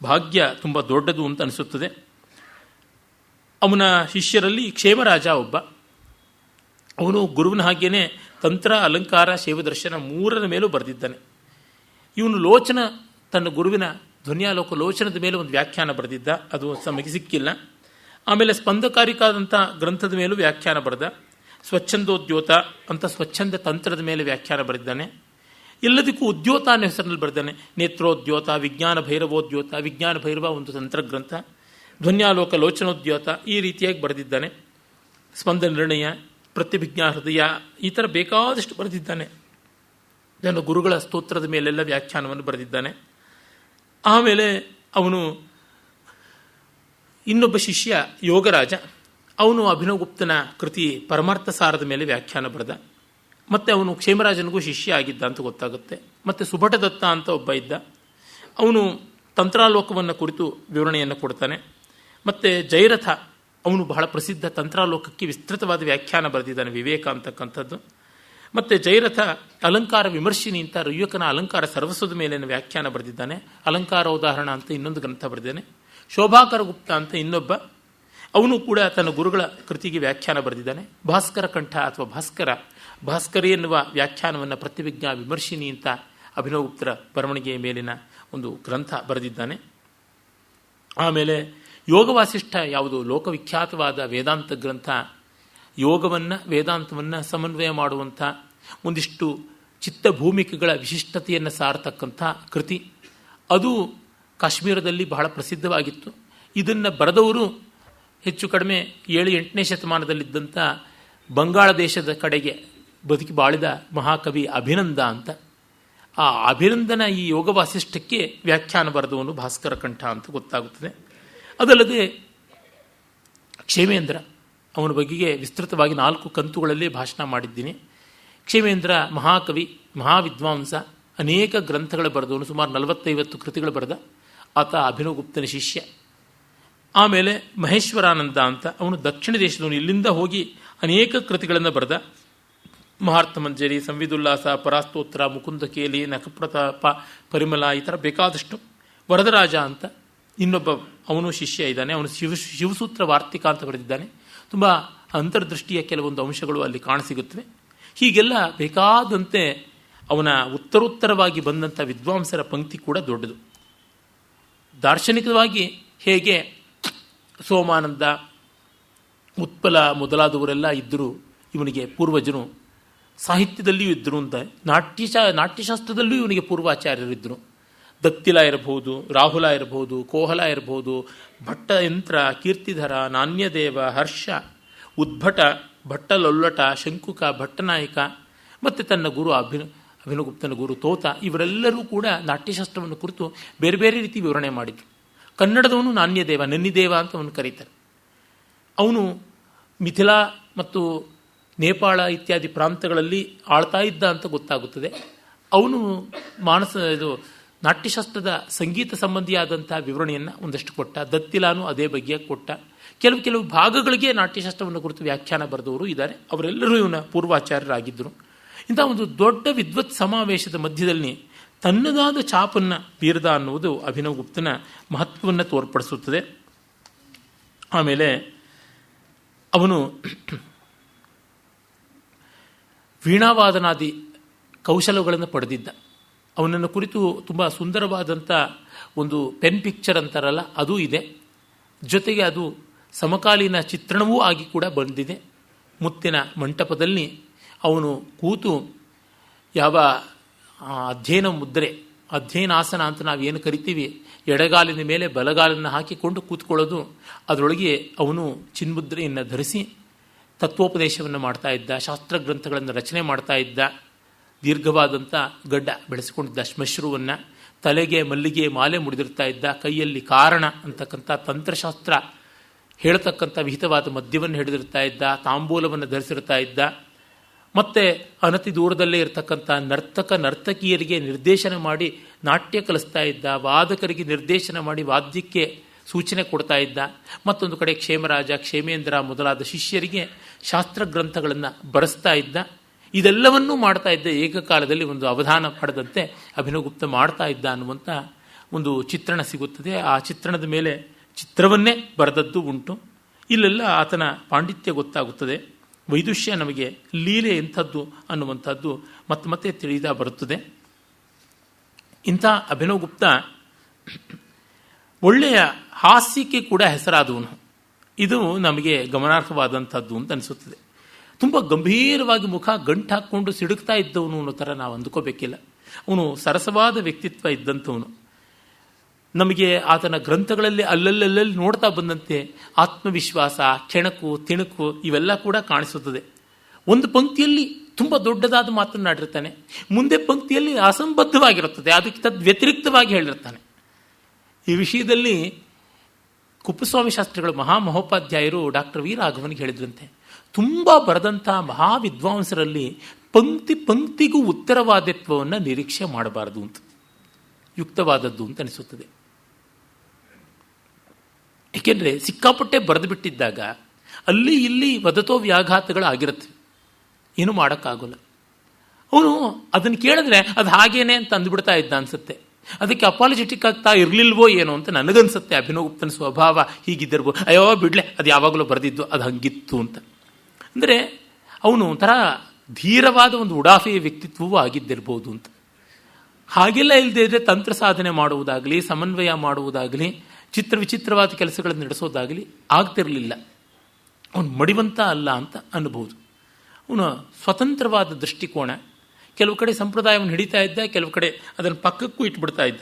ಭಾಗ್ಯ ತುಂಬ ದೊಡ್ಡದು ಅಂತ ಅನಿಸುತ್ತದೆ. ಅವನ ಶಿಷ್ಯರಲ್ಲಿ ಕ್ಷೇಮರಾಜ ಒಬ್ಬ. ಅವನು ಗುರುವಿನ ಹಾಗೇನೆ ತಂತ್ರ, ಅಲಂಕಾರ, ಶೈವದರ್ಶನ 3ರ ಮೇಲೂ ಬರೆದಿದ್ದಾನೆ. ಇವನು ಲೋಚನ, ತನ್ನ ಗುರುವಿನ ಧ್ವನ್ಯಾಲೋಕ ಲೋಚನದ ಮೇಲೆ ಒಂದು ವ್ಯಾಖ್ಯಾನ ಬರೆದಿದ್ದ. ಅದು ನಮಗೆ ಸಿಕ್ಕಿಲ್ಲ. ಆಮೇಲೆ ಸ್ಪಂದಕಾರಿಕಾದಂಥ ಗ್ರಂಥದ ಮೇಲೂ ವ್ಯಾಖ್ಯಾನ ಬರೆದ. ಸ್ವಚ್ಛಂದೋದ್ಯೋತ ಅಂತ ಸ್ವಚ್ಛಂದ ತಂತ್ರದ ಮೇಲೆ ವ್ಯಾಖ್ಯಾನ ಬರೆದಿದ್ದಾನೆ. ಎಲ್ಲದಕ್ಕೂ ಉದ್ಯೋತ ಅನ್ನೋ ಹೆಸರಿನಲ್ಲಿ ಬರೆದಾನೆ. ನೇತ್ರೋದ್ಯೋತ, ವಿಜ್ಞಾನ ಭೈರವೋದ್ಯೋತ, ವಿಜ್ಞಾನ ಭೈರವ ಒಂದು ತಂತ್ರಗ್ರಂಥ, ಧ್ವನ್ಯಾಲೋಕ ಲೋಚನೋದ್ಯೋತ, ಈ ರೀತಿಯಾಗಿ ಬರೆದಿದ್ದಾನೆ. ಸ್ಪಂದ ನಿರ್ಣಯ, ಪ್ರತಿಭಿಜ್ಞಾ ಹೃದಯ, ಈ ಥರ ಬೇಕಾದಷ್ಟು ಬರೆದಿದ್ದಾನೆ. ಇದನ್ನು ಗುರುಗಳ ಸ್ತೋತ್ರದ ಮೇಲೆಲ್ಲ ವ್ಯಾಖ್ಯಾನವನ್ನು ಬರೆದಿದ್ದಾನೆ. ಆಮೇಲೆ ಅವನು ಇನ್ನೊಬ್ಬ ಶಿಷ್ಯ ಯೋಗರಾಜ. ಅವನು ಅಭಿನವಗುಪ್ತನ ಕೃತಿ ಪರಮಾರ್ಥ ಸಾರದ ಮೇಲೆ ವ್ಯಾಖ್ಯಾನ ಬರೆದ. ಮತ್ತು ಅವನು ಕ್ಷೇಮರಾಜನಿಗೂ ಶಿಷ್ಯ ಆಗಿದ್ದ ಅಂತ ಗೊತ್ತಾಗುತ್ತೆ. ಮತ್ತು ಸುಭಟದತ್ತ ಅಂತ ಒಬ್ಬ ಇದ್ದ, ಅವನು ತಂತ್ರಾಲೋಕವನ್ನು ಕುರಿತು ವಿವರಣೆಯನ್ನು ಕೊಡ್ತಾನೆ. ಮತ್ತು ಜಯರಥ ಅವನು ಬಹಳ ಪ್ರಸಿದ್ಧ ತಂತ್ರಾಲೋಕಕ್ಕೆ ವಿಸ್ತೃತವಾದ ವ್ಯಾಖ್ಯಾನ ಬರೆದಿದ್ದಾನೆ, ವಿವೇಕ ಅಂತಕ್ಕಂಥದ್ದು. ಮತ್ತು ಜಯರಥ ಅಲಂಕಾರ ವಿಮರ್ಶಿನಿ ಅಂತ ರಯ್ಯಕನ ಅಲಂಕಾರ ಸರ್ವಸ್ವದ ಮೇಲಿನ ವ್ಯಾಖ್ಯಾನ ಬರೆದಿದ್ದಾನೆ. ಅಲಂಕಾರ ಉದಾಹರಣ ಅಂತ ಇನ್ನೊಂದು ಗ್ರಂಥ ಬರೆದಿದ್ದಾನೆ. ಶೋಭಾಕರ ಗುಪ್ತ ಅಂತ ಇನ್ನೊಬ್ಬ, ಅವನು ಕೂಡ ತನ್ನ ಗುರುಗಳ ಕೃತಿಗೆ ವ್ಯಾಖ್ಯಾನ ಬರೆದಿದ್ದಾನೆ. ಭಾಸ್ಕರ ಕಂಠ ಅಥವಾ ಭಾಸ್ಕರಿ ಎನ್ನುವ ವ್ಯಾಖ್ಯಾನವನ್ನು ಪ್ರತಿವಿಜ್ಞಾ ವಿಮರ್ಶಿನಿ ಅಂತ ಅಭಿನವಗುಪ್ತರ ಬರವಣಿಗೆಯ ಮೇಲಿನ ಒಂದು ಗ್ರಂಥ ಬರೆದಿದ್ದಾನೆ. ಆಮೇಲೆ ಯೋಗವಾಸಿಷ್ಠ ಯಾವುದು ಲೋಕವಿಖ್ಯಾತವಾದ ವೇದಾಂತ ಗ್ರಂಥ, ಯೋಗವನ್ನು ವೇದಾಂತವನ್ನು ಸಮನ್ವಯ ಮಾಡುವಂಥ ಒಂದಿಷ್ಟು ಚಿತ್ತಭೂಮಿಕೆಗಳ ವಿಶಿಷ್ಟತೆಯನ್ನು ಸಾರತಕ್ಕಂಥ ಕೃತಿ. ಅದು ಕಾಶ್ಮೀರದಲ್ಲಿ ಬಹಳ ಪ್ರಸಿದ್ಧವಾಗಿತ್ತು. ಇದನ್ನು ಬರೆದವರು ಹೆಚ್ಚು ಕಡಿಮೆ 7-8ನೇ ಶತಮಾನದಲ್ಲಿದ್ದಂಥ ಬಂಗಾಳ ದೇಶದ ಕಡೆಗೆ ಬದುಕಿ ಬಾಳಿದ ಮಹಾಕವಿ ಅಭಿನಂದ ಅಂತ. ಆ ಅಭಿನಂದನ ಈ ಯೋಗ ವಾಸಿಷ್ಠಕ್ಕೆ ವ್ಯಾಖ್ಯಾನ ಬರೆದವನು ಭಾಸ್ಕರ ಕಂಠ ಅಂತ ಗೊತ್ತಾಗುತ್ತದೆ. ಅದಲ್ಲದೆ ಕ್ಷೇಮೇಂದ್ರ, ಅವನ ಬಗೆಗೆ ವಿಸ್ತೃತವಾಗಿ 4 ಕಂತುಗಳಲ್ಲಿ ಭಾಷಣ ಮಾಡಿದ್ದೀನಿ. ಕ್ಷೇಮೇಂದ್ರ ಮಹಾಕವಿ, ಮಹಾವಿದ್ವಾಂಸ, ಅನೇಕ ಗ್ರಂಥಗಳು ಬರೆದವನು, ಸುಮಾರು 40-50 ಕೃತಿಗಳು ಬರೆದ ಆತ ಅಭಿನವಗುಪ್ತನ ಶಿಷ್ಯ. ಆಮೇಲೆ ಮಹೇಶ್ವರಾನಂದ ಅಂತ, ಅವನು ದಕ್ಷಿಣ ದೇಶದವನು, ಇಲ್ಲಿಂದ ಹೋಗಿ ಅನೇಕ ಕೃತಿಗಳನ್ನು ಬರೆದ. ಮಹಾರ್ಥಮಂಜರಿ, ಸಂವಿದುಲ್ಲಾಸ, ಪರಾಸ್ತೋತ್ರ, ಮುಕುಂದ ಕೇಲಿ, ನಖಪ್ರತಾಪ, ಪರಿಮಳ, ಈ ಥರ ಬೇಕಾದಷ್ಟು. ವರದರಾಜ ಅಂತ ಇನ್ನೊಬ್ಬ ಅವನು ಶಿಷ್ಯ ಇದ್ದಾನೆ, ಅವನು ಶಿವಸೂತ್ರ ವಾರ್ತಿಕ ಅಂತ ಬರೆದಿದ್ದಾನೆ. ತುಂಬ ಅಂತರ್ದೃಷ್ಟಿಯ ಕೆಲವೊಂದು ಅಂಶಗಳು ಅಲ್ಲಿ ಕಾಣಸಿಗುತ್ತವೆ. ಹೀಗೆಲ್ಲ ಬೇಕಾದಂತೆ ಅವನ ಉತ್ತರೋತ್ತರವಾಗಿ ಬಂದಂಥ ವಿದ್ವಾಂಸರ ಪಂಕ್ತಿ ಕೂಡ ದೊಡ್ಡದು. ದಾರ್ಶನಿಕವಾಗಿ ಹೇಗೆ ಸೋಮಾನಂದ, ಉತ್ಪಲ ಮೊದಲಾದವರೆಲ್ಲ ಇದ್ದರು, ಇವನಿಗೆ ಪೂರ್ವಜರು, ಸಾಹಿತ್ಯದಲ್ಲಿಯೂ ಇದ್ದರು ಅಂತ. ನಾಟ್ಯಶಾಸ್ತ್ರದಲ್ಲಿಯೂ ಇವನಿಗೆ ಪೂರ್ವಾಚಾರ್ಯರಿದ್ದರು. ದತ್ತಿಲ ಇರಬಹುದು, ರಾಹುಲ ಇರಬಹುದು, ಕೋಹಲ ಇರಬಹುದು, ಭಟ್ಟಯಂತ್ರ, ಕೀರ್ತಿಧರ, ನಾಣ್ಯದೇವ, ಹರ್ಷ, ಉದ್ಭಟ, ಭಟ್ಟಲೊಲ್ಲಟ, ಶಂಕುಕ, ಭಟ್ಟನಾಯಕ ಮತ್ತು ತನ್ನ ಗುರು ಅಭಿನವಗುಪ್ತನ ಗುರು ತೋತ, ಇವರೆಲ್ಲರೂ ಕೂಡ ನಾಟ್ಯಶಾಸ್ತ್ರವನ್ನು ಕುರಿತು ಬೇರೆ ಬೇರೆ ರೀತಿ ವಿವರಣೆ ಮಾಡಿದರು. ಕನ್ನಡದವನು ನಾಣ್ಯದೇವ, ನನ್ನಿದೇವ ಅಂತ ಅವನು ಕರೀತಾರೆ. ಅವನು ಮಿಥಿಲಾ ಮತ್ತು ನೇಪಾಳ ಇತ್ಯಾದಿ ಪ್ರಾಂತಗಳಲ್ಲಿ ಆಳ್ತಾ ಇದ್ದ ಅಂತ ಗೊತ್ತಾಗುತ್ತದೆ. ಅವನು ನಾಟ್ಯಶಾಸ್ತ್ರದ ಸಂಗೀತ ಸಂಬಂಧಿಯಾದಂಥ ವಿವರಣೆಯನ್ನು ಒಂದಷ್ಟು ಕೊಟ್ಟ. ದತ್ತಿಲಾನು ಅದೇ ಬಗ್ಗೆ ಕೊಟ್ಟ. ಕೆಲವು ಭಾಗಗಳಿಗೆ ನಾಟ್ಯಶಾಸ್ತ್ರವನ್ನು ಕುರಿತು ವ್ಯಾಖ್ಯಾನ ಬರೆದವರು ಇದ್ದಾರೆ. ಅವರೆಲ್ಲರೂ ಇವನ ಪೂರ್ವಾಚಾರ್ಯರಾಗಿದ್ದರು. ಇಂಥ ಒಂದು ದೊಡ್ಡ ವಿದ್ವತ್ ಸಮಾವೇಶದ ಮಧ್ಯದಲ್ಲಿ ತನ್ನದಾದ ಛಾಪನ್ನು ಬೀರದ ಅನ್ನುವುದು ಅಭಿನವಗುಪ್ತನ ಮಹತ್ವವನ್ನು ತೋರ್ಪಡಿಸುತ್ತದೆ. ಆಮೇಲೆ ಅವನು ವೀಣಾವಾದನಾದಿ ಕೌಶಲಗಳನ್ನು ಪಡೆದಿದ್ದ. ಅವನನ್ನು ಕುರಿತು ತುಂಬ ಸುಂದರವಾದಂಥ ಒಂದು ಪೆನ್ ಪಿಕ್ಚರ್ ಅಂತಾರಲ್ಲ, ಅದೂ ಇದೆ. ಜೊತೆಗೆ ಅದು ಸಮಕಾಲೀನ ಚಿತ್ರಣವೂ ಆಗಿ ಕೂಡ ಬಂದಿದೆ. ಮುತ್ತಿನ ಮಂಟಪದಲ್ಲಿ ಅವನು ಕೂತು ಯಾವ ಅಧ್ಯಯನ ಮುದ್ರೆ, ಅಧ್ಯಯನಾಸನ ಅಂತ ನಾವೇನು ಕರಿತೀವಿ, ಎಡಗಾಲಿನ ಮೇಲೆ ಬಲಗಾಲನ್ನು ಹಾಕಿಕೊಂಡು ಕೂತ್ಕೊಳ್ಳೋದು, ಅದರೊಳಗೆ ಅವನು ಚಿನ್ಮುದ್ರೆಯನ್ನು ಧರಿಸಿ ತತ್ವೋಪದೇಶವನ್ನು ಮಾಡ್ತಾ ಇದ್ದ, ಶಾಸ್ತ್ರಗ್ರಂಥಗಳನ್ನು ರಚನೆ ಮಾಡ್ತಾ ಇದ್ದ. ದೀರ್ಘವಾದಂಥ ಗಡ್ಡ ಬೆಳೆಸಿಕೊಂಡಿದ್ದ, ಶ್ಮಶ್ರುವನ್ನು, ತಲೆಗೆ ಮಲ್ಲಿಗೆ ಮಾಲೆ ಮುಡಿದಿರ್ತಾ ಇದ್ದ, ಕೈಯಲ್ಲಿ ಕಾರಣ ಅಂತಕ್ಕಂಥ ತಂತ್ರಶಾಸ್ತ್ರ ಹೇಳ್ತಕ್ಕಂಥ ವಿಹಿತವಾದ ಮದ್ಯವನ್ನು ಹಿಡಿದಿರ್ತಾ ಇದ್ದ, ತಾಂಬೂಲವನ್ನು ಧರಿಸಿರ್ತಾ ಇದ್ದ. ಮತ್ತು ಅನತಿ ದೂರದಲ್ಲೇ ಇರತಕ್ಕಂಥ ನರ್ತಕಿಯರಿಗೆ ನಿರ್ದೇಶನ ಮಾಡಿ ನಾಟ್ಯ ಕಲಿಸ್ತಾ ಇದ್ದ, ವಾದಕರಿಗೆ ನಿರ್ದೇಶನ ಮಾಡಿ ವಾದ್ಯಕ್ಕೆ ಸೂಚನೆ ಕೊಡ್ತಾ ಇದ್ದ. ಮತ್ತೊಂದು ಕಡೆ ಕ್ಷೇಮರಾಜ, ಕ್ಷೇಮೇಂದ್ರ ಮೊದಲಾದ ಶಿಷ್ಯರಿಗೆ ಶಾಸ್ತ್ರಗ್ರಂಥಗಳನ್ನು ಬರೆಸ್ತಾ ಇದ್ದ. ಇದೆಲ್ಲವನ್ನೂ ಮಾಡ್ತಾ ಇದ್ದ. ಏಕಕಾಲದಲ್ಲಿ ಒಂದು ಅವಧಾನ ಪಡೆದಂತೆ ಅಭಿನವಗುಪ್ತ ಮಾಡ್ತಾ ಇದ್ದ ಅನ್ನುವಂಥ ಒಂದು ಚಿತ್ರಣ ಸಿಗುತ್ತದೆ. ಆ ಚಿತ್ರಣದ ಮೇಲೆ ಚಿತ್ರವನ್ನೇ ಬರೆದದ್ದು ಉಂಟು. ಇಲ್ಲೆಲ್ಲ ಆತನ ಪಾಂಡಿತ್ಯ ಗೊತ್ತಾಗುತ್ತದೆ. ವೈದುಷ್ಯ ನಮಗೆ ಲೀಲೆ ಎಂಥದ್ದು ಅನ್ನುವಂಥದ್ದು ಮತ್ತೆ ಮತ್ತೆ ತಿಳಿತಾ ಬರುತ್ತದೆ. ಇಂಥ ಅಭಿನವಗುಪ್ತ ಒಳ್ಳೆಯ ಹಾಸ್ಯಕ್ಕೆ ಕೂಡ ಹೆಸರಾದವನು. ಇದು ನಮಗೆ ಗಮನಾರ್ಹವಾದಂಥದ್ದು ಅಂತ ಅನಿಸುತ್ತದೆ. ತುಂಬ ಗಂಭೀರವಾಗಿ ಮುಖ ಗಂಟು ಹಾಕ್ಕೊಂಡು ಸಿಡುಕ್ತಾ ಇದ್ದವನು ಅನ್ನೋ ಥರ ನಾವು ಅಂದುಕೋಬೇಕಿಲ್ಲ. ಅವನು ಸರಸವಾದ ವ್ಯಕ್ತಿತ್ವ ಇದ್ದಂಥವನು. ನಮಗೆ ಆತನ ಗ್ರಂಥಗಳಲ್ಲಿ ಅಲ್ಲಲ್ಲಿ ನೋಡ್ತಾ ಬಂದಂತೆ ಆತ್ಮವಿಶ್ವಾಸ, ಕೆಣಕು, ತಿಣುಕು ಇವೆಲ್ಲ ಕೂಡ ಕಾಣಿಸುತ್ತದೆ. ಒಂದು ಪಂಕ್ತಿಯಲ್ಲಿ ತುಂಬ ದೊಡ್ಡದಾದ ಮಾತನ್ನಾಡಿರ್ತಾನೆ, ಮುಂದೆ ಪಂಕ್ತಿಯಲ್ಲಿ ಅಸಂಬದ್ಧವಾಗಿರುತ್ತದೆ, ಅದಕ್ಕೆ ವ್ಯತಿರಿಕ್ತವಾಗಿ ಹೇಳಿರ್ತಾನೆ. ಈ ವಿಷಯದಲ್ಲಿ ಕುಪ್ಪಸ್ವಾಮಿ ಶಾಸ್ತ್ರಿಗಳು ಮಹಾಮಹೋಪಾಧ್ಯಾಯರು ಡಾಕ್ಟರ್ ವಿ ರಾಘವನಿಗೆ ಹೇಳಿದ್ರಂತೆ, ತುಂಬ ಬರೆದಂಥ ಮಹಾವಿದ್ವಾಂಸರಲ್ಲಿ ಪಂಕ್ತಿ ಪಂಕ್ತಿಗೂ ಉತ್ತರವಾದಿತ್ವವನ್ನು ನಿರೀಕ್ಷೆ ಮಾಡಬಾರದು ಅಂತ, ಯುಕ್ತವಾದದ್ದು ಅಂತ ಅನಿಸುತ್ತದೆ. ಏಕೆಂದರೆ ಸಿಕ್ಕಾಪಟ್ಟೆ ಬರೆದು ಬಿಟ್ಟಿದ್ದಾಗ ಅಲ್ಲಿ ಇಲ್ಲಿ ವದತೋ ವ್ಯಾಘಾತಗಳಾಗಿರುತ್ತೆ, ಏನು ಮಾಡೋಕ್ಕಾಗೋಲ್ಲ. ಅವನು ಅದನ್ನು ಕೇಳಿದ್ರೆ ಅದು ಹಾಗೇನೆ ಅಂತ ಅಂದುಬಿಡ್ತಾ ಇದ್ದ ಅನ್ಸುತ್ತೆ. ಅದಕ್ಕೆ ಅಪಾಲಜೆಟಿಕ್ ಆಗ್ತಾ ಇರಲಿಲ್ವೋ ಏನೋ ಅಂತ ನನಗನ್ಸುತ್ತೆ. ಅಭಿನವಗುಪ್ತನ ಸ್ವಭಾವ ಹೀಗಿದ್ದಿರ್ಬೋದು, ಅಯ್ಯೋ ಬಿಡ್ಲೆ ಅದು ಯಾವಾಗಲೂ ಬರೆದಿದ್ದು ಅದು ಹಂಗಿತ್ತು ಅಂತ. ಅಂದರೆ ಅವನು ಒಂಥರ ಧೀರವಾದ ಒಂದು ಉಡಾಫೆಯ ವ್ಯಕ್ತಿತ್ವವೂ ಆಗಿದ್ದಿರ್ಬೋದು ಅಂತ. ಹಾಗೆಲ್ಲ ಇಲ್ಲದೆ ಇದ್ರೆ ತಂತ್ರ ಸಾಧನೆ ಮಾಡುವುದಾಗಲಿ, ಸಮನ್ವಯ ಮಾಡುವುದಾಗಲಿ, ವಿಚಿತ್ರವಾದ ಕೆಲಸಗಳನ್ನು ನಡೆಸೋದಾಗಲಿ ಆಗ್ತಿರಲಿಲ್ಲ. ಅವನು ಮಡಿವಂತ ಅಲ್ಲ ಅಂತ ಅನ್ನಬಹುದು. ಅವನು ಸ್ವತಂತ್ರವಾದ ದೃಷ್ಟಿಕೋನ. ಕೆಲವು ಕಡೆ ಸಂಪ್ರದಾಯವನ್ನು ಹಿಡಿತಾ ಇದ್ದ, ಕೆಲವು ಕಡೆ ಅದನ್ನು ಪಕ್ಕಕ್ಕೂ ಇಟ್ಬಿಡ್ತಾ ಇದ್ದ.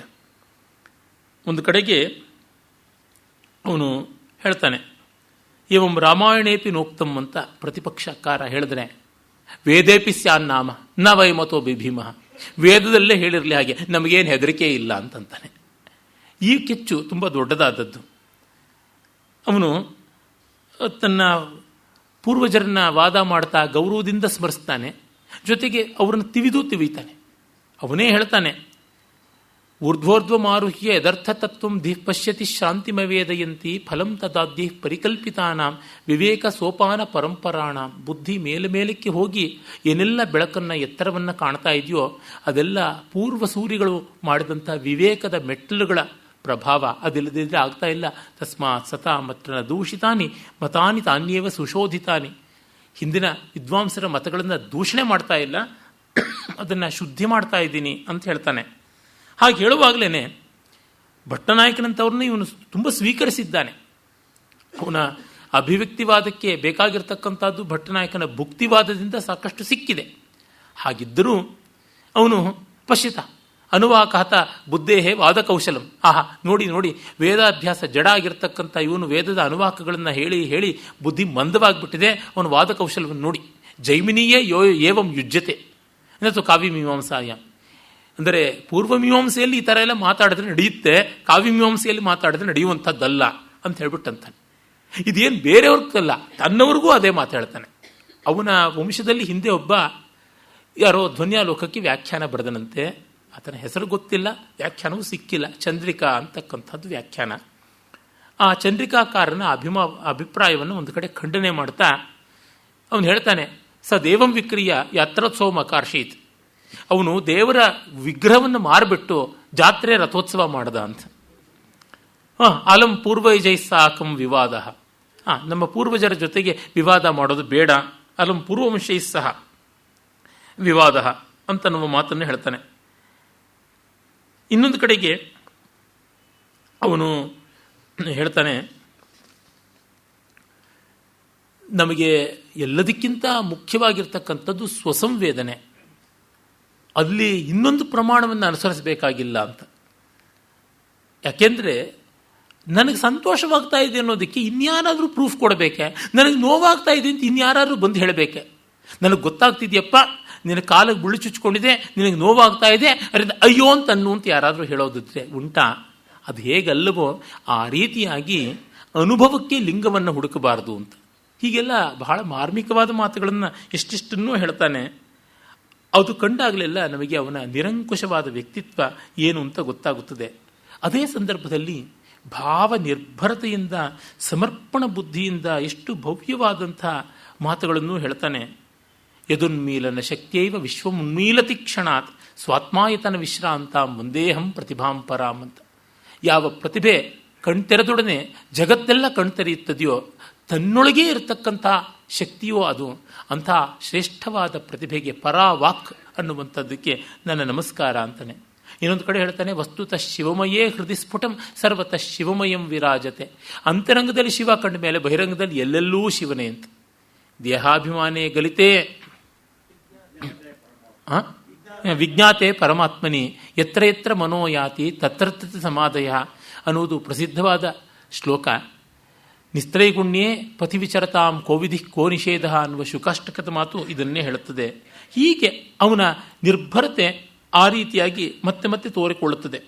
ಒಂದು ಕಡೆಗೆ ಅವನು ಹೇಳ್ತಾನೆ, ಏವಂ ರಾಮಾಯಣೇಪಿ ನೋಕ್ತಂ ಅಂತ ಪ್ರತಿಪಕ್ಷಕಾರ ಹೇಳಿದ್ರೆ, ವೇದೇಪಿ ಸ್ಯಾನ್ನಾಮ ನ ವೈಮತೋ ಬಿಭೀಮ, ವೇದದಲ್ಲೇ ಹೇಳಿರಲಿ ಹಾಗೆ ನಮಗೇನು ಹೆದರಿಕೆ ಇಲ್ಲ ಅಂತಂತಾನೆ. ಈ ಕೆಚ್ಚು ತುಂಬ ದೊಡ್ಡದಾದದ್ದು. ಅವನು ತನ್ನ ಪೂರ್ವಜರನ್ನ ವಾದ ಮಾಡ್ತಾ ಗೌರವದಿಂದ ಸ್ಮರಿಸ್ತಾನೆ, ಜೊತೆಗೆ ಅವರನ್ನು ತಿವಿತಾನೆ. ಅವನೇ ಹೇಳ್ತಾನೆ, ಊರ್ಧ್ವೋರ್ಧ್ವ ಮಾರುಹ್ಯ ಯದರ್ಥ ತತ್ವಂ ದಿಹ್ ಪಶ್ಯತಿ ಶಾಂತಿಮವೇದಯಂತಿ ಫಲಂ ತದಾದ್ಯ ಪರಿಕಲ್ಪಿತಾನಾಂ ವಿವೇಕ ಸೋಪಾನ ಪರಂಪರಾಣಾಂ. ಬುದ್ಧಿ ಮೇಲಕ್ಕೆ ಹೋಗಿ ಏನೆಲ್ಲ ಬೆಳಕನ್ನು ಎತ್ತರವನ್ನು ಕಾಣ್ತಾ ಇದೆಯೋ ಅದೆಲ್ಲ ಪೂರ್ವ ಸೂರಿಗಳು ಮಾಡಿದಂಥ ವಿವೇಕದ ಮೆಟ್ಟಲುಗಳ ಪ್ರಭಾವ. ಅದಿಲ್ಲದಿದ್ದರೆ ಆಗ್ತಾ ಇಲ್ಲ. ತಸ್ಮಾತ್ ಸತಾ ಮತ್ರ ದೂಷಿತಾನಿ ಮತಾನಿ ತಾನ್ಯೇವ ಸುಶೋಧಿತಾನಿ. ಹಿಂದಿನ ವಿದ್ವಾಂಸರ ಮತಗಳನ್ನು ದೂಷಣೆ ಮಾಡ್ತಾ ಇಲ್ಲ, ಅದನ್ನು ಶುದ್ಧಿ ಮಾಡ್ತಾ ಇದ್ದೀನಿ ಅಂತ ಹೇಳ್ತಾನೆ. ಹಾಗೆ ಹೇಳುವಾಗಲೇ ಭಟ್ಟನಾಯಕನಂತವ್ರನ್ನ ಇವನು ತುಂಬ ಸ್ವೀಕರಿಸಿದ್ದಾನೆ. ಅವನ ಅಭಿವ್ಯಕ್ತಿವಾದಕ್ಕೆ ಬೇಕಾಗಿರ್ತಕ್ಕಂಥದ್ದು ಭಟ್ಟನಾಯಕನ ಭುಕ್ತಿವಾದದಿಂದ ಸಾಕಷ್ಟು ಸಿಕ್ಕಿದೆ. ಹಾಗಿದ್ದರೂ ಅವನು ಪಶ್ಚಿತ ಅನುವಾಕಹತ ಬುದ್ಧೇಹೇ ವಾದಕೌಶಲಂ. ಆಹಾ, ನೋಡಿ ವೇದಾಭ್ಯಾಸ ಜಡ ಆಗಿರ್ತಕ್ಕಂಥ ಇವನು ವೇದದ ಅನುವಾಕಗಳನ್ನು ಹೇಳಿ ಬುದ್ಧಿ ಮಂದವಾಗಿಬಿಟ್ಟಿದೆ. ಅವನು ವಾದಕೌಶಲವನ್ನು ನೋಡಿ, ಜೈಮಿನಿಯೇ ಏವಂ ಯುಜ್ಯತೆ ಅನ್ನತು ಕಾವ್ಯಮೀಮಾಂಸಾಯ. ಅಂದರೆ ಪೂರ್ವಮೀಮಾಂಸೆಯಲ್ಲಿ ಈ ಥರ ಎಲ್ಲ ಮಾತಾಡಿದ್ರೆ ನಡೆಯುತ್ತೆ, ಕಾವ್ಯಮೀಮಾಂಸೆಯಲ್ಲಿ ಮಾತಾಡಿದ್ರೆ ನಡೆಯುವಂಥದ್ದಲ್ಲ ಅಂತ ಹೇಳ್ಬಿಟ್ಟಂತಾನೆ. ಇದೇನು ಬೇರೆಯವ್ರಿಗಲ್ಲ, ತನ್ನವ್ರಿಗೂ ಅದೇ ಮಾತಾಡ್ತಾನೆ. ಅವನ ವಂಶದಲ್ಲಿ ಹಿಂದೆ ಒಬ್ಬ ಯಾರೋ ಧ್ವನ್ಯಾಲೋಕಕ್ಕೆ ವ್ಯಾಖ್ಯಾನ ಬರೆದನಂತೆ. ಆತನ ಹೆಸರು ಗೊತ್ತಿಲ್ಲ, ವ್ಯಾಖ್ಯಾನವೂ ಸಿಕ್ಕಿಲ್ಲ. ಚಂದ್ರಿಕಾ ಅಂತಕ್ಕಂಥದ್ದು ವ್ಯಾಖ್ಯಾನ. ಆ ಚಂದ್ರಿಕಾಕಾರನ ಅಭಿಪ್ರಾಯವನ್ನು ಒಂದು ಕಡೆ ಖಂಡನೆ ಮಾಡ್ತಾ ಅವನು ಹೇಳ್ತಾನೆ, ಸ ದೇವಂ ವಿಕ್ರಿಯ ಯಾತ್ರೋತ್ಸವ ಅಕಾರ್ಷೀತ್. ಅವನು ದೇವರ ವಿಗ್ರಹವನ್ನು ಮಾರಿಬಿಟ್ಟು ಜಾತ್ರೆ ರಥೋತ್ಸವ ಮಾಡ್ದ ಅಂತ. ಅಲಂ ಪೂರ್ವಜೈ ಸಾಕಂ ವಿವಾದ. ನಮ್ಮ ಪೂರ್ವಜರ ಜೊತೆಗೆ ವಿವಾದ ಮಾಡೋದು ಬೇಡ. ಅಲಂ ಪೂರ್ವವಂಶೈ ಸಹ ವಿವಾದ ಅಂತ ನಮ್ಮ ಮಾತನ್ನು ಹೇಳ್ತಾನೆ. ಇನ್ನೊಂದು ಕಡೆಗೆ ಅವನು ಹೇಳ್ತಾನೆ, ನಮಗೆ ಎಲ್ಲದಕ್ಕಿಂತ ಮುಖ್ಯವಾಗಿರ್ತಕ್ಕಂಥದ್ದು ಸ್ವಸಂವೇದನೆ. ಅಲ್ಲಿ ಇನ್ನೊಂದು ಪ್ರಮಾಣವನ್ನು ಅನುಸರಿಸಬೇಕಾಗಿಲ್ಲ ಅಂತ. ಯಾಕೆಂದರೆ ನನಗೆ ಸಂತೋಷವಾಗ್ತಾ ಇದೆ ಅನ್ನೋದಕ್ಕೆ ಇನ್ಯಾರಾದರೂ ಪ್ರೂಫ್ ಕೊಡಬೇಕೆ? ನನಗೆ ನೋವಾಗ್ತಾ ಇದೆ ಅಂತ ಇನ್ಯಾರಾದ್ರೂ ಬಂದು ಹೇಳಬೇಕೆ? ನನಗೆ ಗೊತ್ತಾಗ್ತಿದೆಯಪ್ಪ, ನಿನ್ನ ಕಾಲಿಗೆ ಬುಳ್ಳಿ ಚುಚ್ಕೊಂಡಿದೆ, ನಿನಗೆ ನೋವಾಗ್ತಾ ಇದೆ, ಅದರಿಂದ ಅಯ್ಯೋ ಅಂತ ಅನ್ನುವಂತ ಯಾರಾದರೂ ಹೇಳೋದಿದ್ರೆ ಉಂಟಾ? ಅದು ಹೇಗಲ್ಲವೋ ಆ ರೀತಿಯಾಗಿ ಅನುಭವಕ್ಕೆ ಲಿಂಗವನ್ನು ಹುಡುಕಬಾರದು ಅಂತ. ಹೀಗೆಲ್ಲ ಬಹಳ ಮಾರ್ಮಿಕವಾದ ಮಾತುಗಳನ್ನು ಎಷ್ಟೆಷ್ಟನ್ನೂ ಹೇಳ್ತಾನೆ. ಅದು ಕಂಡಾಗಲೆಲ್ಲ ನಮಗೆ ಅವನ ನಿರಂಕುಶವಾದ ವ್ಯಕ್ತಿತ್ವ ಏನು ಅಂತ ಗೊತ್ತಾಗುತ್ತದೆ. ಅದೇ ಸಂದರ್ಭದಲ್ಲಿ ಭಾವ ನಿರ್ಭರತೆಯಿಂದ, ಸಮರ್ಪಣ ಬುದ್ಧಿಯಿಂದ ಎಷ್ಟು ಭವ್ಯವಾದಂಥ ಮಾತುಗಳನ್ನು ಹೇಳ್ತಾನೆ. ಯದುನ್ಮೀಲನ ಶಕ್ತಿಯೈವ ವಿಶ್ವಮುನ್ಮೀಲತಿ ಕ್ಷಣಾತ್ ಸ್ವಾತ್ಮಾಯತನ ವಿಶ್ರಾಂತ ಮುಂದೇಹಂ ಪ್ರತಿಭಾಂ ಪರಾಮ್ ಅಂತ. ಯಾವ ಪ್ರತಿಭೆ ಕಣ್ತೆರೆದೊಡನೆ ಜಗತ್ತೆಲ್ಲ ಕಣ್ತೆರೆಯುತ್ತದೆಯೋ, ತನ್ನೊಳಗೇ ಇರತಕ್ಕಂಥ ಶಕ್ತಿಯೋ ಅದು. ಅಂಥ ಶ್ರೇಷ್ಠವಾದ ಪ್ರತಿಭೆಗೆ ಪರಾವಾಕ್ ಅನ್ನುವಂಥದ್ದಕ್ಕೆ ನನ್ನ ನಮಸ್ಕಾರ ಅಂತಾನೆ. ಇನ್ನೊಂದು ಕಡೆ ಹೇಳ್ತಾನೆ, ವಸ್ತುತಃ ಶಿವಮಯೇ ಹೃದಯ ಸ್ಫುಟಂ ಸರ್ವತಃ ಶಿವಮಯಂ ವಿರಾಜತೆ. ಅಂತರಂಗದಲ್ಲಿ ಶಿವ ಕಂಡ ಮೇಲೆ ಬಹಿರಂಗದಲ್ಲಿ ಎಲ್ಲೆಲ್ಲೂ ಶಿವನೇ ಅಂತ. ದೇಹಾಭಿಮಾನೇ ಗಲಿತೆ ವಿಜ್ಞಾತೆ ಪರಮಾತ್ಮನಿ ಯತ್ರ ಯತ್ರ ಮನೋಯಾತಿ ತತ್ರ ತತ್ರ ಸಮಾಧಯ ಅನ್ನುವುದು ಪ್ರಸಿದ್ಧವಾದ ಶ್ಲೋಕ. ನಿಸ್ತ್ರೈಗುಣ್ಯೇ ಪಥಿವಿಚರತಾಂ ಕೋವಿಧಿ ಕೋ ನಿಷೇಧ ಅನ್ನುವ ಶುಕಾಷ್ಟಕದ ಮಾತು ಇದನ್ನೇ ಹೇಳುತ್ತದೆ. ಹೀಗೆ ಅವನ ನಿರ್ಭರತೆ ಆ ರೀತಿಯಾಗಿ ಮತ್ತೆ ಮತ್ತೆ ತೋರಿಕೊಳ್ಳುತ್ತದೆ.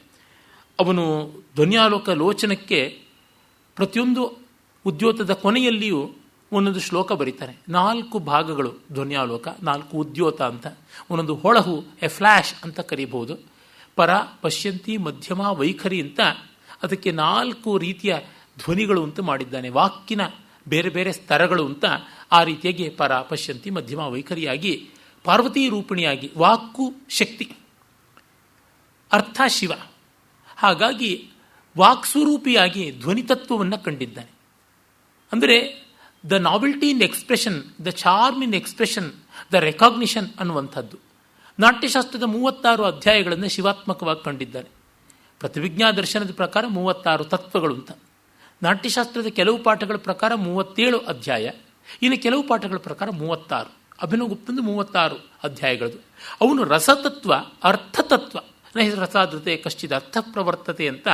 ಅವನು ಧ್ವನ್ಯಾಲೋಕ ಲೋಚನಕ್ಕೆ ಪ್ರತಿಯೊಂದು ಉದ್ಯೋತದ ಕೊನೆಯಲ್ಲಿಯೂ ಒಂದೊಂದು ಶ್ಲೋಕ ಬರೀತಾರೆ. 4 ಭಾಗಗಳು ಧ್ವನ್ಯಾಲೋಕ, 4 ಉದ್ಯೋತ ಅಂತ. ಒಂದೊಂದು ಹೊಳಹು, ಎ ಫ್ಲ್ಯಾಶ್ ಅಂತ ಕರೀಬಹುದು. ಪರ, ಪಶ್ಯಂತಿ, ಮಧ್ಯಮ, ವೈಖರಿ ಅಂತ ಅದಕ್ಕೆ 4 ರೀತಿಯ ಧ್ವನಿಗಳು ಅಂತ ಮಾಡಿದ್ದಾನೆ. ವಾಕ್ಕಿನ ಬೇರೆ ಬೇರೆ ಸ್ತರಗಳು ಅಂತ ಆ ರೀತಿಯಾಗಿ ಪರ, ಪಶ್ಯಂತಿ, ಮಧ್ಯಮ, ವೈಖರಿಯಾಗಿ ಪಾರ್ವತೀ ರೂಪಿಣಿಯಾಗಿ ವಾಕು ಶಕ್ತಿ, ಅರ್ಥ ಶಿವ. ಹಾಗಾಗಿ ವಾಕ್ಸ್ವರೂಪಿಯಾಗಿ ಧ್ವನಿತತ್ವವನ್ನು ಕಂಡಿದ್ದಾನೆ. ಅಂದರೆ the novelty in expression, the charm in expression, the recognition ಅನ್ನುವಂಥದ್ದು. ನಾಟ್ಯಶಾಸ್ತ್ರದ 36 ಅಧ್ಯಾಯಗಳನ್ನು ಶಿವಾತ್ಮಕವಾಗಿ ಕಂಡಿದ್ದಾನೆ. ಪ್ರತಿವಿಜ್ಞಾ ದರ್ಶನದ ಪ್ರಕಾರ 36 ತತ್ವಗಳು ಅಂತ. ನಾಟ್ಯಶಾಸ್ತ್ರದ ಕೆಲವು ಪಾಠಗಳ ಪ್ರಕಾರ 37 ಅಧ್ಯಾಯ, ಇನ್ನು ಕೆಲವು ಪಾಠಗಳ ಪ್ರಕಾರ 36. ಅಭಿನವಗುಪ್ತಂದು 36 ಅಧ್ಯಾಯಗಳದು. ಅವನು ರಸತತ್ವ, ಅರ್ಥತತ್ವ, ರಸಾದೃತೆ ಕಶ್ಚಿದ ಅರ್ಥ ಪ್ರವರ್ತತೆ ಅಂತ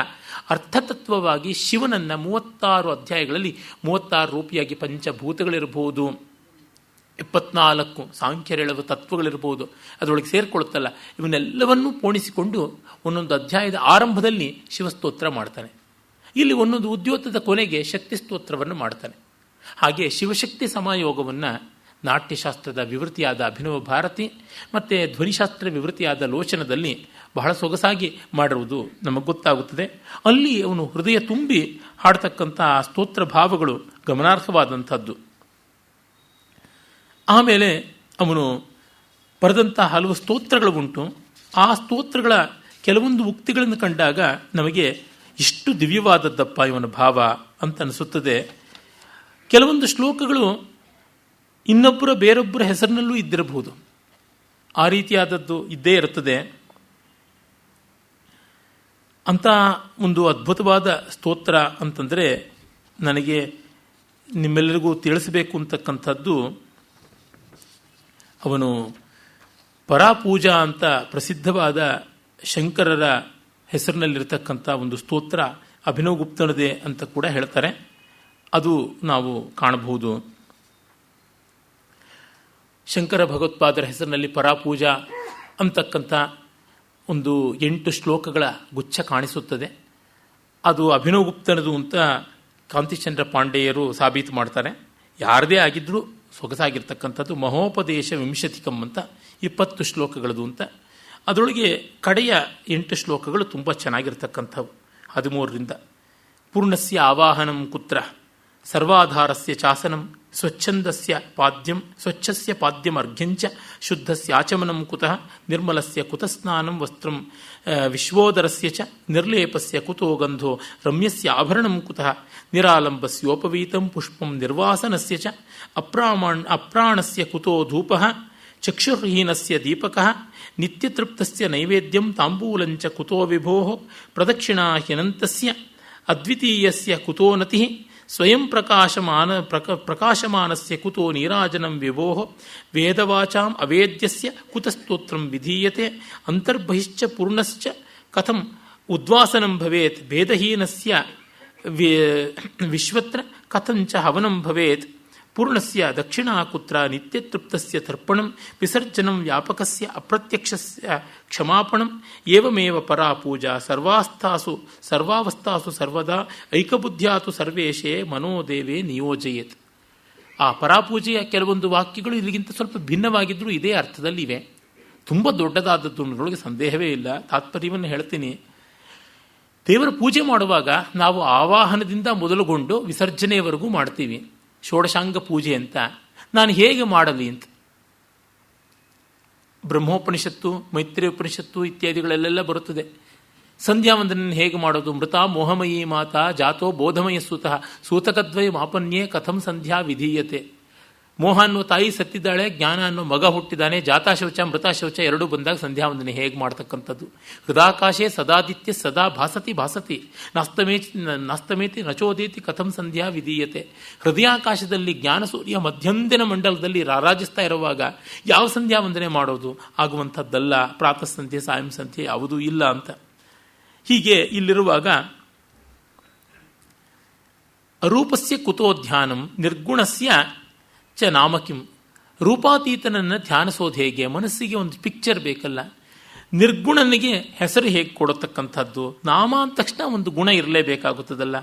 ಅರ್ಥತತ್ವವಾಗಿ ಶಿವನನ್ನು 36 ಅಧ್ಯಾಯಗಳಲ್ಲಿ 36 ರೂಪಿಯಾಗಿ ಪಂಚಭೂತಗಳಿರಬಹುದು, 74 ಸಾಂಖ್ಯರೆಳುವ ತತ್ವಗಳಿರ್ಬೋದು, ಅದರೊಳಗೆ ಸೇರಿಕೊಳ್ಳುತ್ತಲ್ಲ, ಇವನ್ನೆಲ್ಲವನ್ನೂ ಪೋಣಿಸಿಕೊಂಡು ಒಂದೊಂದು ಅಧ್ಯಾಯದ ಆರಂಭದಲ್ಲಿ ಶಿವಸ್ತೋತ್ರ ಮಾಡ್ತಾನೆ. ಇಲ್ಲಿ ಒಂದೊಂದು ಉದ್ಯೋತದ ಕೊನೆಗೆ ಶಕ್ತಿ ಸ್ತೋತ್ರವನ್ನು ಮಾಡ್ತಾನೆ. ಹಾಗೆ ಶಿವಶಕ್ತಿ ಸಮಾಯೋಗವನ್ನು ನಾಟ್ಯಶಾಸ್ತ್ರದ ವಿವೃತಿಯಾದ ಅಭಿನವ ಭಾರತಿ ಮತ್ತು ಧ್ವನಿಶಾಸ್ತ್ರ ವಿವೃತಿಯಾದ ಲೋಚನದಲ್ಲಿ ಬಹಳ ಸೊಗಸಾಗಿ ಮಾಡಿರುವುದು ನಮಗೆ ಗೊತ್ತಾಗುತ್ತದೆ. ಅಲ್ಲಿ ಅವನು ಹೃದಯ ತುಂಬಿ ಹಾಡ್ತಕ್ಕಂಥ ಸ್ತೋತ್ರ ಭಾವಗಳು ಗಮನಾರ್ಹವಾದಂಥದ್ದು. ಆಮೇಲೆ ಅವನು ಬರೆದಂಥ ಹಲವು ಸ್ತೋತ್ರಗಳು ಉಂಟು. ಆ ಸ್ತೋತ್ರಗಳ ಕೆಲವೊಂದು ಉಕ್ತಿಗಳನ್ನು ಕಂಡಾಗ ನಮಗೆ ಇಷ್ಟು ದಿವ್ಯವಾದದ್ದಪ್ಪ ಇವನ ಭಾವ ಅಂತ ಅನಿಸುತ್ತದೆ. ಕೆಲವೊಂದು ಶ್ಲೋಕಗಳು ಇನ್ನೊಬ್ಬರ ಬೇರೊಬ್ಬರ ಹೆಸರಿನಲ್ಲೂ ಇದ್ದಿರಬಹುದು, ಆ ರೀತಿಯಾದದ್ದು ಇದ್ದೇ ಇರುತ್ತದೆ. ಅಂಥ ಒಂದು ಅದ್ಭುತವಾದ ಸ್ತೋತ್ರ ಅಂತಂದರೆ ನನಗೆ ನಿಮ್ಮೆಲ್ಲರಿಗೂ ತಿಳಿಸಬೇಕು ಅಂತಕ್ಕಂಥದ್ದು, ಅವನು ಪರಾಪೂಜಾ ಅಂತ ಪ್ರಸಿದ್ಧವಾದ ಶಂಕರರ ಹೆಸರಿನಲ್ಲಿರ್ತಕ್ಕಂಥ ಒಂದು ಸ್ತೋತ್ರ ಅಭಿನವಗುಪ್ತನದೇ ಅಂತ ಕೂಡ ಹೇಳ್ತಾರೆ. ಅದು ನಾವು ಕಾಣಬಹುದು. ಶಂಕರ ಭಗವತ್ಪಾದರ ಹೆಸರಿನಲ್ಲಿ ಪರಾಪೂಜಾ ಅಂತಕ್ಕಂಥ ಒಂದು 8 ಶ್ಲೋಕಗಳ ಗುಚ್ಛ ಕಾಣಿಸುತ್ತದೆ. ಅದು ಅಭಿನವಗುಪ್ತನದು ಅಂತ ಕಾಂತಿಚಂದ್ರ ಪಾಂಡೆಯರು ಸಾಬೀತು ಮಾಡ್ತಾರೆ. ಯಾರದೇ ಆಗಿದ್ರೂ ಸೊಗಸಾಗಿರ್ತಕ್ಕಂಥದ್ದು. ಮಹೋಪದೇಶ ವಿಂಶತಿಕಂ ಅಂತ 20 ಶ್ಲೋಕಗಳದು ಅಂತ. ಅದರೊಳಗೆ ಕಡೆಯ 8 ಶ್ಲೋಕಗಳು ತುಂಬ ಚೆನ್ನಾಗಿರ್ತಕ್ಕಂಥವು. 13ರಿಂದ ಪೂರ್ಣಸ್ಯ ಆವಾಹನಂ ಕುತ್ರ ಸರ್ವಾಧಾರಸ್ಯ ಚಾಸನಂ ಸ್ವಚ್ಛಂದಸ್ಯ ಪಾದ್ಯಂ ಸ್ವಚ್ಛಸ್ಯ ಪಾದ್ಯಂ ಅರ್ಘ್ಯಂಚ ಶುದ್ಧಸ್ಯ ಆಚಮನಂ ಕುತಃ ನಿರ್ಮಲಸ್ಯ ಕುತಸ್ನಾನಂ ವಸ್ತ್ರಂ ವಿಶ್ವೋದರಸ್ಯ ಚ ನಿರ್ಲೇಪಸ್ಯ ಕುತೋ ಗಂಧೋ ರಮ್ಯಸ್ಯ ಆಭರಣಂ ಕುತಃ ನಿರಾಲಂಬಸ್ಯೋಪವೀತಂ ಪುಷ್ಪಂ ನಿರ್ವಾಸನಸ್ಯ ಚ ಅಪ್ರಾಣಸ್ಯ ಕುತೋ ಧೂಪಃ ಚಕ್ಷುರ್ಹೀನಸ್ಯ ದೀಪಕಃ ನಿತ್ಯತೃಪ್ತಸ್ಯ ನೈವೇದ್ಯಂ ತಾಂಬೂಲಂಚ ಕುತೋ ವಿಭೋಃ ಪ್ರದಕ್ಷಿಣಾಹ್ಯನಂತಸ್ಯ ಅದ್ವಿತೀಯಸ್ಯ ಕುತೋ ನತಿಃ ಸ್ವಯಂ ಪ್ರಕಾಶಮಾನಸ್ಯ ಕುತೋ ನೀರಾಜನಂ ವಿಭೋಃ ವೇದವಾಚಾಂ ಅವೇದ್ಯಸ್ಯ ಕುತಸ್ತೋತ್ರಂ ವಿಧೀಯತೆ ಅಂತರ್ಬಹಿಶ್ಚ ಪೂರ್ಣಶ್ಚ ಕಥಂ ಉದ್ವಾಸನಂ ಭವೇತ್ ಭೇದಹೀನಸ್ಯ ವಿಶ್ವತ್ರ ಕಥಂಚ ಹವನಂ ಭವೇತ್ ಪೂರ್ಣಸ್ಯ ದಕ್ಷಿಣಾ ಕುತ್ರ ನಿತ್ಯತೃಪ್ತಸ್ಯ ತರ್ಪಣಂ ವಿಸರ್ಜನಂ ವ್ಯಾಪಕಸ್ಯ ಅಪ್ರತ್ಯಕ್ಷಸ್ಯ ಕ್ಷಮಾಪಣಂ ಏವಮೇವ ಪರಾ ಪೂಜಾ ಸರ್ವಾವಸ್ಥಾಸು ಸರ್ವದಾ ಐಕಬುದ್ಧ್ಯಾತು ಸರ್ವೇಶೇ ಮನೋದೇವೇ ನಿಯೋಜಯೇತ್. ಆ ಪರಾಪೂಜೆಯ ಕೆಲವೊಂದು ವಾಕ್ಯಗಳು ಇಲ್ಲಿಗಿಂತ ಸ್ವಲ್ಪ ಭಿನ್ನವಾಗಿದ್ದರೂ ಇದೇ ಅರ್ಥದಲ್ಲಿವೆ. ತುಂಬ ದೊಡ್ಡದಾದದ್ದು ಅನ್ನೋದ್ರೊಳಗೆ ಸಂದೇಹವೇ ಇಲ್ಲ. ತಾತ್ಪರ್ಯವನ್ನು ಹೇಳ್ತೀನಿ. ದೇವರ ಪೂಜೆ ಮಾಡುವಾಗ ನಾವು ಆವಾಹನದಿಂದ ಮೊದಲುಗೊಂಡು ವಿಸರ್ಜನೆಯವರೆಗೂ ಮಾಡ್ತೀವಿ. ಷೋಡಶಾಂಗ ಪೂಜೆ ಅಂತ. ನಾನು ಹೇಗೆ ಮಾಡಲಿ ಅಂತ ಬ್ರಹ್ಮೋಪನಿಷತ್ತು, ಮೈತ್ರಿ ಉಪನಿಷತ್ತು ಇತ್ಯಾದಿಗಳಲ್ಲೆಲ್ಲ ಬರುತ್ತದೆ. ಸಂಧ್ಯಾ ವಂದನೆಯನ್ನು ಹೇಗೆ ಮಾಡೋದು? ಮೃತ ಮೋಹಮಯೀ ಮಾತಾ ಜಾತೋ ಬೋಧಮಯ ಸೂತಃ ಸೂತಕದ್ವಯ ಮಾಪನ್ಯೇ ಕಥಂ ಸಂಧ್ಯಾ ವಿಧೀಯತೆ. ಮೋಹ ಅನ್ನೋ ತಾಯಿ ಸತ್ತಿದ್ದಾಳೆ, ಜ್ಞಾನ ಅನ್ನೋ ಮಗ ಹುಟ್ಟಿದ್ದಾನೆ, ಜಾತಾ ಶೌಚ ಮೃತ ಶೌಚ ಎರಡೂ ಬಂದಾಗ ಸಂಧ್ಯಾ ವಂದನೆ ಹೇಗೆ ಮಾಡ್ತಕ್ಕಂಥದ್ದು? ಹೃದಾಕಾಶೇ ಸದಾದಿತ್ಯ ಸದಾ ಭಾಸತಿ ನಾಸ್ತಮೇತಿ ನಚೋದೇತಿ ಕಥಂ ಸಂಧ್ಯಾ ವಿಧೀಯತೆ. ಹೃದಯಾಕಾಶದಲ್ಲಿ ಜ್ಞಾನ ಸೂರ್ಯ ಮಧ್ಯಂದಿನ ಮಂಡಲದಲ್ಲಿ ರಾರಾಜಿಸ್ತಾ ಇರುವಾಗ ಯಾವ ಸಂಧ್ಯಾ ವಂದನೆ ಮಾಡೋದು? ಆಗುವಂಥದ್ದಲ್ಲ. ಪ್ರಾತಃ ಸಂಧ್ಯೆ ಸಾಯಂ ಸಂಧ್ಯೆ ಯಾವುದೂ ಇಲ್ಲ ಅಂತ. ಹೀಗೆ ಇಲ್ಲಿರುವಾಗ ಅರೂಪಸ್ಯ ಕುತೋಧ್ಯಾನಂ ನಿರ್ಗುಣಸ್ಯ ಚ ನಾಮಕಿಂ. ರೂಪಾತೀತನನ್ನು ಧ್ಯಾನಿಸೋದು ಹೇಗೆ? ಮನಸ್ಸಿಗೆ ಒಂದು ಪಿಕ್ಚರ್ ಬೇಕಲ್ಲ. ನಿರ್ಗುಣನಿಗೆ ಹೆಸರು ಹೇಗೆ ಕೊಡತಕ್ಕಂಥದ್ದು? ನಾಮ ಅಂದ ತಕ್ಷಣ ಒಂದು ಗುಣ ಇರಲೇಬೇಕಾಗುತ್ತದಲ್ಲ.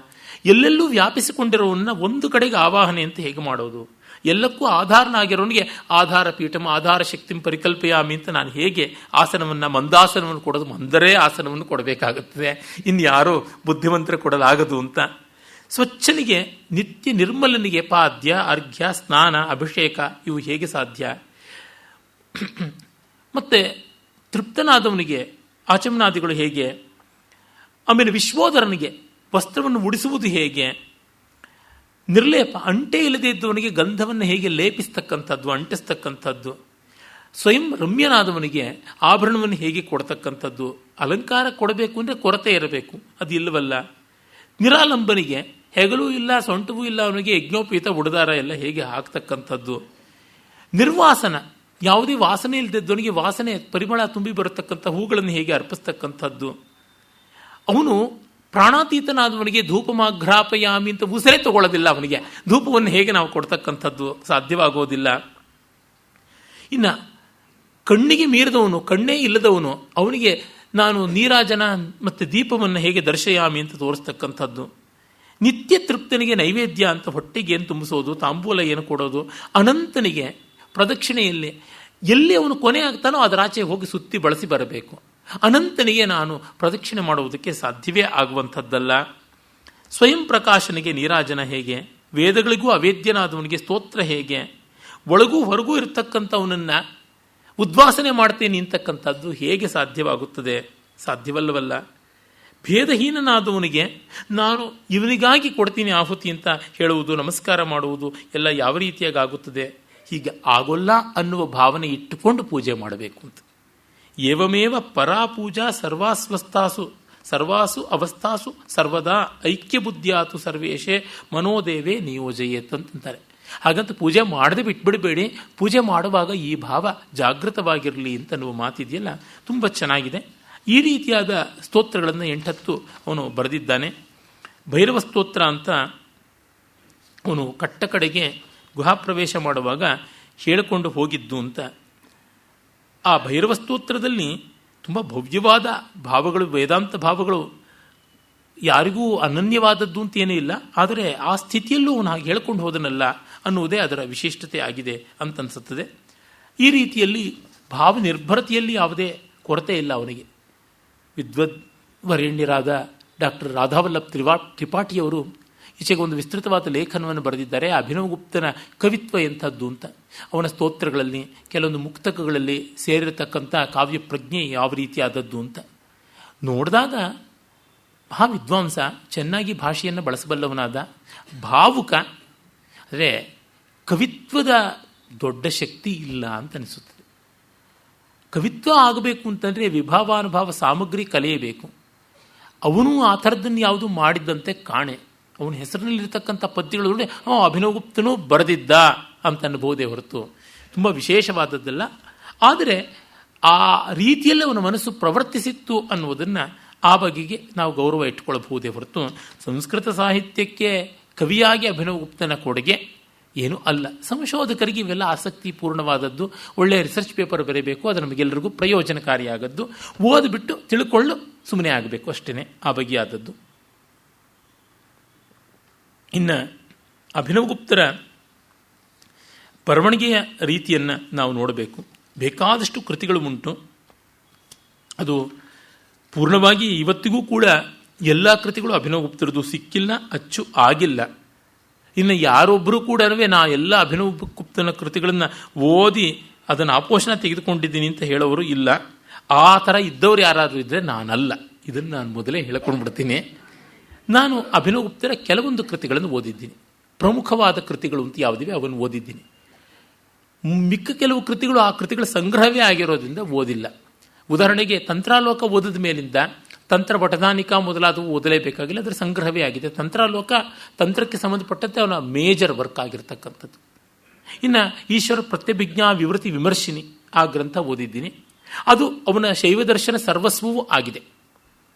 ಎಲ್ಲೆಲ್ಲೂ ವ್ಯಾಪಿಸಿಕೊಂಡಿರೋವನ್ನ ಒಂದು ಕಡೆಗೆ ಆವಾಹನೆ ಅಂತ ಹೇಗೆ ಮಾಡೋದು? ಎಲ್ಲಕ್ಕೂ ಆಧಾರನಾಗಿರೋನಿಗೆ ಆಧಾರ ಪೀಠಂ ಆಧಾರ ಶಕ್ತಿಂ ಪರಿಕಲ್ಪಯಾಮಿ ಅಂತ ನಾನು ಹೇಗೆ ಆಸನವನ್ನು ಮಂದಾಸನವನ್ನು ಕೊಡೋದು? ಮಂದರೇ ಆಸನವನ್ನು ಕೊಡಬೇಕಾಗುತ್ತದೆ, ಇನ್ಯಾರೋ ಬುದ್ಧಿವಂತರ ಕೊಡಲಾಗದು ಅಂತ. ಸ್ವಚ್ಛನಿಗೆ ನಿತ್ಯ ನಿರ್ಮಲನಿಗೆ ಪಾದ್ಯ ಅರ್ಘ್ಯ ಸ್ನಾನ ಅಭಿಷೇಕ ಇವು ಹೇಗೆ ಸಾಧ್ಯ? ಮತ್ತೆ ತೃಪ್ತನಾದವನಿಗೆ ಆಚಮನಾದಿಗಳು ಹೇಗೆ? ಆಮೇಲೆ ವಿಶ್ವೋದರನಿಗೆ ವಸ್ತ್ರವನ್ನು ಉಡಿಸುವುದು ಹೇಗೆ? ನಿರ್ಲೇಪ ಅಂಟೇ ಇಲ್ಲದೆ ಇದ್ದವನಿಗೆ ಗಂಧವನ್ನು ಹೇಗೆ ಲೇಪಿಸ್ತಕ್ಕಂಥದ್ದು, ಅಂಟಿಸ್ತಕ್ಕಂಥದ್ದು? ಸ್ವಯಂ ರಮ್ಯನಾದವನಿಗೆ ಆಭರಣವನ್ನು ಹೇಗೆ ಕೊಡ್ತಕ್ಕಂಥದ್ದು? ಅಲಂಕಾರ ಕೊಡಬೇಕು ಅಂದರೆ ಕೊರತೆ ಇರಬೇಕು, ಅದು ಇಲ್ಲವಲ್ಲ. ನಿರಾಲಂಬನಿಗೆ ಹೆಗಲೂ ಇಲ್ಲ ಸೊಂಟವೂ ಇಲ್ಲ, ಅವನಿಗೆ ಯಜ್ಞೋಪೀತ ಉಡದಾರ ಎಲ್ಲ ಹೇಗೆ ಹಾಕ್ತಕ್ಕಂಥದ್ದು? ನಿರ್ವಾಸನ, ಯಾವುದೇ ವಾಸನೆ ಇಲ್ಲದಿದ್ದವನಿಗೆ ವಾಸನೆ ಪರಿಮಳ ತುಂಬಿ ಬರತಕ್ಕಂಥ ಹೂಗಳನ್ನು ಹೇಗೆ ಅರ್ಪಿಸ್ತಕ್ಕಂಥದ್ದು? ಅವನು ಪ್ರಾಣಾತೀತನಾದವನಿಗೆ ಧೂಪಮಾಘ್ರಾಪಯಾಮಿ ಅಂತ ಉಸಿರೇ ತಗೊಳ್ಳೋದಿಲ್ಲ, ಅವನಿಗೆ ಧೂಪವನ್ನು ಹೇಗೆ ನಾವು ಕೊಡ್ತಕ್ಕಂಥದ್ದು? ಸಾಧ್ಯವಾಗೋದಿಲ್ಲ. ಇನ್ನು ಕಣ್ಣಿಗೆ ಮೀರಿದವನು, ಕಣ್ಣೇ ಇಲ್ಲದವನು, ಅವನಿಗೆ ನಾನು ನೀರಾಜನ ಮತ್ತು ದೀಪವನ್ನು ಹೇಗೆ ದರ್ಶಯಾಮಿ ಅಂತ ತೋರಿಸ್ತಕ್ಕಂಥದ್ದು? ನಿತ್ಯ ತೃಪ್ತನಿಗೆ ನೈವೇದ್ಯ ಅಂತ ಹೊಟ್ಟೆಗೆ ಏನು ತುಂಬಿಸೋದು, ತಾಂಬೂಲ ಏನು ಕೊಡೋದು? ಅನಂತನಿಗೆ ಪ್ರದಕ್ಷಿಣೆಯಲ್ಲಿ ಎಲ್ಲಿ ಅವನು ಕೊನೆ ಆಗ್ತಾನೋ ಅದರಾಚೆ ಹೋಗಿ ಸುತ್ತಿ ಬಳಸಿ ಬರಬೇಕು. ಅನಂತನಿಗೆ ನಾನು ಪ್ರದಕ್ಷಿಣೆ ಮಾಡುವುದಕ್ಕೆ ಸಾಧ್ಯವೇ ಆಗುವಂಥದ್ದಲ್ಲ. ಸ್ವಯಂ ಪ್ರಕಾಶನಿಗೆ ನೀರಾಜನ ಹೇಗೆ? ವೇದಗಳಿಗೂ ಅವೇದ್ಯನಾದವನಿಗೆ ಸ್ತೋತ್ರ ಹೇಗೆ? ಒಳಗೂ ಹೊರಗೂ ಇರತಕ್ಕಂಥವನನ್ನು ಉದ್ವಾಸನೆ ಮಾಡ್ತೇನೆ ಅಂತಕ್ಕಂಥದ್ದು ಹೇಗೆ ಸಾಧ್ಯವಾಗುತ್ತದೆ? ಸಾಧ್ಯವಲ್ಲವಲ್ಲ. ಭೇದಹೀನನಾದವನಿಗೆ ನಾನು ಇವನಿಗಾಗಿ ಕೊಡ್ತೀನಿ ಆಹುತಿ ಅಂತ ಹೇಳುವುದು, ನಮಸ್ಕಾರ ಮಾಡುವುದು ಎಲ್ಲ ಯಾವ ರೀತಿಯಾಗಿ ಆಗುತ್ತದೆ? ಹೀಗೆ ಆಗೋಲ್ಲ ಅನ್ನುವ ಭಾವನೆ ಇಟ್ಟುಕೊಂಡು ಪೂಜೆ ಮಾಡಬೇಕು ಅಂತ. ಏವಮೇವ ಪರಾ ಪೂಜಾ ಸರ್ವಾಸು ಅವಸ್ಥಾಸು ಸರ್ವದಾ ಐಕ್ಯ ಬುದ್ಧಿಯಾತು ಸರ್ವೇಶೇ ಮನೋದೇವೇ ನಿಯೋಜಯೇತ್ ಅಂತಾರೆ. ಹಾಗಂತ ಪೂಜೆ ಮಾಡದೆ ಬಿಟ್ಬಿಡಬೇಡಿ, ಪೂಜೆ ಮಾಡುವಾಗ ಈ ಭಾವ ಜಾಗೃತವಾಗಿರಲಿ ಅಂತ ಅನ್ನುವ ಮಾತಿದೆಯಲ್ಲ, ತುಂಬ ಚೆನ್ನಾಗಿದೆ. ಈ ರೀತಿಯಾದ ಸ್ತೋತ್ರಗಳನ್ನು 8 ಅವನು ಬರೆದಿದ್ದಾನೆ. ಭೈರವ ಸ್ತೋತ್ರ ಅಂತ ಅವನು ಕಟ್ಟ ಕಡೆಗೆ ಗುಹಾಪ್ರವೇಶ ಮಾಡುವಾಗ ಹೇಳಿಕೊಂಡು ಹೋಗಿದ್ದು ಅಂತ. ಆ ಭೈರವ ಸ್ತೋತ್ರದಲ್ಲಿ ತುಂಬ ಭವ್ಯವಾದ ಭಾವಗಳು, ವೇದಾಂತ ಭಾವಗಳು, ಯಾರಿಗೂ ಅನನ್ಯವಾದದ್ದು ಅಂತ ಏನೂ ಇಲ್ಲ. ಆದರೆ ಆ ಸ್ಥಿತಿಯಲ್ಲೂ ಅವನು ಹಾಗೆ ಹೇಳ್ಕೊಂಡು ಹೋದನಲ್ಲ ಅನ್ನುವುದೇ ಅದರ ವಿಶಿಷ್ಟತೆ ಆಗಿದೆ ಅಂತನ್ಸುತ್ತದೆ. ಈ ರೀತಿಯಲ್ಲಿ ಭಾವ ನಿರ್ಭರತೆಯಲ್ಲಿ ಯಾವುದೇ ಕೊರತೆ ಇಲ್ಲ ಅವನಿಗೆ. ವಿದ್ವದ್ವರೇಣ್ಯರಾದ ಡಾಕ್ಟರ್ ರಾಧಾವಲ್ಲಭ್ ತ್ರಿಪಾಠಿಯವರು ಈಚೆಗೆ ಒಂದು ವಿಸ್ತೃತವಾದ ಲೇಖನವನ್ನು ಬರೆದಿದ್ದಾರೆ. ಅಭಿನವಗುಪ್ತನ ಕವಿತ್ವ ಎಂಥದ್ದು ಅಂತ. ಅವನ ಸ್ತೋತ್ರಗಳಲ್ಲಿ ಕೆಲವೊಂದು ಮುಕ್ತಕಗಳಲ್ಲಿ ಸೇರಿರತಕ್ಕಂಥ ಕಾವ್ಯ ಪ್ರಜ್ಞೆ ಯಾವ ರೀತಿಯಾದದ್ದು ಅಂತ ನೋಡಿದಾಗ ಮಹಾ ವಿದ್ವಾಂಸ, ಚೆನ್ನಾಗಿ ಭಾಷೆಯನ್ನು ಬಳಸಬಲ್ಲವನಾದ, ಭಾವುಕ. ಆದರೆ ಕವಿತ್ವದ ದೊಡ್ಡ ಶಕ್ತಿ ಇಲ್ಲ ಅಂತ ಅನಿಸುತ್ತದೆ. ಕವಿತ್ವ ಆಗಬೇಕು ಅಂತಂದರೆ ವಿಭಾವಾನುಭಾವ ಸಾಮಗ್ರಿ ಕಲಿಯಬೇಕು. ಅವನು ಆ ಥರದ್ದನ್ನು ಯಾವುದು ಮಾಡಿದ್ದಂತೆ ಕಾಣೆ. ಅವನ ಹೆಸರಿನಲ್ಲಿರ್ತಕ್ಕಂಥ ಪದ್ಯಗಳು ಅಭಿನವಗುಪ್ತನೂ ಬರೆದಿದ್ದ ಅಂತ ಅನ್ಬೋದೇ ಹೊರತು ತುಂಬ ವಿಶೇಷವಾದದ್ದಲ್ಲ. ಆದರೆ ಆ ರೀತಿಯಲ್ಲಿ ಅವನ ಮನಸ್ಸು ಪ್ರವರ್ತಿಸಿತ್ತು ಅನ್ನುವುದನ್ನು ಆ ಬಗೆಗೆ ನಾವು ಗೌರವ ಇಟ್ಟುಕೊಳ್ಳಬಹುದೇ ಹೊರತು ಸಂಸ್ಕೃತ ಸಾಹಿತ್ಯಕ್ಕೆ ಕವಿಯಾಗಿ ಅಭಿನವಗುಪ್ತನ ಕೊಡುಗೆ ಏನೂ ಅಲ್ಲ. ಸಂಶೋಧಕರಿಗೆ ಇವೆಲ್ಲ ಆಸಕ್ತಿಪೂರ್ಣವಾದದ್ದು. ಒಳ್ಳೆಯ ರಿಸರ್ಚ್ ಪೇಪರ್ ಬರೀಬೇಕು, ಅದು ನಮಗೆಲ್ಲರಿಗೂ ಪ್ರಯೋಜನಕಾರಿಯಾಗದ್ದು. ಓದಿಬಿಟ್ಟು ತಿಳ್ಕೊಳ್ಳು ಸುಮ್ಮನೆ ಆಗಬೇಕು, ಅಷ್ಟೇ ಆ ಬಗೆಯಾದದ್ದು. ಇನ್ನು ಅಭಿನವಗುಪ್ತರ ಬರವಣಿಗೆಯ ರೀತಿಯನ್ನು ನಾವು ನೋಡಬೇಕು. ಬೇಕಾದಷ್ಟು ಕೃತಿಗಳು ಉಂಟು. ಅದು ಪೂರ್ಣವಾಗಿ ಇವತ್ತಿಗೂ ಕೂಡ ಎಲ್ಲ ಕೃತಿಗಳು ಅಭಿನವಗುಪ್ತರದು ಸಿಕ್ಕಿಲ್ಲ, ಅಚ್ಚು ಆಗಿಲ್ಲ. ಇನ್ನು ಯಾರೊಬ್ಬರೂ ಕೂಡ ನಾ ಎಲ್ಲ ಅಭಿನವಗುಪ್ತನ ಕೃತಿಗಳನ್ನು ಓದಿ ಅದನ್ನು ಆಪೋಷಣ ತೆಗೆದುಕೊಂಡಿದ್ದೀನಿ ಅಂತ ಹೇಳೋರು ಇಲ್ಲ. ಆ ಥರ ಇದ್ದವರು ಯಾರಾದರೂ ಇದ್ದರೆ ನಾನಲ್ಲ. ಇದನ್ನು ನಾನು ಮೊದಲೇ ಹೇಳ್ಕೊಂಡ್ಬಿಡ್ತೀನಿ. ನಾನು ಅಭಿನವಗುಪ್ತರ ಕೆಲವೊಂದು ಕೃತಿಗಳನ್ನು ಓದಿದ್ದೀನಿ. ಪ್ರಮುಖವಾದ ಕೃತಿಗಳು ಅಂತ ಯಾವುದಿವೆ ಅವನ್ನು ಓದಿದ್ದೀನಿ. ಮಿಕ್ಕ ಕೆಲವು ಕೃತಿಗಳು ಆ ಕೃತಿಗಳ ಸಂಗ್ರಹವೇ ಆಗಿರೋದ್ರಿಂದ ಓದಿಲ್ಲ. ಉದಾಹರಣೆಗೆ ತಂತ್ರಾಲೋಕ ಓದಿದ ಮೇಲಿಂದ ತಂತ್ರ ಬಟದಾನಿಕಾ ಮೊದಲಾದವು ಓದಲೇಬೇಕಾಗಿಲ್ಲ, ಅದರ ಸಂಗ್ರಹವೇ ಆಗಿದೆ. ತಂತ್ರಾಲೋಕ ತಂತ್ರಕ್ಕೆ ಸಂಬಂಧಪಟ್ಟಂತೆ ಅವನ ಮೇಜರ್ ವರ್ಕ್ ಆಗಿರ್ತಕ್ಕಂಥದ್ದು. ಇನ್ನು ಈಶ್ವರ ಪ್ರತ್ಯಭಿಜ್ಞಾ ವಿವೃತಿ ವಿಮರ್ಶಿನಿ ಆ ಗ್ರಂಥ ಓದಿದ್ದೀನಿ. ಅದು ಅವನ ಶೈವ ದರ್ಶನ ಸರ್ವಸ್ವವೂ ಆಗಿದೆ.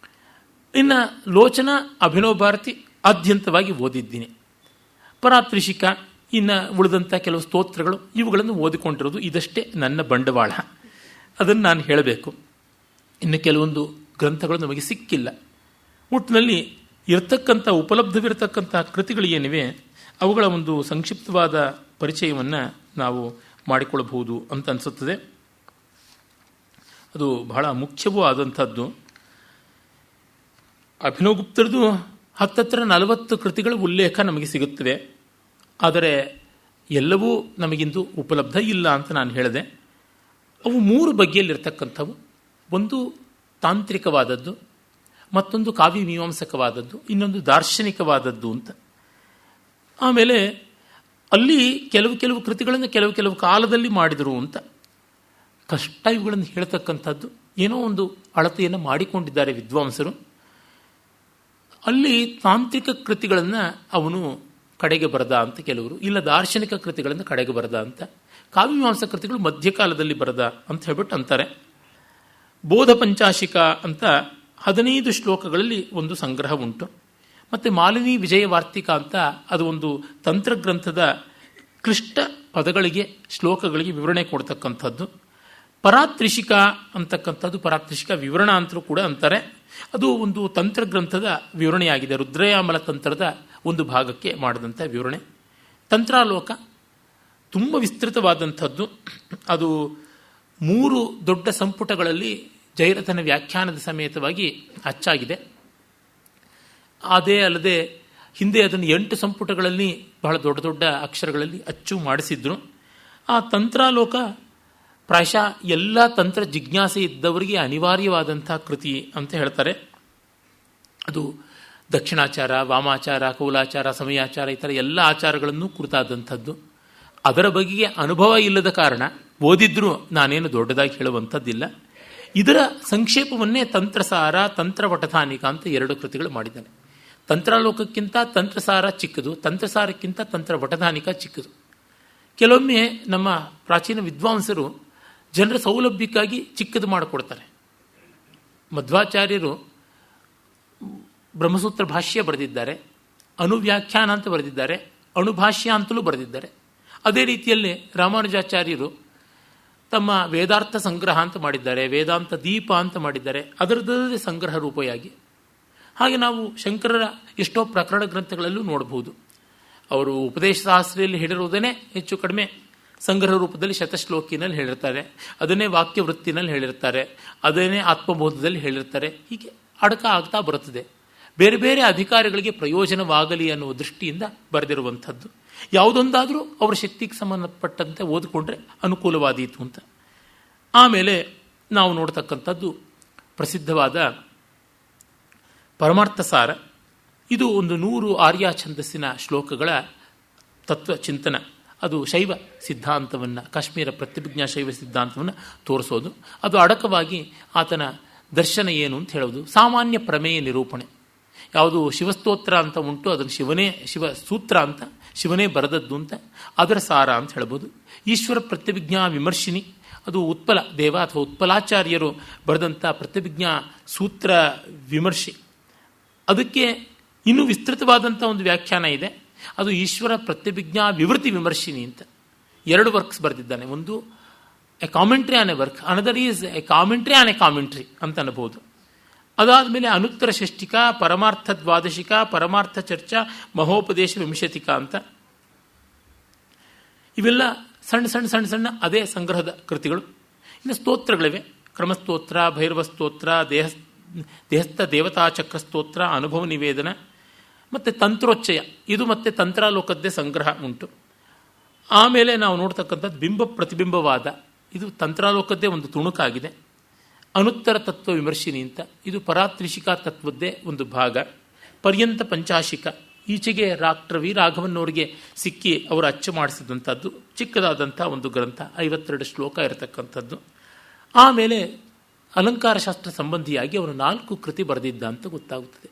ಇನ್ನು ಲೋಚನ ಅಭಿನವ ಭಾರತಿ ಆದ್ಯಂತವಾಗಿ ಓದಿದ್ದೀನಿ. ಪರಾತ್ರಿಷಿಕ, ಇನ್ನು ಉಳಿದಂಥ ಕೆಲವು ಸ್ತೋತ್ರಗಳು ಇವುಗಳನ್ನು ಓದಿಕೊಂಡಿರೋದು. ಇದಷ್ಟೇ ನನ್ನ ಬಂಡವಾಳ. ಅದನ್ನು ನಾನು ಹೇಳಬೇಕು. ಇನ್ನು ಕೆಲವೊಂದು ಗ್ರಂಥಗಳು ನಮಗೆ ಸಿಕ್ಕಿಲ್ಲ. ಒಟ್ಟಿನಲ್ಲಿ ಇರತಕ್ಕಂಥ ಉಪಲಬ್ಧವಿರತಕ್ಕಂಥ ಕೃತಿಗಳು ಏನಿವೆ ಅವುಗಳ ಒಂದು ಸಂಕ್ಷಿಪ್ತವಾದ ಪರಿಚಯವನ್ನು ನಾವು ಮಾಡಿಕೊಳ್ಳಬಹುದು ಅಂತ ಅನಿಸುತ್ತದೆ. ಅದು ಬಹಳ ಮುಖ್ಯವೂ ಆದಂಥದ್ದು. ಅಭಿನವಗುಪ್ತರದು 10-40 ಕೃತಿಗಳ ಉಲ್ಲೇಖ ನಮಗೆ ಸಿಗುತ್ತವೆ. ಆದರೆ ಎಲ್ಲವೂ ನಮಗಿಂದು ಉಪಲಬ್ಧ ಇಲ್ಲ ಅಂತ ನಾನು ಹೇಳಿದೆ. ಅವು 3 ಬಗೆಯಲ್ಲಿರ್ತಕ್ಕಂಥವು. ಒಂದು ತಾಂತ್ರಿಕವಾದದ್ದು, ಮತ್ತೊಂದು ಕಾವ್ಯ ಮೀಮಾಂಸಕವಾದದ್ದು, ಇನ್ನೊಂದು ದಾರ್ಶನಿಕವಾದದ್ದು ಅಂತ. ಆಮೇಲೆ ಅಲ್ಲಿ ಕೆಲವು ಕೃತಿಗಳನ್ನು ಕೆಲವು ಕಾಲದಲ್ಲಿ ಮಾಡಿದರು ಅಂತ. ಕಷ್ಟ ಇವುಗಳನ್ನು ಹೇಳ್ತಕ್ಕಂಥದ್ದು. ಏನೋ ಒಂದು ಅಳತೆಯನ್ನು ಮಾಡಿಕೊಂಡಿದ್ದಾರೆ ವಿದ್ವಾಂಸರು. ಅಲ್ಲಿ ತಾಂತ್ರಿಕ ಕೃತಿಗಳನ್ನು ಅವನು ಕಡೆಗೆ ಬರದ ಅಂತ ಕೆಲವರು, ಇಲ್ಲ ದಾರ್ಶನಿಕ ಕೃತಿಗಳನ್ನು ಕಡೆಗೆ ಬರದ ಅಂತ, ಕಾವ್ಯಮೀಮಾಂಸ ಕೃತಿಗಳು ಮಧ್ಯಕಾಲದಲ್ಲಿ ಬರದ ಅಂತ ಹೇಳ್ಬಿಟ್ಟು ಅಂತಾರೆ. ಬೋಧ ಪಂಚಾಶಿಕ ಅಂತ 15 ಶ್ಲೋಕಗಳಲ್ಲಿ ಒಂದು ಸಂಗ್ರಹ ಉಂಟು. ಮತ್ತು ಮಾಲಿನಿ ವಿಜಯವಾರ್ತಿಕ ಅಂತ ಅದು ಒಂದು ತಂತ್ರಗ್ರಂಥದ ಕ್ಲಿಷ್ಟ ಪದಗಳಿಗೆ ಶ್ಲೋಕಗಳಿಗೆ ವಿವರಣೆ ಕೊಡ್ತಕ್ಕಂಥದ್ದು. ಪರಾತ್ರಿಷಿಕ ಅಂತಕ್ಕಂಥದ್ದು, ಪರಾತ್ರಿಷಿಕ ವಿವರಣ ಅಂತಲೂ ಕೂಡ ಅಂತಾರೆ. ಅದು ಒಂದು ತಂತ್ರಗ್ರಂಥದ ವಿವರಣೆಯಾಗಿದೆ. ರುದ್ರಯಾಮಲ ತಂತ್ರದ ಒಂದು ಭಾಗಕ್ಕೆ ಮಾಡಿದಂಥ ವಿವರಣೆ. ತಂತ್ರಾಲೋಕ ತುಂಬ ವಿಸ್ತೃತವಾದಂಥದ್ದು. ಅದು 3 ದೊಡ್ಡ ಸಂಪುಟಗಳಲ್ಲಿ ಜಯರಥನ ವ್ಯಾಖ್ಯಾನದ ಸಮೇತವಾಗಿ ಅಚ್ಚಾಗಿದೆ. ಅದೇ ಅಲ್ಲದೆ ಹಿಂದೆ ಅದನ್ನು 8 ಸಂಪುಟಗಳಲ್ಲಿ ಬಹಳ ದೊಡ್ಡ ದೊಡ್ಡ ಅಕ್ಷರಗಳಲ್ಲಿ ಅಚ್ಚು ಮಾಡಿಸಿದ್ರು. ಆ ತಂತ್ರಾಲೋಕ ಪ್ರಾಯಶಃ ಎಲ್ಲ ತಂತ್ರ ಜಿಜ್ಞಾಸೆ ಇದ್ದವರಿಗೆ ಅನಿವಾರ್ಯವಾದಂಥ ಕೃತಿ ಅಂತ ಹೇಳ್ತಾರೆ. ಅದು ದಕ್ಷಿಣಾಚಾರ, ವಾಮಾಚಾರ, ಕೌಲಾಚಾರ, ಸಮಯಾಚಾರ ಈ ಥರ ಎಲ್ಲ ಆಚಾರಗಳನ್ನು ಕುರಿತಾದಂಥದ್ದು. ಅದರ ಬಗೆಗೆ ಅನುಭವ ಇಲ್ಲದ ಕಾರಣ ಓದಿದ್ರೂ ನಾನೇನು ದೊಡ್ಡದಾಗಿ ಹೇಳುವಂಥದ್ದಿಲ್ಲ. ಇದರ ಸಂಕ್ಷೇಪವನ್ನೇ ತಂತ್ರಸಾರ, ತಂತ್ರವಟಥಾನಿಕ ಅಂತ 2 ಕೃತಿಗಳು ಮಾಡಿದ್ದಾನೆ. ತಂತ್ರಾಲೋಕಕ್ಕಿಂತ ತಂತ್ರಸಾರ ಚಿಕ್ಕದು, ತಂತ್ರಸಾರಕ್ಕಿಂತ ತಂತ್ರವಟಥಾನಿಕ ಚಿಕ್ಕದು. ಕೆಲವೊಮ್ಮೆ ನಮ್ಮ ಪ್ರಾಚೀನ ವಿದ್ವಾಂಸರು ಜನರ ಸೌಲಭ್ಯಕ್ಕಾಗಿ ಚಿಕ್ಕದು ಮಾಡಿಕೊಡ್ತಾರೆ. ಮಧ್ವಾಚಾರ್ಯರು ಬ್ರಹ್ಮಸೂತ್ರ ಭಾಷ್ಯ ಬರೆದಿದ್ದಾರೆ, ಅನುವ್ಯಾಖ್ಯಾನ ಅಂತ ಬರೆದಿದ್ದಾರೆ, ಅಣುಭಾಷ್ಯ ಅಂತಲೂ ಬರೆದಿದ್ದಾರೆ. ಅದೇ ರೀತಿಯಲ್ಲಿ ರಾಮಾನುಜಾಚಾರ್ಯರು ತಮ್ಮ ವೇದಾರ್ಥ ಸಂಗ್ರಹ ಅಂತ ಮಾಡಿದ್ದಾರೆ, ವೇದಾಂತ ದೀಪ ಅಂತ ಮಾಡಿದ್ದಾರೆ, ಅದರದ್ದೇ ಸಂಗ್ರಹ ರೂಪವಾಗಿ. ಹಾಗೆ ನಾವು ಶಂಕರರ ಎಷ್ಟೋ ಪ್ರಕರಣ ಗ್ರಂಥಗಳಲ್ಲೂ ನೋಡಬಹುದು. ಅವರು ಉಪದೇಶ ಸಹಸ್ರಿಯಲ್ಲಿ ಹೇಳಿರುವುದನ್ನೇ ಹೆಚ್ಚು ಕಡಿಮೆ ಸಂಗ್ರಹ ರೂಪದಲ್ಲಿ ಶತಶ್ಲೋಕಿನಲ್ಲಿ ಹೇಳಿರ್ತಾರೆ, ಅದನ್ನೇ ವಾಕ್ಯವೃತ್ತಿನಲ್ಲಿ ಹೇಳಿರ್ತಾರೆ, ಅದನ್ನೇ ಆತ್ಮಬೋಧದಲ್ಲಿ ಹೇಳಿರ್ತಾರೆ. ಹೀಗೆ ಅಡಕ ಆಗ್ತಾ ಬರುತ್ತದೆ. ಬೇರೆ ಬೇರೆ ಅಧಿಕಾರಿಗಳಿಗೆ ಪ್ರಯೋಜನವಾಗಲಿ ಅನ್ನುವ ದೃಷ್ಟಿಯಿಂದ ಬರೆದಿರುವಂಥದ್ದು. ಯಾವುದೊಂದಾದರೂ ಅವರ ಶಕ್ತಿಗೆ ಸಂಬಂಧಪಟ್ಟಂತೆ ಓದಿಕೊಂಡ್ರೆ ಅನುಕೂಲವಾದೀತು ಅಂತ. ಆಮೇಲೆ ನಾವು ನೋಡ್ತಕ್ಕಂಥದ್ದು ಪ್ರಸಿದ್ಧವಾದ ಪರಮಾರ್ಥ ಸಾರ. ಇದು ಒಂದು 100 ಆರ್ಯ ಛಂದಸ್ಸಿನ ಶ್ಲೋಕಗಳ ತತ್ವ ಚಿಂತನ. ಅದು ಶೈವ ಸಿದ್ಧಾಂತವನ್ನು, ಕಾಶ್ಮೀರ ಪ್ರತಿಭಿಜ್ಞಾ ಶೈವ ಸಿದ್ಧಾಂತವನ್ನು ತೋರಿಸೋದು. ಅದು ಅಡಕವಾಗಿ ಆತನ ದರ್ಶನ ಏನು ಅಂತ ಹೇಳೋದು. ಸಾಮಾನ್ಯ ಪ್ರಮೇಯ ನಿರೂಪಣೆ. ಯಾವುದು ಶಿವಸ್ತೋತ್ರ ಅಂತ ಉಂಟು, ಅದನ್ನು ಶಿವ ಸೂತ್ರ ಅಂತ, ಶಿವನೇ ಬರೆದದ್ದು ಅಂತ, ಅದರ ಸಾರ ಅಂತ ಹೇಳ್ಬೋದು. ಈಶ್ವರ ಪ್ರತಿಭಿಜ್ಞಾ ವಿಮರ್ಶಿನಿ, ಅದು ಉತ್ಪಲ ದೇವ ಅಥವಾ ಉತ್ಪಲಾಚಾರ್ಯರು ಬರೆದಂಥ ಪ್ರತಿಭಿಜ್ಞಾ ಸೂತ್ರ ವಿಮರ್ಶಿ. ಅದಕ್ಕೆ ಇನ್ನೂ ವಿಸ್ತೃತವಾದಂಥ ಒಂದು ವ್ಯಾಖ್ಯಾನ ಇದೆ. ಅದು ಈಶ್ವರ ಪ್ರತಿಭಿಜ್ಞಾ ವಿವೃತಿ ವಿಮರ್ಶಿನಿ ಅಂತ 2 ವರ್ಕ್ಸ್ ಬರೆದಿದ್ದಾನೆ. ಒಂದು A commentary on A work, another is A commentary on A commentary ಅಂತ ಅನ್ಬೋದು. ಅದಾದಮೇಲೆ ಅನುತ್ತರ ಷಷ್ಟಿಕ, ಪರಮಾರ್ಥ ದ್ವಾದಶಿಕ, ಪರಮಾರ್ಥ ಚರ್ಚಾ, ಮಹೋಪದೇಶ ವಿಂಶತಿಕ ಅಂತ ಇವೆಲ್ಲ ಸಣ್ಣ ಸಣ್ಣ ಸಣ್ಣ ಸಣ್ಣ ಅದೇ ಸಂಗ್ರಹದ ಕೃತಿಗಳು. ಇನ್ನು ಸ್ತೋತ್ರಗಳಿವೆ. ಕ್ರಮಸ್ತೋತ್ರ, ಭೈರವ ಸ್ತೋತ್ರ, ದೇಹಸ್ಥ ದೇವತಾ ಚಕ್ರ ಸ್ತೋತ್ರ, ಅನುಭವ ನಿವೇದನ ಮತ್ತು ತಂತ್ರೋಚ್ಚಯ. ಇದು ಮತ್ತೆ ತಂತ್ರಾಲೋಕದ್ದೇ ಸಂಗ್ರಹ ಉಂಟು. ಆಮೇಲೆ ನಾವು ನೋಡ್ತಕ್ಕಂಥದ್ದು ಬಿಂಬ ಪ್ರತಿಬಿಂಬವಾದ. ಇದು ತಂತ್ರಾಲೋಕದ್ದೇ ಒಂದು ತುಣುಕಾಗಿದೆ. ಅನುತ್ತರ ತತ್ವ ವಿಮರ್ಶಿನಿ ಅಂತ, ಇದು ಪರಾತ್ರಿಷಿಕಾ ತತ್ವದ್ದೇ ಒಂದು ಭಾಗ. ಪರ್ಯಂತ ಪಂಚಾಶಿಕ, ಈಚೆಗೆ ಡಾಕ್ಟರ್ ವಿ ರಾಘವನ್ನವರಿಗೆ ಸಿಕ್ಕಿ ಅವರು ಅಚ್ಚು ಮಾಡಿಸಿದಂಥದ್ದು ಚಿಕ್ಕದಾದಂಥ ಒಂದು ಗ್ರಂಥ, 52 ಶ್ಲೋಕ ಇರತಕ್ಕಂಥದ್ದು. ಆಮೇಲೆ ಅಲಂಕಾರ ಶಾಸ್ತ್ರ ಸಂಬಂಧಿಯಾಗಿ ಅವನು 4 ಕೃತಿ ಬರೆದಿದ್ದ ಅಂತ ಗೊತ್ತಾಗುತ್ತದೆ.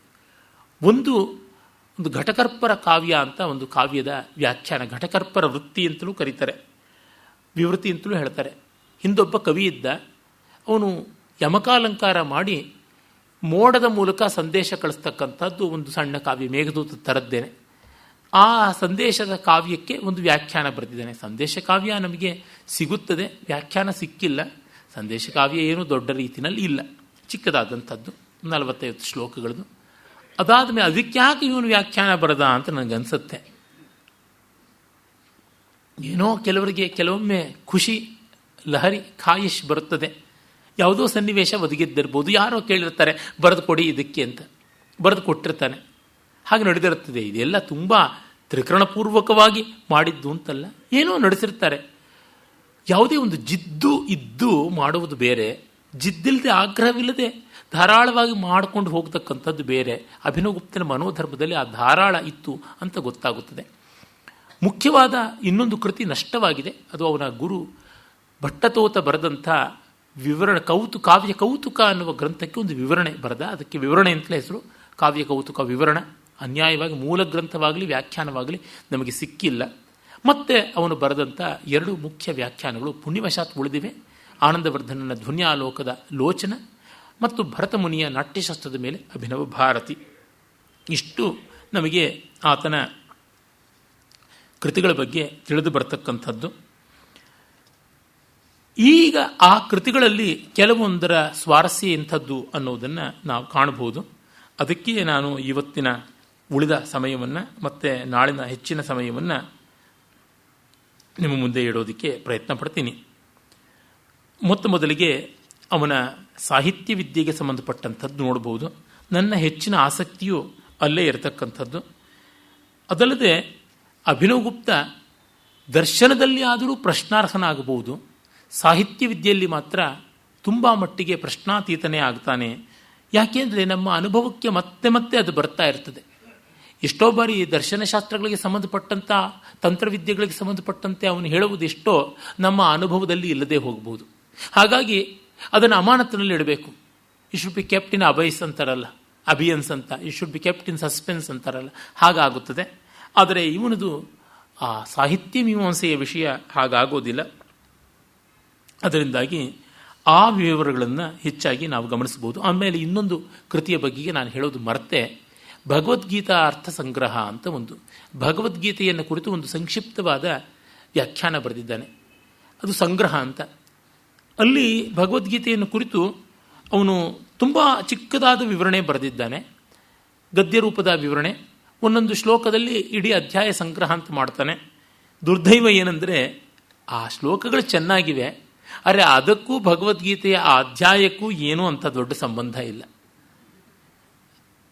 ಒಂದು ಘಟಕರ್ಪರ ಕಾವ್ಯ ಅಂತ ಒಂದು ಕಾವ್ಯದ ವ್ಯಾಖ್ಯಾನ, ಘಟಕರ್ಪರ ವೃತ್ತಿ ಅಂತಲೂ ಕರೀತಾರೆ, ವಿವೃತ್ತಿ ಅಂತಲೂ ಹೇಳ್ತಾರೆ. ಹಿಂದೊಬ್ಬ ಕವಿ ಇದ್ದ, ಅವನು ಯಮಕಾಲಂಕಾರ ಮಾಡಿ ಮೋಡದ ಮೂಲಕ ಸಂದೇಶ ಕಳಿಸ್ತಕ್ಕಂಥದ್ದು ಒಂದು ಸಣ್ಣ ಕಾವ್ಯ, ಮೇಘದೂತ ತರದ್ದೇನೆ. ಆ ಸಂದೇಶದ ಕಾವ್ಯಕ್ಕೆ ಒಂದು ವ್ಯಾಖ್ಯಾನ ಬರೆದಿದ್ದಾನೆ. ಸಂದೇಶ ಕಾವ್ಯ ನಮಗೆ ಸಿಗುತ್ತದೆ, ವ್ಯಾಖ್ಯಾನ ಸಿಕ್ಕಿಲ್ಲ. ಸಂದೇಶ ಕಾವ್ಯ ಏನು ದೊಡ್ಡ ರೀತಿಯಲ್ಲಿ ಇಲ್ಲ. ಚಿಕ್ಕದಾದಂಥದ್ದು, 40-50 ಶ್ಲೋಕಗಳದು. ಅದಾದ ಮೇಲೆ ಅದಕ್ಕೆ ಯಾಕೆ ಇವನು ವ್ಯಾಖ್ಯಾನ ಬರದ ಅಂತ ನನಗನ್ಸುತ್ತೆ. ಏನೋ ಕೆಲವರಿಗೆ ಕೆಲವೊಮ್ಮೆ ಖುಷಿ, ಲಹರಿ, ಖಾಯಿಷ್ ಬರುತ್ತದೆ. ಯಾವುದೋ ಸನ್ನಿವೇಶ ಒದಗಿದ್ದಿರ್ಬೋದು, ಯಾರೋ ಕೇಳಿರ್ತಾರೆ ಬರೆದು ಕೊಡಿ ಇದಕ್ಕೆ ಅಂತ, ಬರೆದು ಕೊಟ್ಟಿರ್ತಾನೆ, ಹಾಗೆ ನಡೆದಿರುತ್ತದೆ. ಇದೆಲ್ಲ ತುಂಬ ತ್ರಿಕರಣಪೂರ್ವಕವಾಗಿ ಮಾಡಿದ್ದು ಅಂತಲ್ಲ, ಏನೋ ನಡೆಸಿರ್ತಾರೆ. ಯಾವುದೇ ಒಂದು ಜಿದ್ದು ಇದ್ದು ಮಾಡುವುದು ಬೇರೆ, ಜಿದ್ದಿಲ್ಲದೆ ಆಗ್ರಹವಿಲ್ಲದೆ ಧಾರಾಳವಾಗಿ ಮಾಡಿಕೊಂಡು ಹೋಗ್ತಕ್ಕಂಥದ್ದು ಬೇರೆ. ಅಭಿನವಗುಪ್ತನ ಮನೋಧರ್ಮದಲ್ಲಿ ಆ ಧಾರಾಳ ಇತ್ತು ಅಂತ ಗೊತ್ತಾಗುತ್ತದೆ. ಮುಖ್ಯವಾದ ಇನ್ನೊಂದು ಕೃತಿ ನಷ್ಟವಾಗಿದೆ. ಅದು ಅವನ ಗುರು ಭಟ್ಟತೋತ ಬರೆದಂಥ ವಿವರಣೆ ಕಾವ್ಯ ಕೌತುಕ ಅನ್ನುವ ಗ್ರಂಥಕ್ಕೆ ಒಂದು ವಿವರಣೆ ಬರೆದ. ಅದಕ್ಕೆ ವಿವರಣೆ ಅಂತಲೇ ಹೆಸರು, ಕಾವ್ಯ ಕೌತುಕ ವಿವರಣ. ಅನ್ಯಾಯವಾಗಿ ಮೂಲ ಗ್ರಂಥವಾಗಲಿ ವ್ಯಾಖ್ಯಾನವಾಗಲಿ ನಮಗೆ ಸಿಕ್ಕಿಲ್ಲ. ಮತ್ತು ಅವನು ಬರೆದಂಥ 2 ಮುಖ್ಯ ವ್ಯಾಖ್ಯಾನಗಳು ಪುಣ್ಯವಶಾತ್ ಉಳಿದಿವೆ. ಆನಂದವರ್ಧನನ ಧ್ವನ್ಯಾಲೋಕದ ಲೋಚನ ಮತ್ತು ಭರತ ಮುನಿಯ ನಾಟ್ಯಶಾಸ್ತ್ರದ ಮೇಲೆ ಅಭಿನವ ಭಾರತಿ. ಇಷ್ಟು ನಮಗೆ ಆತನ ಕೃತಿಗಳ ಬಗ್ಗೆ ತಿಳಿದು ಬರತಕ್ಕಂಥದ್ದು. ಈಗ ಆ ಕೃತಿಗಳಲ್ಲಿ ಕೆಲವೊಂದರ ಸ್ವಾರಸ್ಯ ಎಂಥದ್ದು ಅನ್ನೋದನ್ನು ನಾವು ಕಾಣಬಹುದು. ಅದಕ್ಕೆ ನಾನು ಇವತ್ತಿನ ಉಳಿದ ಸಮಯವನ್ನು ಮತ್ತು ನಾಳಿನ ಹೆಚ್ಚಿನ ಸಮಯವನ್ನು ನಿಮ್ಮ ಮುಂದೆ ಇಡೋದಕ್ಕೆ ಪ್ರಯತ್ನ ಪಡ್ತೀನಿ. ಮೊದಲಿಗೆ ಅವನ ಸಾಹಿತ್ಯ ವಿದ್ಯೆಗೆ ಸಂಬಂಧಪಟ್ಟಂಥದ್ದು ನೋಡ್ಬೋದು. ನನ್ನ ಹೆಚ್ಚಿನ ಆಸಕ್ತಿಯು ಅಲ್ಲೇ ಇರತಕ್ಕಂಥದ್ದು. ಅದಲ್ಲದೆ ಅಭಿನವಗುಪ್ತ ದರ್ಶನದಲ್ಲಿ ಆದರೂ ಪ್ರಶ್ನಾರ್ಹನಾಗಬಹುದು, ಸಾಹಿತ್ಯ ವಿದ್ಯೆಯಲ್ಲಿ ಮಾತ್ರ ತುಂಬ ಮಟ್ಟಿಗೆ ಪ್ರಶ್ನಾತೀತನೇ ಆಗ್ತಾನೆ. ಯಾಕೆಂದರೆ ನಮ್ಮ ಅನುಭವಕ್ಕೆ ಮತ್ತೆ ಮತ್ತೆ ಅದು ಬರ್ತಾ ಇರ್ತದೆ. ಎಷ್ಟೋ ಬಾರಿ ದರ್ಶನಶಾಸ್ತ್ರಗಳಿಗೆ ಸಂಬಂಧಪಟ್ಟಂಥ ತಂತ್ರವಿದ್ಯೆಗಳಿಗೆ ಸಂಬಂಧಪಟ್ಟಂತೆ ಅವನು ಹೇಳುವುದು ಎಷ್ಟೋ ನಮ್ಮ ಅನುಭವದಲ್ಲಿ ಇಲ್ಲದೆ ಹೋಗಬಹುದು. ಹಾಗಾಗಿ ಅದನ್ನು ಅಮಾನತಿನಲ್ಲಿ ಇಡಬೇಕು. You should be kept in abeyance ಅಂತಾರಲ್ಲ, ಅಬಿಯನ್ಸ್ ಅಂತ, you should be kept in suspense ಅಂತಾರಲ್ಲ, ಹಾಗಾಗುತ್ತದೆ. ಆದರೆ ಇವನದು ಆ ಸಾಹಿತ್ಯ ಮೀಮಾಂಸೆಯ ವಿಷಯ ಹಾಗಾಗೋದಿಲ್ಲ. ಅದರಿಂದಾಗಿ ಆ ವಿವರಗಳನ್ನು ಹೆಚ್ಚಾಗಿ ನಾವು ಗಮನಿಸಬಹುದು. ಆಮೇಲೆ ಇನ್ನೊಂದು ಕೃತಿಯ ಬಗೆಗೆ ನಾನು ಹೇಳೋದು ಮರೆತೆ, ಭಗವದ್ಗೀತಾ ಅರ್ಥ ಸಂಗ್ರಹ ಅಂತ ಒಂದು ಭಗವದ್ಗೀತೆಯನ್ನು ಕುರಿತು ಒಂದು ಸಂಕ್ಷಿಪ್ತವಾದ ವ್ಯಾಖ್ಯಾನ ಬರೆದಿದ್ದಾನೆ. ಅದು ಸಂಗ್ರಹ ಅಂತ. ಅಲ್ಲಿ ಭಗವದ್ಗೀತೆಯನ್ನು ಕುರಿತು ಅವನು ತುಂಬ ಚಿಕ್ಕದಾದ ವಿವರಣೆ ಬರೆದಿದ್ದಾನೆ, ಗದ್ಯ ರೂಪದ ವಿವರಣೆ. ಒಂದೊಂದು ಶ್ಲೋಕದಲ್ಲಿ ಇಡೀ ಅಧ್ಯಾಯ ಸಂಗ್ರಹ ಅಂತ ಮಾಡ್ತಾನೆ. ದುರ್ದೈವ ಏನಂದರೆ ಆ ಶ್ಲೋಕಗಳು ಚೆನ್ನಾಗಿವೆ, ಆದರೆ ಅದಕ್ಕೂ ಭಗವದ್ಗೀತೆಯ ಆ ಅಧ್ಯಾಯಕ್ಕೂ ಏನೂ ಅಂತ ದೊಡ್ಡ ಸಂಬಂಧ ಇಲ್ಲ.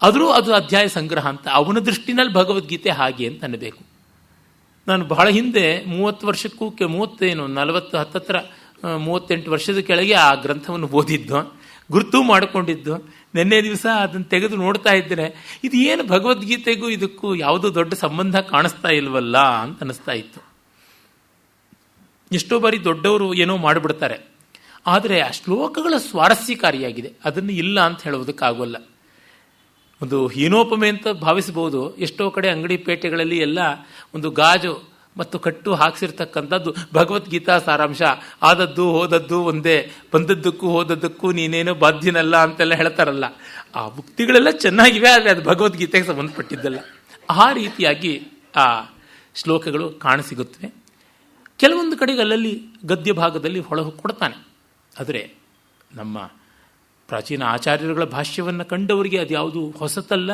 ಆದರೂ ಅದು ಅಧ್ಯಾಯ ಸಂಗ್ರಹ ಅಂತ ಅವನ ದೃಷ್ಟಿನಲ್ಲಿ ಭಗವದ್ಗೀತೆ ಹಾಗೆ ಅಂತ ಅನ್ನಬೇಕು. ನಾನು ಬಹಳ ಹಿಂದೆ 30 ವರ್ಷಕ್ಕೂ 40 ಹತ್ತತ್ರ 38 ವರ್ಷದ ಕೆಳಗೆ ಆ ಗ್ರಂಥವನ್ನು ಓದಿದ್ದು, ಗುರುತು ಮಾಡಿಕೊಂಡಿದ್ದು. ನಿನ್ನೆ ದಿವಸ ಅದನ್ನು ತೆಗೆದು ನೋಡ್ತಾ ಇದ್ದರೆ ಇದು ಏನು ಭಗವದ್ಗೀತೆಗೂ ಇದಕ್ಕೂ ಯಾವುದೋ ದೊಡ್ಡ ಸಂಬಂಧ ಕಾಣಿಸ್ತಾ ಇಲ್ವಲ್ಲ ಅಂತ ಅನ್ನಿಸ್ತಾ ಇತ್ತು. ಎಷ್ಟೋ ಬಾರಿ ದೊಡ್ಡವರು ಏನೋ ಮಾಡಿಬಿಡ್ತಾರೆ, ಆದರೆ ಆ ಶ್ಲೋಕಗಳ ಸ್ವಾರಸ್ಯಕಾರಿಯಾಗಿದೆ, ಅದನ್ನು ಇಲ್ಲ ಅಂತ ಹೇಳೋದಕ್ಕಾಗೋಲ್ಲ. ಒಂದು ಹೀನೋಪಮೆ ಅಂತ ಭಾವಿಸಬಹುದು. ಎಷ್ಟೋ ಕಡೆ ಅಂಗಡಿ ಪೇಟೆಗಳಲ್ಲಿ ಎಲ್ಲ ಒಂದು ಗಾಜು ಮತ್ತು ಕಟ್ಟು ಹಾಕ್ಸಿರ್ತಕ್ಕಂಥದ್ದು ಭಗವದ್ಗೀತಾ ಸಾರಾಂಶ, ಆದದ್ದು ಹೋದದ್ದು ಒಂದೇ, ಬಂದದ್ದಕ್ಕೂ ಹೋದದ್ದಕ್ಕೂ ನೀನೇನೋ ಬಾಧ್ಯನಲ್ಲ ಅಂತೆಲ್ಲ ಹೇಳ್ತಾರಲ್ಲ. ಆ ಮುಕ್ತಿಗಳೆಲ್ಲ ಚೆನ್ನಾಗಿವೆ, ಆದರೆ ಅದು ಭಗವದ್ಗೀತೆಗೆ ಸಂಬಂಧಪಟ್ಟಿದ್ದಲ್ಲ. ಆ ರೀತಿಯಾಗಿ ಆ ಶ್ಲೋಕಗಳು ಕಾಣಸಿಗುತ್ತವೆ. ಕೆಲವೊಂದು ಕಡೆಗೆ ಅಲ್ಲಲ್ಲಿ ಗದ್ಯ ಭಾಗದಲ್ಲಿ ಹೊಳಹು ಕೊಡ್ತಾನೆ. ಆದರೆ ನಮ್ಮ ಪ್ರಾಚೀನ ಆಚಾರ್ಯರುಗಳ ಭಾಷ್ಯವನ್ನು ಕಂಡವರಿಗೆ ಅದು ಯಾವುದು ಹೊಸತಲ್ಲ,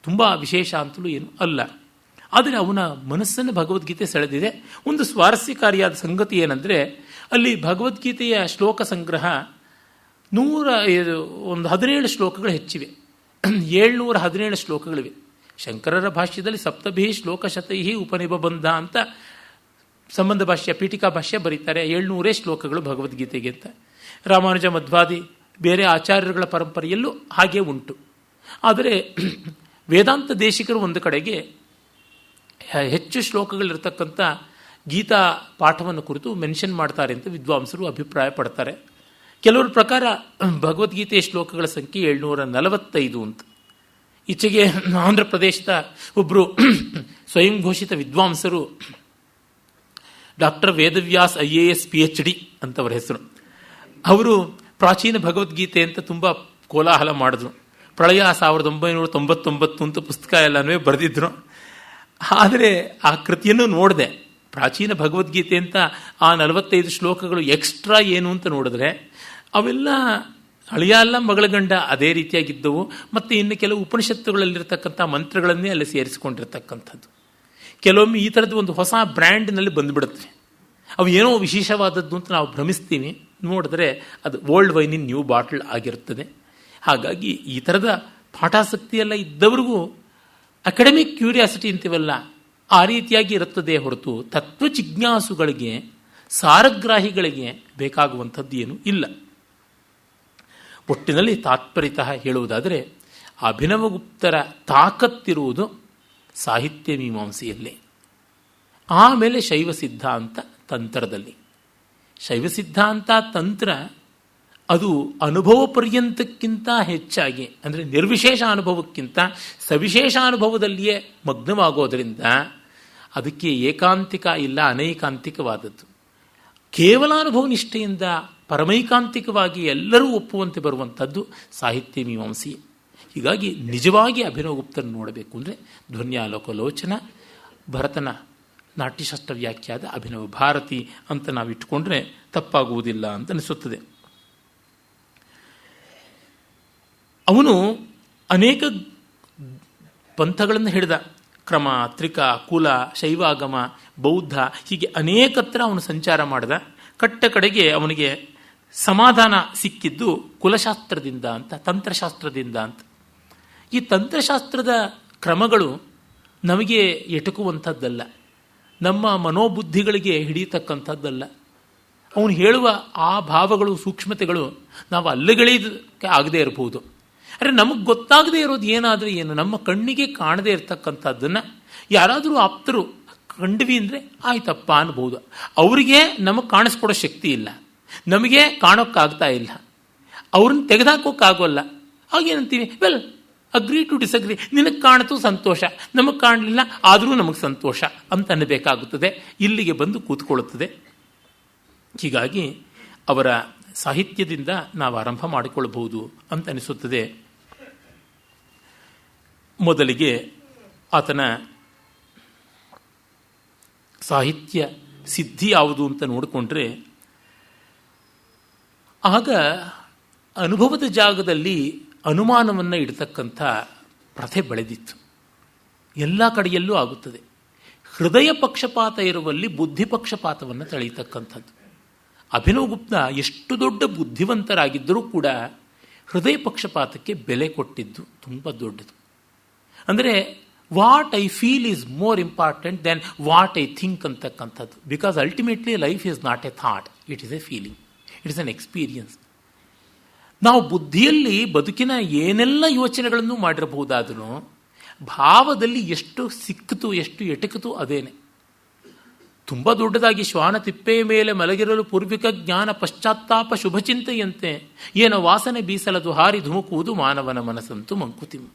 ತುಂಬ ವಿಶೇಷ ಅಂತಲೂ ಏನು ಅಲ್ಲ. ಆದರೆ ಅವನ ಮನಸ್ಸನ್ನು ಭಗವದ್ಗೀತೆ ಸೆಳೆದಿದೆ. ಒಂದು ಸ್ವಾರಸ್ಯಕಾರಿಯಾದ ಸಂಗತಿ ಏನಂದರೆ, ಅಲ್ಲಿ ಭಗವದ್ಗೀತೆಯ ಶ್ಲೋಕ ಸಂಗ್ರಹ 17 ಶ್ಲೋಕಗಳು ಹೆಚ್ಚಿವೆ. 717 ಶ್ಲೋಕಗಳಿವೆ. ಶಂಕರರ ಭಾಷ್ಯದಲ್ಲಿ ಸಪ್ತಭಿ ಶ್ಲೋಕಶತೈ ಉಪನಿಬಂಧ ಅಂತ ಸಂಬಂಧ ಭಾಷ್ಯ, ಪೀಠಿಕಾ ಭಾಷ್ಯ ಬರೀತಾರೆ. 700 ಶ್ಲೋಕಗಳು ಭಗವದ್ಗೀತೆಗೆ ಅಂತ. ರಾಮಾನುಜ ಮಧ್ವಾದಿ ಬೇರೆ ಆಚಾರ್ಯರುಗಳ ಪರಂಪರೆಯಲ್ಲೂ ಹಾಗೆ ಉಂಟು. ಆದರೆ ವೇದಾಂತ ದೇಶಿಕರು ಒಂದು ಕಡೆಗೆ ಹೆಚ್ಚು ಶ್ಲೋಕಗಳಿರ್ತಕ್ಕಂಥ ಗೀತಾ ಪಾಠವನ್ನು ಕುರಿತು ಮೆನ್ಷನ್ ಮಾಡ್ತಾರೆ ಅಂತ ವಿದ್ವಾಂಸರು ಅಭಿಪ್ರಾಯ ಪಡ್ತಾರೆ. ಕೆಲವರ ಪ್ರಕಾರ ಭಗವದ್ಗೀತೆಯ ಶ್ಲೋಕಗಳ ಸಂಖ್ಯೆ 745 ಅಂತ. ಈಚೆಗೆ ಆಂಧ್ರ ಪ್ರದೇಶದ ಒಬ್ಬರು ಸ್ವಯಂ ಘೋಷಿತ ವಿದ್ವಾಂಸರು ಡಾಕ್ಟರ್ ವೇದವ್ಯಾಸ್ IAS PhD ಅಂತವರ ಹೆಸರು. ಅವರು ಪ್ರಾಚೀನ ಭಗವದ್ಗೀತೆ ಅಂತ ತುಂಬ ಕೋಲಾಹಲ ಮಾಡಿದ್ರು. ಪ್ರಳಯ 1999 ಅಂತ ಪುಸ್ತಕ ಎಲ್ಲನೂ ಬರೆದಿದ್ರು. ಆದರೆ ಆ ಕೃತಿಯನ್ನು ನೋಡಿದೆ, ಪ್ರಾಚೀನ ಭಗವದ್ಗೀತೆ ಅಂತ ಆ 45 ಶ್ಲೋಕಗಳು ಎಕ್ಸ್ಟ್ರಾ ಏನು ಅಂತ ನೋಡಿದ್ರೆ ಅವೆಲ್ಲ ಅಳಿಯ ಅಲ್ಲ ಮಗಳ ಗಂಡ ಅದೇ ರೀತಿಯಾಗಿದ್ದವು. ಮತ್ತು ಇನ್ನು ಕೆಲವು ಉಪನಿಷತ್ತುಗಳಲ್ಲಿರ್ತಕ್ಕಂಥ ಮಂತ್ರಗಳನ್ನೇ ಅಲ್ಲಿ ಸೇರಿಸಿಕೊಂಡಿರ್ತಕ್ಕಂಥದ್ದು. ಕೆಲವೊಮ್ಮೆ ಈ ಥರದ್ದು ಒಂದು ಹೊಸ ಬ್ರ್ಯಾಂಡ್ನಲ್ಲಿ ಬಂದುಬಿಡುತ್ತೆ. ಅವು ಏನೋ ವಿಶೇಷವಾದದ್ದು ಅಂತ ನಾವು ಭ್ರಮಿಸ್ತೀವಿ, ನೋಡಿದ್ರೆ ಅದು old wine in new bottle ಆಗಿರುತ್ತದೆ. ಹಾಗಾಗಿ ಈ ಥರದ ಪಾಠಾಸಕ್ತಿಯೆಲ್ಲ ಇದ್ದವ್ರಿಗೂ ಅಕಾಡೆಮಿಕ್ ಕ್ಯೂರಿಯಾಸಿಟಿ ಅಂತೀವಲ್ಲ, ಆ ರೀತಿಯಾಗಿ ಇರುತ್ತದೆ ಹೊರತು ತತ್ವ ಜಿಜ್ಞಾಸುಗಳಿಗೆ, ಸಾರಗ್ರಾಹಿಗಳಿಗೆ ಬೇಕಾಗುವಂಥದ್ದು ಏನೂ ಇಲ್ಲ. ಒಟ್ಟಿನಲ್ಲಿ ತಾತ್ಪರ್ಯತಃ ಹೇಳುವುದಾದರೆ ಅಭಿನವಗುಪ್ತರ ತಾಕತ್ತಿರುವುದು ಸಾಹಿತ್ಯ ಮೀಮಾಂಸೆಯಲ್ಲಿ. ಆಮೇಲೆ ಶೈವ ಸಿದ್ಧಾಂತ ತಂತ್ರದಲ್ಲಿ. ಶೈವ ಸಿದ್ಧಾಂತ ತಂತ್ರ ಅದು ಅನುಭವ ಪರ್ಯಂತಕ್ಕಿಂತ ಹೆಚ್ಚಾಗಿ, ಅಂದರೆ ನಿರ್ವಿಶೇಷ ಅನುಭವಕ್ಕಿಂತ ಸವಿಶೇಷ ಅನುಭವದಲ್ಲಿಯೇ ಮಗ್ನವಾಗೋದರಿಂದ ಅದಕ್ಕೆ ಏಕಾಂತಿಕ ಇಲ್ಲ, ಅನೈಕಾಂತಿಕವಾದದ್ದು. ಕೇವಲ ಅನುಭವ ನಿಷ್ಠೆಯಿಂದ ಪರಮೈಕಾಂತಿಕವಾಗಿ ಎಲ್ಲರೂ ಒಪ್ಪುವಂತೆ ಬರುವಂಥದ್ದು ಸಾಹಿತ್ಯ ಮೀಮಾಂಸೆ. ಹೀಗಾಗಿ ನಿಜವಾಗಿ ಅಭಿನವಗುಪ್ತರನ್ನು ನೋಡಬೇಕು ಅಂದರೆ ಧ್ವನ್ಯಾಲೋಕಲೋಚನ, ಭರತನ ನಾಟ್ಯಶಾಸ್ತ್ರ ವ್ಯಾಖ್ಯಾದ ಅಭಿನವ ಭಾರತಿ ಅಂತ ನಾವು ಇಟ್ಟುಕೊಂಡ್ರೆ ತಪ್ಪಾಗುವುದಿಲ್ಲ ಅಂತ ಅನಿಸುತ್ತದೆ. ಅವನು ಅನೇಕ ಪಂಥಗಳನ್ನು ಹಿಡಿದ. ಕ್ರಮ, ತ್ರಿಕ, ಕುಲ, ಶೈವಾಗಮ, ಬೌದ್ಧ, ಹೀಗೆ ಅನೇಕತ್ರ ಅವನು ಸಂಚಾರ ಮಾಡಿದ. ಕಟ್ಟ ಕಡೆಗೆ ಅವನಿಗೆ ಸಮಾಧಾನ ಸಿಕ್ಕಿದ್ದು ಕುಲಶಾಸ್ತ್ರದಿಂದ ಅಂತ, ತಂತ್ರಶಾಸ್ತ್ರದಿಂದ ಅಂತ. ಈ ತಂತ್ರಶಾಸ್ತ್ರದ ಕ್ರಮಗಳು ನಮಗೆ ಎಟುಕುವಂಥದ್ದಲ್ಲ, ನಮ್ಮ ಮನೋಬುದ್ಧಿಗಳಿಗೆ ಹಿಡಿಯತಕ್ಕಂಥದ್ದಲ್ಲ. ಅವನು ಹೇಳುವ ಆ ಭಾವಗಳು, ಸೂಕ್ಷ್ಮತೆಗಳು ನಾವು ಅಲ್ಲಗಳಿದಕ್ಕೆ ಆಗದೇ ಇರಬಹುದು. ಆದರೆ ನಮಗೆ ಗೊತ್ತಾಗದೇ ಇರೋದು ಏನಾದರೂ ಏನು, ನಮ್ಮ ಕಣ್ಣಿಗೆ ಕಾಣದೇ ಇರತಕ್ಕಂಥದ್ದನ್ನು ಯಾರಾದರೂ ಆಪ್ತರು ಕಂಡ್ವಿ ಅಂದರೆ ಆಯ್ತಪ್ಪ ಅನ್ಬೋದು. ಅವರಿಗೆ ನಮಗೆ ಕಾಣಿಸ್ಕೊಡೋ ಶಕ್ತಿ ಇಲ್ಲ, ನಮಗೆ ಕಾಣೋಕ್ಕಾಗ್ತಾ ಇಲ್ಲ, ಅವ್ರನ್ನ ತೆಗೆದಾಕೋಕ್ಕಾಗೋಲ್ಲ. ಹಾಗೇನಂತೀವಿ, ವೆಲ್ ಅಗ್ರಿ ಟು ಡಿಸಗ್ರಿ, ನಿನಗೆ ಕಾಣಿತು ಸಂತೋಷ, ನಮಗೆ ಕಾಣಲಿಲ್ಲ ಆದರೂ ನಮಗೆ ಸಂತೋಷ ಅಂತ ಅನ್ನಬೇಕಾಗುತ್ತದೆ. ಇಲ್ಲಿಗೆ ಬಂದು ಕೂತ್ಕೊಳ್ಳುತ್ತದೆ. ಹೀಗಾಗಿ ಅವರ ಸಾಹಿತ್ಯದಿಂದ ನಾವು ಆರಂಭ ಮಾಡಿಕೊಳ್ಳಬಹುದು ಅಂತ ಅನಿಸುತ್ತದೆ. ಮೊದಲಿಗೆ ಆತನ ಸಾಹಿತ್ಯ ಸಿದ್ಧಿ ಯಾವುದು ಅಂತ ನೋಡಿಕೊಂಡ್ರೆ, ಆಗ ಅನುಭವದ ಜಾಗದಲ್ಲಿ ಅನುಮಾನವನ್ನು ಇಡತಕ್ಕಂಥ ಪ್ರಥೆ ಬೆಳೆದಿತ್ತು. ಎಲ್ಲ ಕಡೆಯಲ್ಲೂ ಆಗುತ್ತದೆ. ಹೃದಯ ಪಕ್ಷಪಾತ ಇರುವಲ್ಲಿ ಬುದ್ಧಿ ಪಕ್ಷಪಾತವನ್ನು ತಳೆಯತಕ್ಕಂಥದ್ದು. ಅಭಿನವಗುಪ್ತ ಎಷ್ಟು ದೊಡ್ಡ ಬುದ್ಧಿವಂತರಾಗಿದ್ದರೂ ಕೂಡ ಹೃದಯ ಪಕ್ಷಪಾತಕ್ಕೆ ಬೆಲೆ ಕೊಟ್ಟಿದ್ದು ತುಂಬ ದೊಡ್ಡದು. ಅಂದರೆ what I feel is more important than what I think ಅಂತಕ್ಕಂಥದ್ದು. Because ultimately life is not a thought, it is a feeling, it is an experience. ನಾವು ಬುದ್ಧಿಯಲ್ಲಿ ಬದುಕಿನ ಏನೆಲ್ಲ ಯೋಚನೆಗಳನ್ನು ಮಾಡಿರಬಹುದಾದರೂ ಭಾವದಲ್ಲಿ ಎಷ್ಟು ಸಿಕ್ಕಿತು, ಎಷ್ಟು ಎಟುಕಿತು ಅದೇನೆ. ತುಂಬ ದೊಡ್ಡದಾಗಿ ಶ್ವಾನ ತಿಪ್ಪೆಯ ಮೇಲೆ ಮಲಗಿರಲು ಪೂರ್ವಿಕ ಜ್ಞಾನ ಪಶ್ಚಾತ್ತಾಪ ಶುಭಚಿಂತೆಯಂತೆ ಏನೋ ವಾಸನೆ ಬೀಸಲದು ಹಾರಿ ಧುಮುಕುವುದು ಮಾನವನ ಮನಸ್ಸಂತೂ ಮಂಕುತಿಮ್ಮ.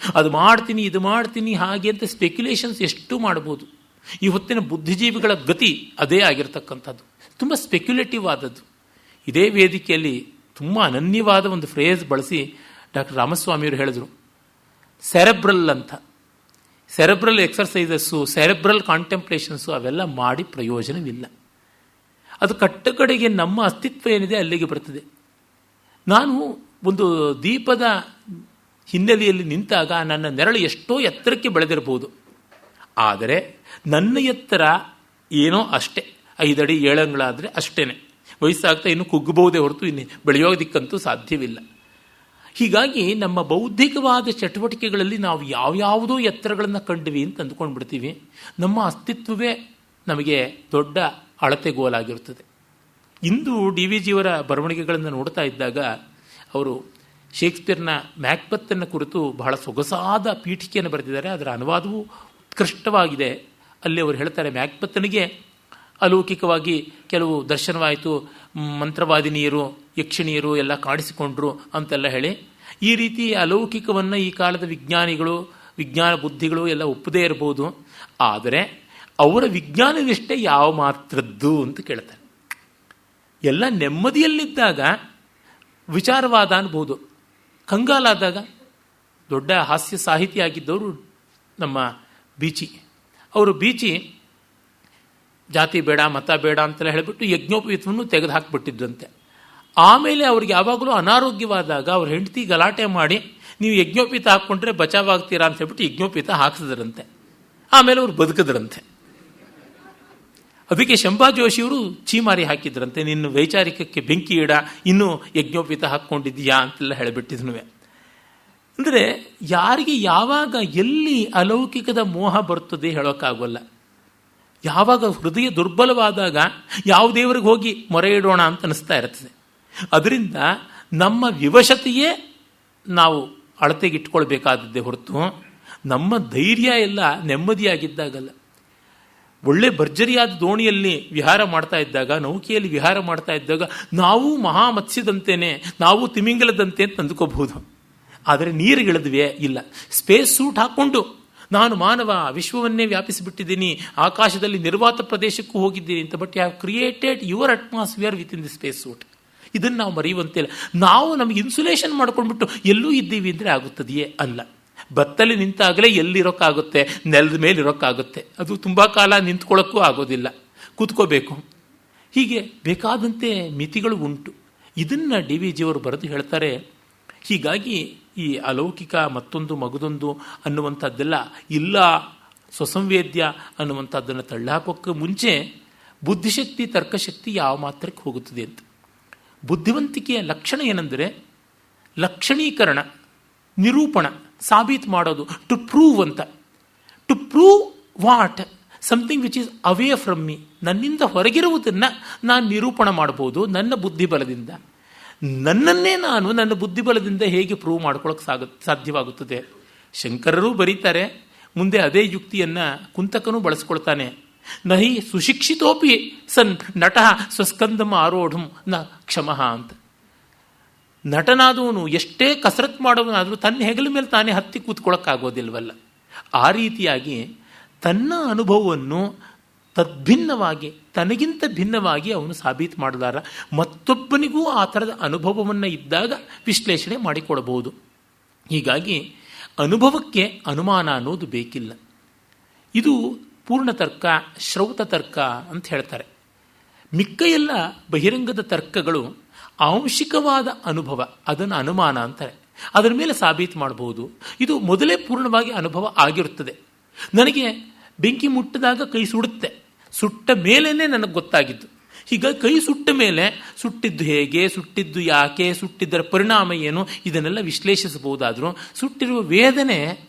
ಅದು ಮಾಡ್ತೀನಿ, ಇದು ಮಾಡ್ತೀನಿ, ಹಾಗೆ ಅಂತ ಸ್ಪೆಕ್ಯುಲೇಷನ್ಸ್ ಎಷ್ಟು ಮಾಡ್ಬೋದು. ಈ ಹೊತ್ತಿನ ಬುದ್ಧಿಜೀವಿಗಳ ಗತಿ ಅದೇ ಆಗಿರ್ತಕ್ಕಂಥದ್ದು, ತುಂಬ ಸ್ಪೆಕ್ಯುಲೇಟಿವ್ ಆದದ್ದು. ಇದೇ ವೇದಿಕೆಯಲ್ಲಿ ತುಂಬ ಅನನ್ಯವಾದ ಒಂದು ಫ್ರೇಸ್ ಬಳಸಿ ಡಾಕ್ಟರ್ ರಾಮಸ್ವಾಮಿಯವರು ಹೇಳಿದರು, ಸೆರೆಬ್ರಲ್ ಅಂತ. ಸೆರೆಬ್ರಲ್ ಎಕ್ಸರ್ಸೈಸಸ್ಸು, ಸೆರೆಬ್ರಲ್ ಕಾಂಟೆಂಪ್ಲೇಷನ್ಸು ಅವೆಲ್ಲ ಮಾಡಿ ಪ್ರಯೋಜನವಿಲ್ಲ. ಅದು ಕಟ್ಟಕಡೆಗೆ ನಮ್ಮ ಅಸ್ತಿತ್ವ ಏನಿದೆ ಅಲ್ಲಿಗೆ ಬರ್ತದೆ. ನಾನು ಒಂದು ದೀಪದ ಹಿನ್ನೆಲೆಯಲ್ಲಿ ನಿಂತಾಗ ನನ್ನ ನೆರಳು ಎಷ್ಟೋ ಎತ್ತರಕ್ಕೆ ಬೆಳೆದಿರಬಹುದು, ಆದರೆ ನನ್ನ ಎತ್ತರ ಏನೋ ಅಷ್ಟೇ, 5 ಅಡಿ 7 ಅಂಗಳಾದರೆ ಅಷ್ಟೇ. ವಯಸ್ಸಾಗ್ತಾ ಇನ್ನು ಕುಗ್ಗಬಹುದೇ ಹೊರತು ಇನ್ನು ಬೆಳೆಯೋದಕ್ಕಂತೂ ಸಾಧ್ಯವಿಲ್ಲ. ಹೀಗಾಗಿ ನಮ್ಮ ಬೌದ್ಧಿಕವಾದ ಚಟುವಟಿಕೆಗಳಲ್ಲಿ ನಾವು ಯಾವ್ಯಾವುದೋ ಎತ್ತರಗಳನ್ನು ಕಂಡ್ವಿ ಅಂತ ಅಂದ್ಕೊಂಡು ಬಿಡ್ತೀವಿ. ನಮ್ಮ ಅಸ್ತಿತ್ವವೇ ನಮಗೆ ದೊಡ್ಡ ಅಳತೆಗೋಲಾಗಿರುತ್ತದೆ. ಇಂದು DVG ಅವರ ಬರವಣಿಗೆಗಳನ್ನು ನೋಡ್ತಾ ಇದ್ದಾಗ ಅವರು ಶೇಕ್ಸ್ಪಿಯರ್ನ ಮ್ಯಾಕ್ಬೆತ್ತನ್ನು ಕುರಿತು ಬಹಳ ಸೊಗಸಾದ ಪೀಠಿಕೆಯನ್ನು ಬರೆದಿದ್ದಾರೆ. ಅದರ ಅನುವಾದವೂ ಉತ್ಕೃಷ್ಟವಾಗಿದೆ. ಅಲ್ಲಿ ಅವರು ಹೇಳ್ತಾರೆ, ಮ್ಯಾಕ್ಬೆತ್ತನಿಗೆ ಅಲೌಕಿಕವಾಗಿ ಕೆಲವು ದರ್ಶನವಾಯಿತು, ಮಂತ್ರವಾದಿನಿಯರು, ಯಕ್ಷಿಣಿಯರು ಎಲ್ಲ ಕಾಣಿಸಿಕೊಂಡ್ರು ಅಂತೆಲ್ಲ ಹೇಳಿ, ಈ ರೀತಿ ಅಲೌಕಿಕವನ್ನು ಈ ಕಾಲದ ವಿಜ್ಞಾನಿಗಳು, ವಿಜ್ಞಾನ ಬುದ್ಧಿಗಳು ಎಲ್ಲ ಒಪ್ಪದೇ ಇರಬಹುದು, ಆದರೆ ಅವರ ವಿಜ್ಞಾನ ನಿಷ್ಠೆ ಯಾವ ಮಾತ್ರದ್ದು ಅಂತ ಕೇಳ್ತಾರೆ. ಎಲ್ಲ ನೆಮ್ಮದಿಯಲ್ಲಿದ್ದಾಗ ವಿಚಾರವಾದ ಅನ್ಬೋದು, ಕಂಗಾಲಾದಾಗ. ದೊಡ್ಡ ಹಾಸ್ಯ ಸಾಹಿತಿ ಆಗಿದ್ದವರು ನಮ್ಮ ಬೀಚಿ. ಅವರು ಬೀಚಿ ಜಾತಿ ಬೇಡ, ಮತ ಬೇಡ ಅಂತೆಲ್ಲ ಹೇಳಿಬಿಟ್ಟು ಯಜ್ಞೋಪವೀತವನ್ನು ತೆಗೆದು ಹಾಕಿಬಿಟ್ಟಿದ್ರಂತೆ. ಆಮೇಲೆ ಅವ್ರಿಗೆ ಯಾವಾಗಲೂ ಅನಾರೋಗ್ಯವಾದಾಗ ಅವ್ರ ಹೆಂಡತಿ ಗಲಾಟೆ ಮಾಡಿ ನೀವು ಯಜ್ಞೋಪೀತ ಹಾಕ್ಕೊಂಡ್ರೆ ಬಚಾವಾಗ್ತೀರಾ ಅಂತ ಹೇಳ್ಬಿಟ್ಟು ಯಜ್ಞೋಪೀತ ಹಾಕಿಸಿದ್ರಂತೆ. ಆಮೇಲೆ ಅವ್ರು ಬದುಕಿದ್ರಂತೆ. ಅದಕ್ಕೆ ಶಂಭಾ ಜೋಶಿಯವರು ಚೀಮಾರಿ ಹಾಕಿದ್ರಂತೆ, ನಿನ್ನ ವೈಚಾರಿಕಕ್ಕೆ ಬೆಂಕಿ ಇಡ, ಇನ್ನೂ ಯಜ್ಞೋಪೀತ ಹಾಕ್ಕೊಂಡಿದ್ದೀಯಾ ಅಂತೆಲ್ಲ ಹೇಳಿಬಿಟ್ಟಿದ್ನು. ಅಂದರೆ ಯಾರಿಗೆ ಯಾವಾಗ ಎಲ್ಲಿ ಅಲೌಕಿಕದ ಮೋಹ ಬರ್ತದೆ ಹೇಳೋಕ್ಕಾಗೋಲ್ಲ. ಯಾವಾಗ ಹೃದಯ ದುರ್ಬಲವಾದಾಗ ಯಾವ ದೇವರಿಗೆ ಹೋಗಿ ಮೊರೆ ಇಡೋಣ ಅಂತ ಅನಿಸ್ತಾ ಇರ್ತದೆ. ಅದರಿಂದ ನಮ್ಮ ವಿವಶತೆಯೇ ನಾವು ಅಳತೆಗಿಟ್ಕೊಳ್ಬೇಕಾದದ್ದೇ ಹೊರತು ನಮ್ಮ ಧೈರ್ಯ ಎಲ್ಲ ನೆಮ್ಮದಿಯಾಗಿದ್ದಾಗಲ್ಲ. ಒಳ್ಳೆ ಭರ್ಜರಿಯಾದ ದೋಣಿಯಲ್ಲಿ ವಿಹಾರ ಮಾಡ್ತಾ ಇದ್ದಾಗ, ನೌಕೆಯಲ್ಲಿ ವಿಹಾರ ಮಾಡ್ತಾ ಇದ್ದಾಗ ನಾವು ಮಹಾಮತ್ಸ್ಯದಂತೇನೆ, ನಾವು ತಿಮಿಂಗಲದಂತೆ ಅಂತ ಅಂದ್ಕೋಬಹುದು. ಆದರೆ ನೀರುಗಿಳಿದ್ವೇ ಇಲ್ಲ. ಸ್ಪೇಸ್ ಸೂಟ್ ಹಾಕ್ಕೊಂಡು ನಾನು ಮಾನವ ವಿಶ್ವವನ್ನೇ ವ್ಯಾಪಿಸಿಬಿಟ್ಟಿದ್ದೀನಿ, ಆಕಾಶದಲ್ಲಿ ನಿರ್ವಾತ ಪ್ರದೇಶಕ್ಕೂ ಹೋಗಿದ್ದೀನಿ ಅಂತ, but you have created your atmosphere within the space suit. ಇದನ್ನು ನಾವು ಮರೆಯುವಂತಿಲ್ಲ. ನಾವು ನಮಗೆ ಇನ್ಸುಲೇಷನ್ ಮಾಡ್ಕೊಂಡ್ಬಿಟ್ಟು ಎಲ್ಲೂ ಇದ್ದೀವಿ ಅಂದರೆ ಆಗುತ್ತದೆಯೇ? ಅಲ್ಲ. ಬತ್ತಲ್ಲಿ ನಿಂತಾಗಲೇ ಎಲ್ಲಿರೋಕ್ಕಾಗುತ್ತೆ? ನೆಲದ ಮೇಲೆ ಇರೋಕ್ಕಾಗುತ್ತೆ. ಅದು ತುಂಬ ಕಾಲ ನಿಂತ್ಕೊಳ್ಳೋಕ್ಕೂ ಆಗೋದಿಲ್ಲ, ಕೂತ್ಕೋಬೇಕು. ಹೀಗೆ ಬೇಕಾದಂತೆ ಮಿತಿಗಳು ಉಂಟು. ಇದನ್ನು ಡಿ ವಿ ಜಿಯವರು ಬರೆದು ಹೇಳ್ತಾರೆ. ಹೀಗಾಗಿ ಈ ಅಲೌಕಿಕ ಮತ್ತೊಂದು ಮಗದೊಂದು ಅನ್ನುವಂಥದ್ದೆಲ್ಲ ಇಲ್ಲ, ಸ್ವಸಂವೇದ್ಯ ಅನ್ನುವಂಥದ್ದನ್ನು ತಳ್ಳಾಕೋಕ್ಕೆ ಮುಂಚೆ ಬುದ್ಧಿಶಕ್ತಿ ತರ್ಕಶಕ್ತಿ ಯಾವ ಮಾತ್ರಕ್ಕೆ ಹೋಗುತ್ತದೆ ಅಂತ. ಬುದ್ಧಿವಂತಿಕೆಯ ಲಕ್ಷಣ ಏನೆಂದರೆ ಲಕ್ಷಣೀಕರಣ, ನಿರೂಪಣ, ಸಾಬೀತು ಮಾಡೋದು. ಟು ಪ್ರೂವ್ ಅಂತ. To prove what? Something which is away from me. ನನ್ನಿಂದ ಹೊರಗಿರುವುದನ್ನು ನಾನು ನಿರೂಪಣ ಮಾಡಬಹುದು ನನ್ನ ಬುದ್ಧಿಬಲದಿಂದ. ನನ್ನನ್ನೇ ನಾನು ನನ್ನ ಬುದ್ಧಿಬಲದಿಂದ ಹೇಗೆ ಪ್ರೂವ್ ಮಾಡ್ಕೊಳ್ಳೋಕೆ ಸಾಧ್ಯವಾಗುತ್ತದೆ? ಶಂಕರರು ಬರೀತಾರೆ. ಮುಂದೆ ಅದೇ ಯುಕ್ತಿಯನ್ನು ಕುಂತಕನೂ ಬಳಸ್ಕೊಳ್ತಾನೆ. ನಹಿ ಸುಶಿಕ್ಷಿತೋಪಿ ಸನ್ ನಟಃ ಸ್ವಸ್ಕಂದಮ ಆರೋಢಂ ನ ಕ್ಷಮಃ ಅಂತ. ನಟನಾದವನು ಎಷ್ಟೇ ಕಸರತ್ ಮಾಡೋವನಾದರೂ ತನ್ನ ಹೆಗಲ ಮೇಲೆ ತಾನೇ ಹತ್ತಿ ಕೂತ್ಕೊಳ್ಳೋಕ್ಕಾಗೋದಿಲ್ವಲ್ಲ. ಆ ರೀತಿಯಾಗಿ ತನ್ನ ಅನುಭವವನ್ನು ತದ್ಭಿನ್ನವಾಗಿ, ತನಗಿಂತ ಭಿನ್ನವಾಗಿ ಅವನು ಸಾಬೀತು ಮಾಡಿದಾರ. ಮತ್ತೊಬ್ಬನಿಗೂ ಆ ಥರದ ಅನುಭವವನ್ನು ಇದ್ದಾಗ ವಿಶ್ಲೇಷಣೆ ಮಾಡಿಕೊಡಬಹುದು. ಹೀಗಾಗಿ ಅನುಭವಕ್ಕೆ ಅನುಮಾನ ಅನ್ನೋದು ಬೇಕಿಲ್ಲ. ಇದು ಪೂರ್ಣ ತರ್ಕ, ಶ್ರೌತ ತರ್ಕ ಅಂತ ಹೇಳ್ತಾರೆ. ಮಿಕ್ಕ ಎಲ್ಲ ಬಹಿರಂಗದ ತರ್ಕಗಳು ಆಂಶಿಕವಾದ ಅನುಭವ, ಅದನ್ನು ಅನುಮಾನ ಅಂತಾರೆ. ಅದರ ಮೇಲೆ ಸಾಬೀತು ಮಾಡಬಹುದು. ಇದು ಮೊದಲೇ ಪೂರ್ಣವಾಗಿ ಅನುಭವ ಆಗಿರುತ್ತದೆ. ನನಗೆ ಬೆಂಕಿ ಮುಟ್ಟಿದಾಗ ಕೈ ಸುಡುತ್ತೆ, ಸುಟ್ಟ ಮೇಲೇ ನನಗೆ ಗೊತ್ತಾಗಿದ್ದು. ಹೀಗಾಗಿ ಕೈ ಸುಟ್ಟ ಮೇಲೆ ಸುಟ್ಟಿದ್ದು ಹೇಗೆ, ಸುಟ್ಟಿದ್ದು ಯಾಕೆ, ಸುಟ್ಟಿದ್ದರ ಪರಿಣಾಮ ಏನು, ಇದನ್ನೆಲ್ಲ ವಿಶ್ಲೇಷಿಸಬಹುದಾದರೂ ಸುಟ್ಟಿರುವ ವೇದನೆ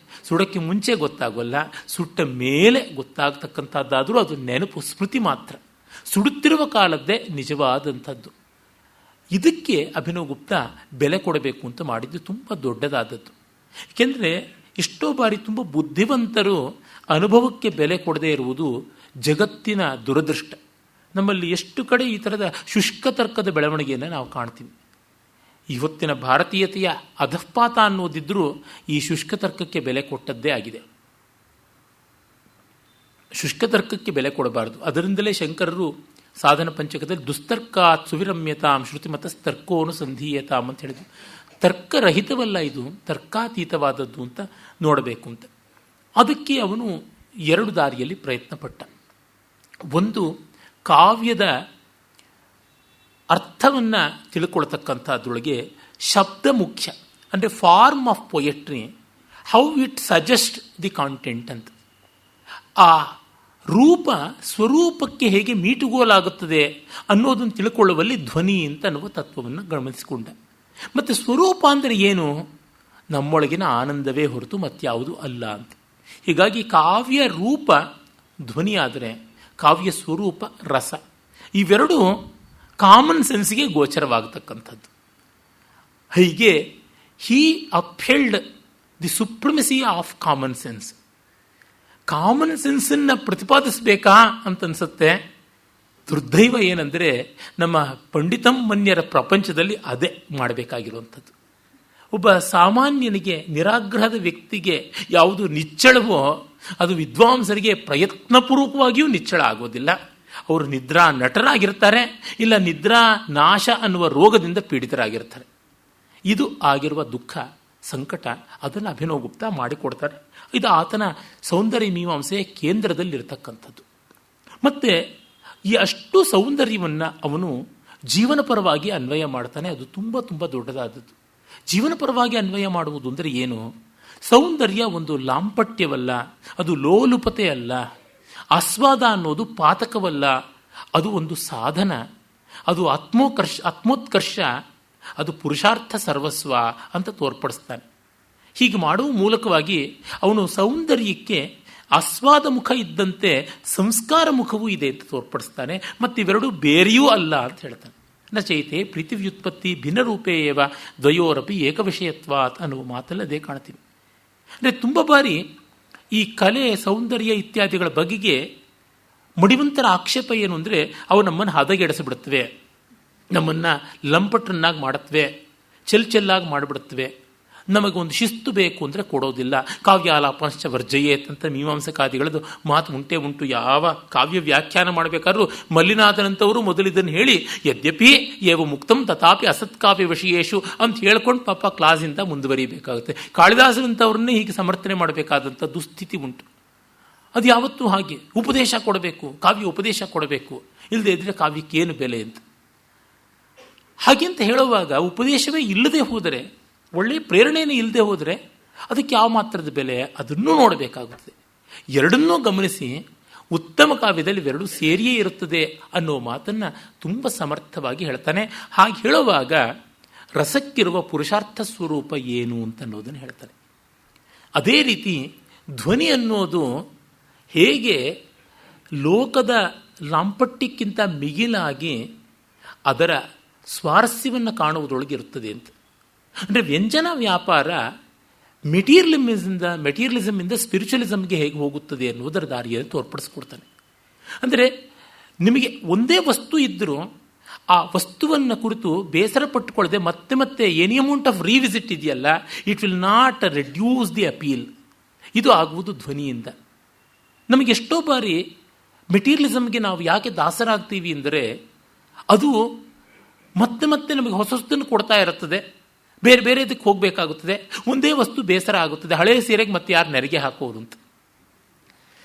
ಸುಡಕ್ಕೆ ಮುಂಚೆ ಗೊತ್ತಾಗೋಲ್ಲ, ಸುಟ್ಟ ಮೇಲೆ ಗೊತ್ತಾಗತಕ್ಕಂಥದ್ದಾದರೂ ಅದು ನೆನಪು, ಸ್ಮೃತಿ ಮಾತ್ರ. ಸುಡುತ್ತಿರುವ ಕಾಲದ್ದೇ ನಿಜವಾದಂಥದ್ದು. ಇದಕ್ಕೆ ಅಭಿನವ್ ಗುಪ್ತಾ ಬೆಲೆ ಕೊಡಬೇಕು ಅಂತ ಮಾಡಿದ್ದು ತುಂಬ ದೊಡ್ಡದಾದದ್ದು. ಏಕೆಂದರೆ ಎಷ್ಟೋ ಬಾರಿ ತುಂಬ ಬುದ್ಧಿವಂತರು ಅನುಭವಕ್ಕೆ ಬೆಲೆ ಕೊಡದೇ ಇರುವುದು ಜಗತ್ತಿನ ದುರದೃಷ್ಟ. ನಮ್ಮಲ್ಲಿ ಎಷ್ಟು ಕಡೆ ಈ ಥರದ ಶುಷ್ಕ ತರ್ಕದ ಬೆಳವಣಿಗೆಯನ್ನು ನಾವು ಕಾಣ್ತೀವಿ. ಇವತ್ತಿನ ಭಾರತೀಯತೆಯ ಅಧಃಪಾತ ಅನ್ನೋದಿದ್ರೂ ಈ ಶುಷ್ಕ ತರ್ಕಕ್ಕೆ ಬೆಲೆ ಕೊಟ್ಟದ್ದೇ ಆಗಿದೆ. ಶುಷ್ಕ ತರ್ಕಕ್ಕೆ ಬೆಲೆ ಕೊಡಬಾರದು. ಅದರಿಂದಲೇ ಶಂಕರರು ಸಾಧನ ಪಂಚಕದಲ್ಲಿ ದುಸ್ತರ್ಕಾತ್ ಸುವಿರಮ್ಯತಾಂ ಶ್ರುತಿಮತಸ್ತರ್ಕೋನುಸಂಧೀಯತಾಂ ಅಂತ ಹೇಳಿದ್ರು. ತರ್ಕರಹಿತವಲ್ಲ ಇದು, ತರ್ಕಾತೀತವಾದದ್ದು ಅಂತ ನೋಡಬೇಕು ಅಂತ. ಅದಕ್ಕೆ ಅವನು ಎರಡು ದಾರಿಯಲ್ಲಿ ಪ್ರಯತ್ನ ಪಟ್ಟ. ಒಂದು, ಕಾವ್ಯದ ಅರ್ಥವನ್ನು ತಿಳ್ಕೊಳ್ತಕ್ಕಂಥದ್ರೊಳಗೆ ಶಬ್ದ ಮುಖ್ಯ. ಅಂದರೆ form of poetry, how it suggest the content ಅಂತ. ಆ ರೂಪ ಸ್ವರೂಪಕ್ಕೆ ಹೇಗೆ ಮೀಟುಗೋಲಾಗುತ್ತದೆ ಅನ್ನೋದನ್ನು ತಿಳ್ಕೊಳ್ಳುವಲ್ಲಿ ಧ್ವನಿ ಅಂತ ಅನ್ನುವ ತತ್ವವನ್ನು ಗಮನಿಸಿಕೊಂಡ. ಮತ್ತು ಸ್ವರೂಪ ಅಂದರೆ ಏನು? ನಮ್ಮೊಳಗಿನ ಆನಂದವೇ ಹೊರತು ಮತ್ಯಾವುದು ಅಲ್ಲ ಅಂತ. ಹೀಗಾಗಿ ಕಾವ್ಯ ರೂಪ ಧ್ವನಿ ಆದರೆ ಕಾವ್ಯ ಸ್ವರೂಪ ರಸ. ಇವೆರಡೂ ಕಾಮನ್ ಸೆನ್ಸ್ಗೆ ಗೋಚರವಾಗತಕ್ಕಂಥದ್ದು. ಹೀಗೆ he upheld the supremacy of common sense. Common ಸೆನ್ಸನ್ನು ಪ್ರತಿಪಾದಿಸಬೇಕಾ ಅಂತನ್ಸುತ್ತೆ. ದುರ್ದೈವ ಏನಂದರೆ ನಮ್ಮ ಪಂಡಿತಮ್ಮನ್ಯರ ಪ್ರಪಂಚದಲ್ಲಿ ಅದೇ ಮಾಡಬೇಕಾಗಿರುವಂಥದ್ದು. ಒಬ್ಬ ಸಾಮಾನ್ಯನಿಗೆ, ನಿರಾಗ್ರಹದ ವ್ಯಕ್ತಿಗೆ ಯಾವುದು ನಿಚ್ಚಳವೋ ಅದು ವಿದ್ವಾಂಸರಿಗೆ ಪ್ರಯತ್ನಪೂರ್ವಕವಾಗಿಯೂ ನಿಚ್ಚಳ ಆಗೋದಿಲ್ಲ. ಅವರು ನಿದ್ರಾ ನಟರಾಗಿರ್ತಾರೆ, ಇಲ್ಲ ನಿದ್ರಾ ನಾಶ ಅನ್ನುವ ರೋಗದಿಂದ ಪೀಡಿತರಾಗಿರ್ತಾರೆ. ಇದು ಆಗಿರುವ ದುಃಖ, ಸಂಕಟ, ಅದನ್ನು ಅಭಿನವ್ ಗುಪ್ತಾ ಮಾಡಿಕೊಡ್ತಾರೆ. ಇದು ಆತನ ಸೌಂದರ್ಯ ಮೀಮಾಂಸೆಯ ಕೇಂದ್ರದಲ್ಲಿರ್ತಕ್ಕಂಥದ್ದು. ಮತ್ತು ಈ ಅಷ್ಟು ಸೌಂದರ್ಯವನ್ನು ಅವನು ಜೀವನ ಪರವಾಗಿ ಅನ್ವಯ ಮಾಡ್ತಾನೆ. ಅದು ತುಂಬ ತುಂಬ ದೊಡ್ಡದಾದದ್ದು. ಜೀವನ ಪರವಾಗಿ ಅನ್ವಯ ಮಾಡುವುದು ಅಂದರೆ ಏನು? ಸೌಂದರ್ಯ ಒಂದು ಲಾಂಪಟ್ಯವಲ್ಲ, ಅದು ಲೋಲುಪತೆ ಅಲ್ಲ. ಆಸ್ವಾದ ಅನ್ನೋದು ಪಾತಕವಲ್ಲ, ಅದು ಒಂದು ಸಾಧನ, ಅದು ಆತ್ಮೋತ್ಕರ್ಷ, ಅದು ಪುರುಷಾರ್ಥ ಸರ್ವಸ್ವ ಅಂತ ತೋರ್ಪಡಿಸ್ತಾನೆ. ಹೀಗೆ ಮಾಡುವ ಮೂಲಕವಾಗಿ ಅವನು ಸೌಂದರ್ಯಕ್ಕೆ ಆಸ್ವಾದ ಮುಖ ಇದ್ದಂತೆ ಸಂಸ್ಕಾರ ಮುಖವೂ ಇದೆ ಅಂತ ತೋರ್ಪಡಿಸ್ತಾನೆ. ಮತ್ತು ಇವೆರಡೂ ಬೇರೆಯೂ ಅಲ್ಲ ಅಂತ ಹೇಳ್ತಾನೆ. ನ ಚೈತೆ ಪ್ರೀತಿ ವ್ಯುತ್ಪತ್ತಿ ಭಿನ್ನ ರೂಪೇಯವ ದ್ವಯೋರಪಿ ಏಕವಿಷಯತ್ವಾತ್ ಅನ್ನುವ ಮಾತಲ್ಲದೇ ಕಾಣ್ತೀವಿ. ಅಂದರೆ ತುಂಬ ಬಾರಿ ಈ ಕಲೆ, ಸೌಂದರ್ಯ ಇತ್ಯಾದಿಗಳ ಬಗೆಗೆ ಮಡಿವಂತರ ಆಕ್ಷೇಪ ಏನು ಅಂದರೆ ಅವು ನಮ್ಮನ್ನು ಹದಗೆಡಿಸಿಬಿಡುತ್ತವೆ, ನಮ್ಮನ್ನು ಲಂಪಟರನ್ನಾಗಿ ಮಾಡುತ್ತವೆ, ಚೆಲ್ಲಾಗಿ ಮಾಡಿಬಿಡುತ್ತವೆ, ನಮಗೊಂದು ಶಿಸ್ತು ಬೇಕು ಅಂದರೆ ಕೊಡೋದಿಲ್ಲ. ಕಾವ್ಯಾಲಾಪಂಶ್ಚ ವರ್ಜಯೇತ್ ಅಂತ ಮೀಮಾಂಸಕಾದಿಗಳದ್ದು ಮಾತು ಉಂಟು. ಯಾವ ಕಾವ್ಯ ವ್ಯಾಖ್ಯಾನ ಮಾಡಬೇಕಾದ್ರೂ ಮಲ್ಲಿನಾಥನಂತವರು ಮೊದಲಿದ್ದನ್ನು ಹೇಳಿ ಯದ್ಯಪಿ ಏವ ಮುಕ್ತಂ ತಥಾಪಿ ಅಸತ್ಕಾವ್ಯ ವಿಷಯೇಶು ಅಂತ ಹೇಳ್ಕೊಂಡು ಪಾಪ ಕ್ಲಾಸಿಂದ ಮುಂದುವರಿಬೇಕಾಗುತ್ತೆ. ಕಾಳಿದಾಸನಂತವ್ರನ್ನೇ ಹೀಗೆ ಸಮರ್ಥನೆ ಮಾಡಬೇಕಾದಂಥ ದುಸ್ಥಿತಿ ಉಂಟು. ಅದು ಯಾವತ್ತೂ ಹಾಗೆ. ಉಪದೇಶ ಕೊಡಬೇಕು, ಕಾವ್ಯ ಉಪದೇಶ ಕೊಡಬೇಕು, ಇಲ್ಲದೆ ಇದ್ರೆ ಕಾವ್ಯಕ್ಕೇನು ಬೆಲೆ ಅಂತ. ಹಾಗೆ ಅಂತ ಹೇಳುವಾಗ ಉಪದೇಶವೇ ಇಲ್ಲದೆ ಹೋದರೆ, ಒಳ್ಳೆಯ ಪ್ರೇರಣೆಯೇ ಇಲ್ಲದೆ ಹೋದರೆ ಅದಕ್ಕೆ ಯಾವ ಮಾತ್ರದ ಬೆಲೆ, ಅದನ್ನೂ ನೋಡಬೇಕಾಗುತ್ತದೆ. ಎರಡನ್ನೂ ಗಮನಿಸಿ ಉತ್ತಮ ಕಾವ್ಯದಲ್ಲಿ ಇವೆರಡೂ ಸೇರಿಯೇ ಇರುತ್ತದೆ ಅನ್ನೋ ಮಾತನ್ನು ತುಂಬ ಸಮರ್ಥವಾಗಿ ಹೇಳ್ತಾನೆ. ಹಾಗೆ ಹೇಳುವಾಗ ರಸಕ್ಕಿರುವ ಪುರುಷಾರ್ಥ ಸ್ವರೂಪ ಏನು ಅಂತನ್ನೋದನ್ನು ಹೇಳ್ತಾನೆ. ಅದೇ ರೀತಿ ಧ್ವನಿ ಅನ್ನೋದು ಹೇಗೆ ಲೋಕದ ಲಾಂಪಟ್ಯಕ್ಕಿಂತ ಮಿಗಿಲಾಗಿ ಅದರ ಸ್ವಾರಸ್ಯವನ್ನು ಕಾಣುವುದರೊಳಗೆ ಇರುತ್ತದೆ ಅಂತ. ಅಂದರೆ ವ್ಯಂಜನ ವ್ಯಾಪಾರ ಮೆಟೀರಿಯಲಿಸಮಿಂದ ಸ್ಪಿರಿಚುವಲಿಸಮ್ಗೆ ಹೇಗೆ ಹೋಗುತ್ತದೆ ಅನ್ನೋದರ ದಾರಿಯನ್ನು ತೋರ್ಪಡಿಸ್ಕೊಡ್ತಾನೆ. ಅಂದರೆ ನಿಮಗೆ ಒಂದೇ ವಸ್ತು ಇದ್ದರೂ ಆ ವಸ್ತುವನ್ನು ಕುರಿತು ಬೇಸರ ಪಟ್ಟುಕೊಳ್ಳದೆ ಮತ್ತೆ ಮತ್ತೆ ಎನಿ ಅಮೌಂಟ್ ಆಫ್ ರೀವಿಸಿಟ್ ಇದೆಯಲ್ಲ, it will not reduce the appeal. ಇದು ಆಗುವುದು ಧ್ವನಿಯಿಂದ. ನಮಗೆ ಎಷ್ಟೋ ಬಾರಿ ಮೆಟೀರಿಯಲಿಸಮ್ಗೆ ನಾವು ಯಾಕೆ ದಾಸರಾಗ್ತೀವಿ ಅಂದರೆ ಅದು ಮತ್ತೆ ಮತ್ತೆ ನಮಗೆ ಹೊಸ ಹೊಸದನ್ನು ಕೊಡ್ತಾ ಇರುತ್ತದೆ, ಬೇರೆ ಬೇರೆ ಇದಕ್ಕೆ ಹೋಗಬೇಕಾಗುತ್ತದೆ. ಒಂದೇ ವಸ್ತು ಬೇಸರ ಆಗುತ್ತದೆ. ಹಳೆಯ ಸೀರೆಗೆ ಮತ್ತೆ ಯಾರು ನೆರಿಗೆ ಹಾಕೋದು ಅಂತ.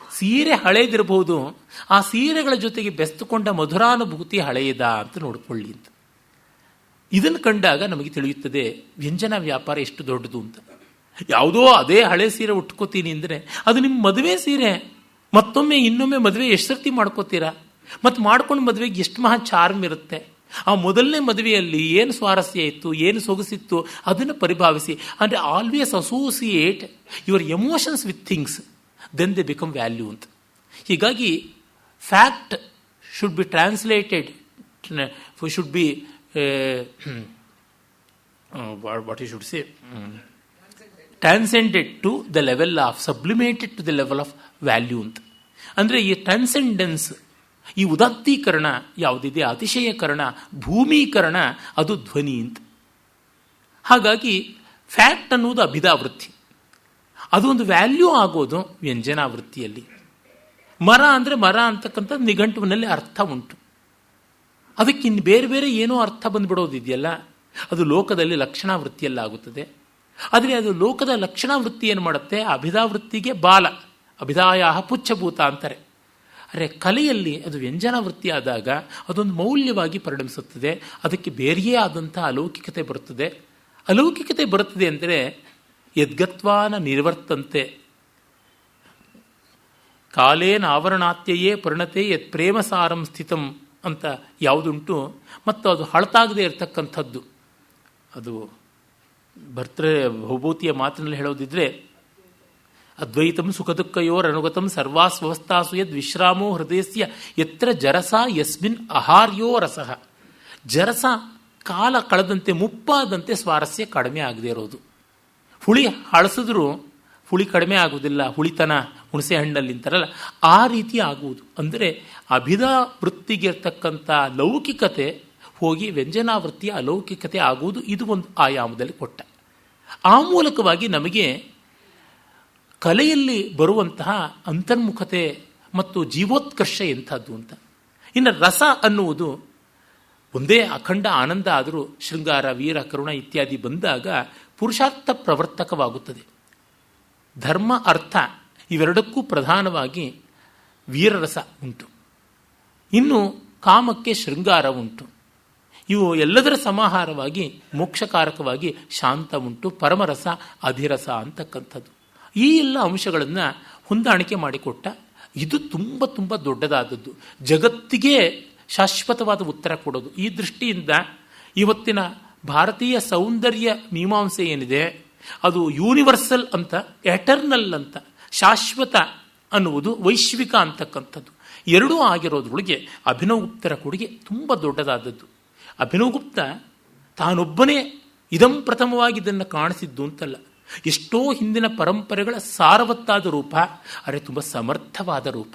ಸೀರೆ ಹಳೇದಿರಬಹುದು, ಆ ಸೀರೆಗಳ ಜೊತೆಗೆ ಬೆಸ್ತುಕೊಂಡ ಮಧುರಾನುಭೂತಿ ಹಳೆಯದ ಅಂತ ನೋಡಿಕೊಳ್ಳಿ ಅಂತ. ಇದನ್ನು ಕಂಡಾಗ ನಮಗೆ ತಿಳಿಯುತ್ತದೆ ವ್ಯಂಜನ ವ್ಯಾಪಾರ ಎಷ್ಟು ದೊಡ್ಡದು ಅಂತ. ಯಾವುದೋ ಅದೇ ಹಳೆ ಸೀರೆ ಉಟ್ಕೋತೀನಿ ಅಂದರೆ ಅದು ನಿಮ್ಮ ಮದುವೆ ಸೀರೆ. ಮತ್ತೊಮ್ಮೆ ಇನ್ನೊಮ್ಮೆ ಮದುವೆ ಎಷ್ಟು ಸರ್ತಿ ಮಾಡ್ಕೋತೀರಾ? ಮತ್ತು ಮಾಡ್ಕೊಂಡು ಮದುವೆಗೆ ಎಷ್ಟು ಮಹಾ ಚಾರ್ಮ್ ಇರುತ್ತೆ. ಆ ಮೊದಲನೇ ಮದುವೆಯಲ್ಲಿ ಏನು ಸ್ವಾರಸ್ಯ ಇತ್ತು, ಏನು ಸೊಗಸಿತ್ತು, ಅದನ್ನು ಪರಿಭಾವಿಸಿ. ಅಂದರೆ always associate your emotions with things, then they become value ಅಂತ. ಹೀಗಾಗಿ fact should be translated, should be what you should say transcended to the level of, sublimated to the level of value ಅಂತ. ಅಂದರೆ ಈ ಟ್ರಾನ್ಸೆಂಡೆನ್ಸ್, ಈ ಉದಾತ್ತೀಕರಣ ಯಾವುದಿದೆ, ಅತಿಶಯಕರಣ, ಭೂಮೀಕರಣ, ಅದು ಧ್ವನಿ ಅಂತ. ಹಾಗಾಗಿ ಫ್ಯಾಕ್ಟ್ ಅನ್ನೋದು ಅಭಿಧಾವೃತ್ತಿ, ಅದು ಒಂದು ವ್ಯಾಲ್ಯೂ ಆಗೋದು ವ್ಯಂಜನಾವೃತ್ತಿಯಲ್ಲಿ. ಮರ ಅಂದರೆ ಮರ ಅಂತಕ್ಕಂಥ ನಿಘಂಟುವಿನಲ್ಲಿ ಅರ್ಥ ಉಂಟು. ಅದಕ್ಕಿನ್ನು ಬೇರೆ ಬೇರೆ ಏನೋ ಅರ್ಥ ಬಂದುಬಿಡೋದಿದೆಯಲ್ಲ, ಅದು ಲೋಕದಲ್ಲಿ ಲಕ್ಷಣಾವೃತ್ತಿಯಲ್ಲಾಗುತ್ತದೆ. ಆದರೆ ಅದು ಲೋಕದ ಲಕ್ಷಣಾವೃತ್ತಿ ಏನು ಮಾಡುತ್ತೆ, ಅಭಿಧಾವೃತ್ತಿಗೆ ಬಾಲ, ಅಭಿಧಾಯ ಪುಚ್ಛಭೂತ ಅಂತಾರೆ. ಆದರೆ ಕಲೆಯಲ್ಲಿ ಅದು ವ್ಯಂಜನಾವೃತ್ತಿ ಆದಾಗ ಅದೊಂದು ಮೌಲ್ಯವಾಗಿ ಪರಿಣಮಿಸುತ್ತದೆ. ಅದಕ್ಕೆ ಬೇರೆಯೇ ಆದಂಥ ಅಲೌಕಿಕತೆ ಬರುತ್ತದೆ. ಅಲೌಕಿಕತೆ ಬರುತ್ತದೆ ಅಂದರೆ ಯದ್ಗತ್ವಾನ ನಿರ್ವರ್ತಂತೆ ಕಾಲೇನ ಆವರಣಾತ್ಯಯೇ ಪರಿಣತೆ ಯತ್ ಪ್ರೇಮಸಾರಂ ಸ್ಥಿತಂ ಅಂತ ಯಾವುದುಂಟು, ಮತ್ತು ಅದು ಹಳತಾಗದೇ ಇರತಕ್ಕಂಥದ್ದು. ಅದು ಭೌಭೂತಿಯ ಮಾತಿನಲ್ಲಿ ಹೇಳೋದಿದ್ರೆ ಅದ್ವೈತಂ ಸುಖ ದುಃಖಯೋರ್ ಅನುಗತಂ ಸರ್ವಾಸ್ವಸ್ಥಾಸು ಯದ್ ವಿಶ್ರಾಮೋ ಹೃದಯಸ್ಯ ಯತ್ರ ಜರಸ ಯಸ್ಮಿನ್ ಅಹಾರ್ಯೋ ರಸಃ. ಜರಸ ಕಾಲ ಕಳೆದಂತೆ, ಮುಪ್ಪಾದಂತೆ ಸ್ವಾರಸ್ಯ ಕಡಿಮೆ ಆಗದೆ ಇರೋದು. ಹುಳಿ ಹಳಸಿದ್ರೂ ಹುಳಿ ಕಡಿಮೆ ಆಗುವುದಿಲ್ಲ, ಹುಳಿತನ ಹುಣಸೆ ಹಣ್ಣಲ್ಲಿ ಅಂತಾರಲ್ಲ, ಆ ರೀತಿ ಆಗುವುದು. ಅಂದರೆ ಅಭಿಧಾವೃತ್ತಿಗಿರ್ತಕ್ಕಂಥ ಲೌಕಿಕತೆ ಹೋಗಿ ವ್ಯಂಜನಾವೃತ್ತಿಯ ಅಲೌಕಿಕತೆ ಆಗುವುದು. ಇದು ಒಂದು ಆಯಾಮದಲ್ಲಿ ಕೊಟ್ಟ. ಆ ಮೂಲಕವಾಗಿ ನಮಗೆ ಕಲೆಯಲ್ಲಿ ಬರುವಂತಹ ಅಂತರ್ಮುಖತೆ ಮತ್ತು ಜೀವೋತ್ಕರ್ಷ ಎಂಥದ್ದು ಅಂತ. ಇನ್ನು ರಸ ಅನ್ನುವುದು ಒಂದೇ ಅಖಂಡ ಆನಂದ ಆದರೂ ಶೃಂಗಾರ, ವೀರ, ಕರುಣ ಇತ್ಯಾದಿ ಬಂದಾಗ ಪುರುಷಾರ್ಥ ಪ್ರವರ್ತಕವಾಗುತ್ತದೆ. ಧರ್ಮ, ಅರ್ಥ ಇವೆರಡಕ್ಕೂ ಪ್ರಧಾನವಾಗಿ ವೀರರಸ ಉಂಟು. ಇನ್ನು ಕಾಮಕ್ಕೆ ಶೃಂಗಾರ ಉಂಟು. ಇವು ಎಲ್ಲದರ ಸಮಾಹಾರವಾಗಿ ಮೋಕ್ಷಕಾರಕವಾಗಿ ಶಾಂತ ಉಂಟು, ಪರಮರಸ, ಅಧಿರಸ ಅಂತಕ್ಕಂಥದ್ದು. ಈ ಎಲ್ಲ ಅಂಶಗಳನ್ನು ಹೊಂದಾಣಿಕೆ ಮಾಡಿಕೊಟ್ಟ. ಇದು ತುಂಬ ತುಂಬ ದೊಡ್ಡದಾದದ್ದು, ಜಗತ್ತಿಗೆ ಶಾಶ್ವತವಾದ ಉತ್ತರ ಕೊಡೋದು. ಈ ದೃಷ್ಟಿಯಿಂದ ಇವತ್ತಿನ ಭಾರತೀಯ ಸೌಂದರ್ಯ ಮೀಮಾಂಸೆ ಏನಿದೆ ಅದು ಯೂನಿವರ್ಸಲ್ ಅಂತ, ಎಟರ್ನಲ್ ಅಂತ, ಶಾಶ್ವತ ಅನ್ನುವುದು ವೈಶ್ವಿಕ ಅಂತಕ್ಕಂಥದ್ದು ಎರಡೂ ಆಗಿರೋದ್ರೊಳಗೆ ಅಭಿನವಗುಪ್ತರ ಕೊಡುಗೆ ತುಂಬ ದೊಡ್ಡದಾದದ್ದು. ಅಭಿನವಗುಪ್ತ ತಾನೊಬ್ಬನೇ ಇದಂ ಪ್ರಥಮವಾಗಿ ಇದನ್ನು ಕಾಣಿಸಿದ್ದು ಅಂತಲ್ಲ, ಎಷ್ಟೋ ಹಿಂದಿನ ಪರಂಪರೆಗಳ ಸಾರವತ್ತಾದ ರೂಪ, ಅರೆ ತುಂಬ ಸಮರ್ಥವಾದ ರೂಪ.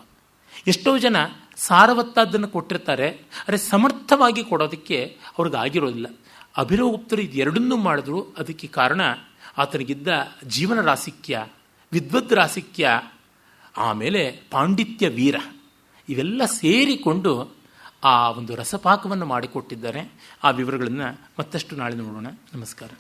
ಎಷ್ಟೋ ಜನ ಸಾರವತ್ತಾದ್ದನ್ನು ಕೊಟ್ಟಿರ್ತಾರೆ, ಅರೆ ಸಮರ್ಥವಾಗಿ ಕೊಡೋದಕ್ಕೆ ಅವ್ರಿಗಾಗಿರೋದಿಲ್ಲ. ಅಭಿನವಗುಪ್ತರು ಇದು ಎರಡನ್ನೂ ಮಾಡಿದ್ರು. ಅದಕ್ಕೆ ಕಾರಣ ಆತನಿಗಿದ್ದ ಜೀವನ ರಾಸಿಕ್ಯ, ವಿದ್ವದ್ ರಾಸಿಕ್ಯ, ಆಮೇಲೆ ಪಾಂಡಿತ್ಯ ವೀರ, ಇವೆಲ್ಲ ಸೇರಿಕೊಂಡು ಆ ಒಂದು ರಸಪಾಕವನ್ನು ಮಾಡಿಕೊಟ್ಟಿದ್ದಾರೆ. ಆ ವಿವರಗಳನ್ನು ಮತ್ತಷ್ಟು ನಾಳೆ ನೋಡೋಣ. ನಮಸ್ಕಾರ.